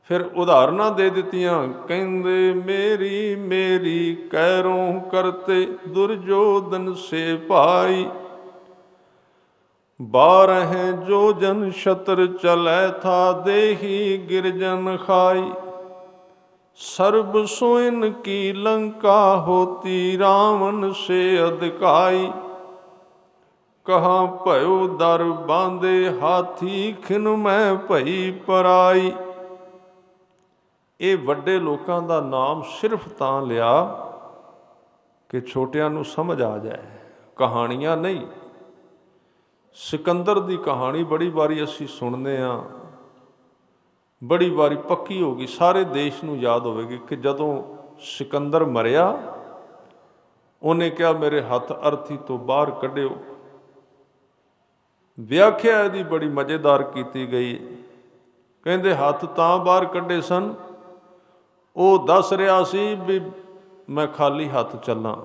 A: ਫਿਰ ਉਦਾਹਰਨਾਂ ਦੇ ਦਿੱਤੀਆਂ, ਕਹਿੰਦੇ ਮੇਰੀ ਮੇਰੀ ਕੈਰੋਂ ਕਰਤੇ, ਦੁਰਜੋਧਨ ਸੇ ਭਾਈ। 12 जोजन शतर चलै था, देही गिरजन खाई। सर्ब सोइन की लंका होती, रावण से अधिकाई। कहाँ भयो दर बांधे हाथी, खिन मैं भई पराई। ਇਹ ਵੱਡੇ ਲੋਕਾਂ ਦਾ ਨਾਮ ਸਿਰਫ ਤਾਂ ਲਿਆ ਕਿ ਛੋਟਿਆਂ ਨੂੰ ਸਮਝ ਆ ਜਾਏ, ਕਹਾਣੀਆਂ ਨਹੀਂ। ਸਿਕੰਦਰ ਦੀ ਕਹਾਣੀ ਬੜੀ ਵਾਰੀ ਅਸੀਂ ਸੁਣਦੇ ਹਾਂ, ਬੜੀ ਵਾਰੀ ਪੱਕੀ ਹੋ ਗਈ, ਸਾਰੇ ਦੇਸ਼ ਨੂੰ ਯਾਦ ਹੋਵੇਗੀ ਕਿ ਜਦੋਂ ਸਿਕੰਦਰ ਮਰਿਆ ਉਹਨੇ ਕਿਹਾ ਮੇਰੇ ਹੱਥ ਅਰਥੀ ਤੋਂ ਬਾਹਰ ਕੱਢਿਓ। ਵਿਆਖਿਆ ਇਹਦੀ ਬੜੀ ਮਜ਼ੇਦਾਰ ਕੀਤੀ ਗਈ। ਕਹਿੰਦੇ ਹੱਥ ਤਾਂ ਬਾਹਰ ਕੱਢੇ ਸਨ, ਉਹ ਦੱਸ ਰਿਹਾ ਸੀ ਵੀ ਮੈਂ ਖਾਲੀ ਹੱਥ ਚੱਲਾਂ।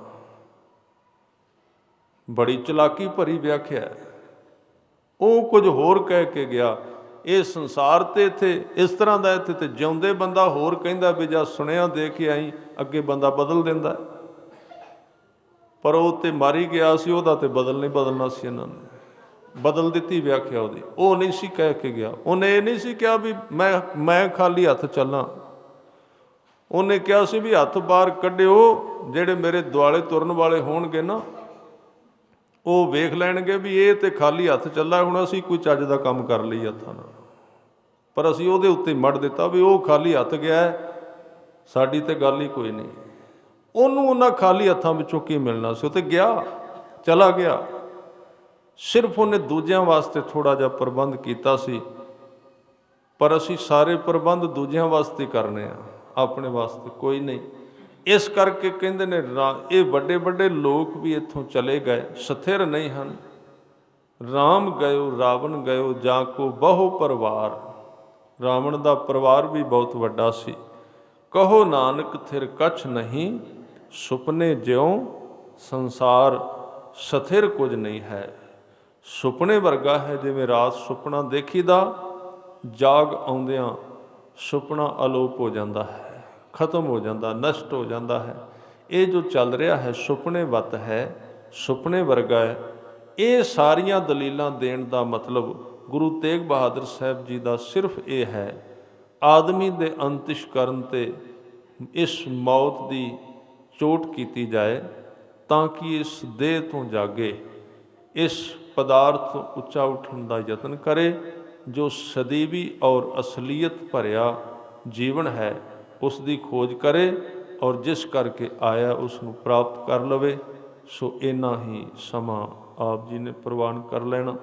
A: ਬੜੀ ਚਲਾਕੀ ਭਰੀ ਵਿਆਖਿਆ। ਉਹ ਕੁਝ ਹੋਰ ਕਹਿ ਕੇ ਗਿਆ। ਇਹ ਸੰਸਾਰ ਤੇ ਇੱਥੇ ਇਸ ਤਰ੍ਹਾਂ ਦਾ, ਇੱਥੇ ਤੇ ਜਿਉਂਦੇ ਬੰਦਾ ਹੋਰ ਕਹਿੰਦਾ ਵੀ ਜਾਂ ਸੁਣਿਆ ਦੇ ਕੇ ਆਈ, ਅੱਗੇ ਬੰਦਾ ਬਦਲ ਦਿੰਦਾ। ਪਰ ਉਹ ਤੇ ਮਾਰੀ ਗਿਆ ਸੀ, ਉਹਦਾ ਤੇ ਬਦਲ ਨਹੀਂ ਬਦਲਣਾ ਸੀ। ਇਹਨਾਂ ਨੇ ਬਦਲ ਦਿੱਤੀ ਵਿਆਖਿਆ ਉਹਦੀ। ਉਹ ਨਹੀਂ ਸੀ ਕਹਿ ਕੇ ਗਿਆ। ਉਹਨੇ ਇਹ ਨਹੀਂ ਸੀ ਕਿਹਾ ਵੀ ਮੈਂ ਖਾਲੀ ਹੱਥ ਚੱਲਾਂ। ਉਹਨੇ ਕਿਹਾ ਸੀ ਵੀ ਹੱਥ ਬਾਹਰ ਕੱਢਿਓ, ਜਿਹੜੇ ਮੇਰੇ ਦੁਆਲੇ ਤੁਰਨ ਵਾਲੇ ਹੋਣਗੇ ਨਾ ਉਹ ਵੇਖ ਲੈਣਗੇ ਵੀ ਇਹ ਤੇ ਖਾਲੀ ਹੱਥ ਚੱਲਾ, ਹੁਣ ਅਸੀਂ ਕੋਈ ਚੱਜ ਦਾ ਕੰਮ ਕਰ ਲਈ ਹੱਥਾਂ ਨਾਲ। ਪਰ ਅਸੀਂ ਉਹਦੇ ਉੱਤੇ ਮੜ ਦਿੱਤਾ ਵੀ ਉਹ ਖਾਲੀ ਹੱਥ ਗਿਆ, ਸਾਡੀ ਤੇ ਗੱਲ ਹੀ ਕੋਈ ਨਹੀਂ। ਉਹਨੂੰ ਉਹਨਾਂ ਖਾਲੀ ਹੱਥਾਂ ਵਿੱਚੋਂ ਕੀ ਮਿਲਣਾ ਸੀ? ਉਹ ਤੇ ਗਿਆ, ਚਲਾ ਗਿਆ। ਸਿਰਫ ਉਹਨੇ ਦੂਜਿਆਂ ਵਾਸਤੇ ਥੋੜ੍ਹਾ ਜਿਹਾ ਪ੍ਰਬੰਧ ਕੀਤਾ ਸੀ, ਪਰ ਅਸੀਂ ਸਾਰੇ ਪ੍ਰਬੰਧ ਦੂਜਿਆਂ ਵਾਸਤੇ ਕਰਨੇ ਆ, ਆਪਣੇ ਵਾਸਤੇ ਕੋਈ ਨਹੀਂ। ਇਸ ਕਰਕੇ ਕਹਿੰਦੇ ਨੇ ਇਹ ਵੱਡੇ ਵੱਡੇ ਲੋਕ ਵੀ ਇੱਥੋਂ ਚਲੇ ਗਏ, ਸਥਿਰ ਨਹੀਂ ਹਨ। ਰਾਮ ਗਇਓ ਰਾਵਣ ਗਇਓ, ਜਾਂ ਕੋ ਬਹੁ ਪਰਿਵਾਰ। ਰਾਵਣ ਦਾ ਪਰਿਵਾਰ ਵੀ ਬਹੁਤ ਵੱਡਾ ਸੀ। ਕਹੋ ਨਾਨਕ ਥਿਰ ਕਛ ਨਹੀਂ, ਸੁਪਨੇ ਜਿਉਂ ਸੰਸਾਰ ਸਥਿਰ ਕੁਝ ਨਹੀਂ ਹੈ। ਸੁਪਨੇ ਵਰਗਾ ਹੈ, ਜਿਵੇਂ ਰਾਤ ਸੁਪਨਾ ਦੇਖੀਦਾ, ਜਾਗ ਆਉਂਦਿਆਂ ਸੁਪਨਾ ਅਲੋਪ ਹੋ ਜਾਂਦਾ ਹੈ, ਖਤਮ ਹੋ ਜਾਂਦਾ, ਨਸ਼ਟ ਹੋ ਜਾਂਦਾ ਹੈ। ਇਹ ਜੋ ਚੱਲ ਰਿਹਾ ਹੈ ਸੁਪਨੇ ਵੱਤ ਹੈ, ਸੁਪਨੇ ਵਰਗਾ ਹੈ। ਇਹ ਸਾਰੀਆਂ ਦਲੀਲਾਂ ਦੇਣ ਦਾ ਮਤਲਬ ਗੁਰੂ ਤੇਗ ਬਹਾਦਰ ਸਾਹਿਬ ਜੀ ਦਾ ਸਿਰਫ ਇਹ ਹੈ, ਆਦਮੀ ਦੇ ਅੰਤਿਸ਼ ਕਰਨ 'ਤੇ ਇਸ ਮੌਤ ਦੀ ਚੋਟ ਕੀਤੀ ਜਾਏ ਤਾਂ ਕਿ ਇਸ ਦੇਹ ਤੋਂ ਜਾਗੇ, ਇਸ ਪਦਾਰਥ ਤੋਂ ਉੱਚਾ ਉੱਠਣ ਦਾ ਯਤਨ ਕਰੇ। ਜੋ ਸਦੀਵੀ ਔਰ ਅਸਲੀਅਤ ਭਰਿਆ ਜੀਵਨ ਹੈ ਉਸ ਦੀ ਖੋਜ ਕਰੇ, ਔਰ ਜਿਸ ਕਰਕੇ ਆਇਆ ਉਸ ਨੂੰ ਪ੍ਰਾਪਤ ਕਰ ਲਵੇ। ਸੋ ਇੰਨਾ ਹੀ ਸਮਾਂ ਆਪ ਜੀ ਨੇ ਪ੍ਰਵਾਨ ਕਰ ਲੈਣਾ।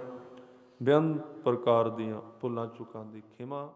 A: ਬੇਅੰਤ ਪ੍ਰਕਾਰ ਦੀਆਂ ਭੁੱਲਾਂ ਚੁੱਕਾਂ ਦੀ ਖਿਮਾ।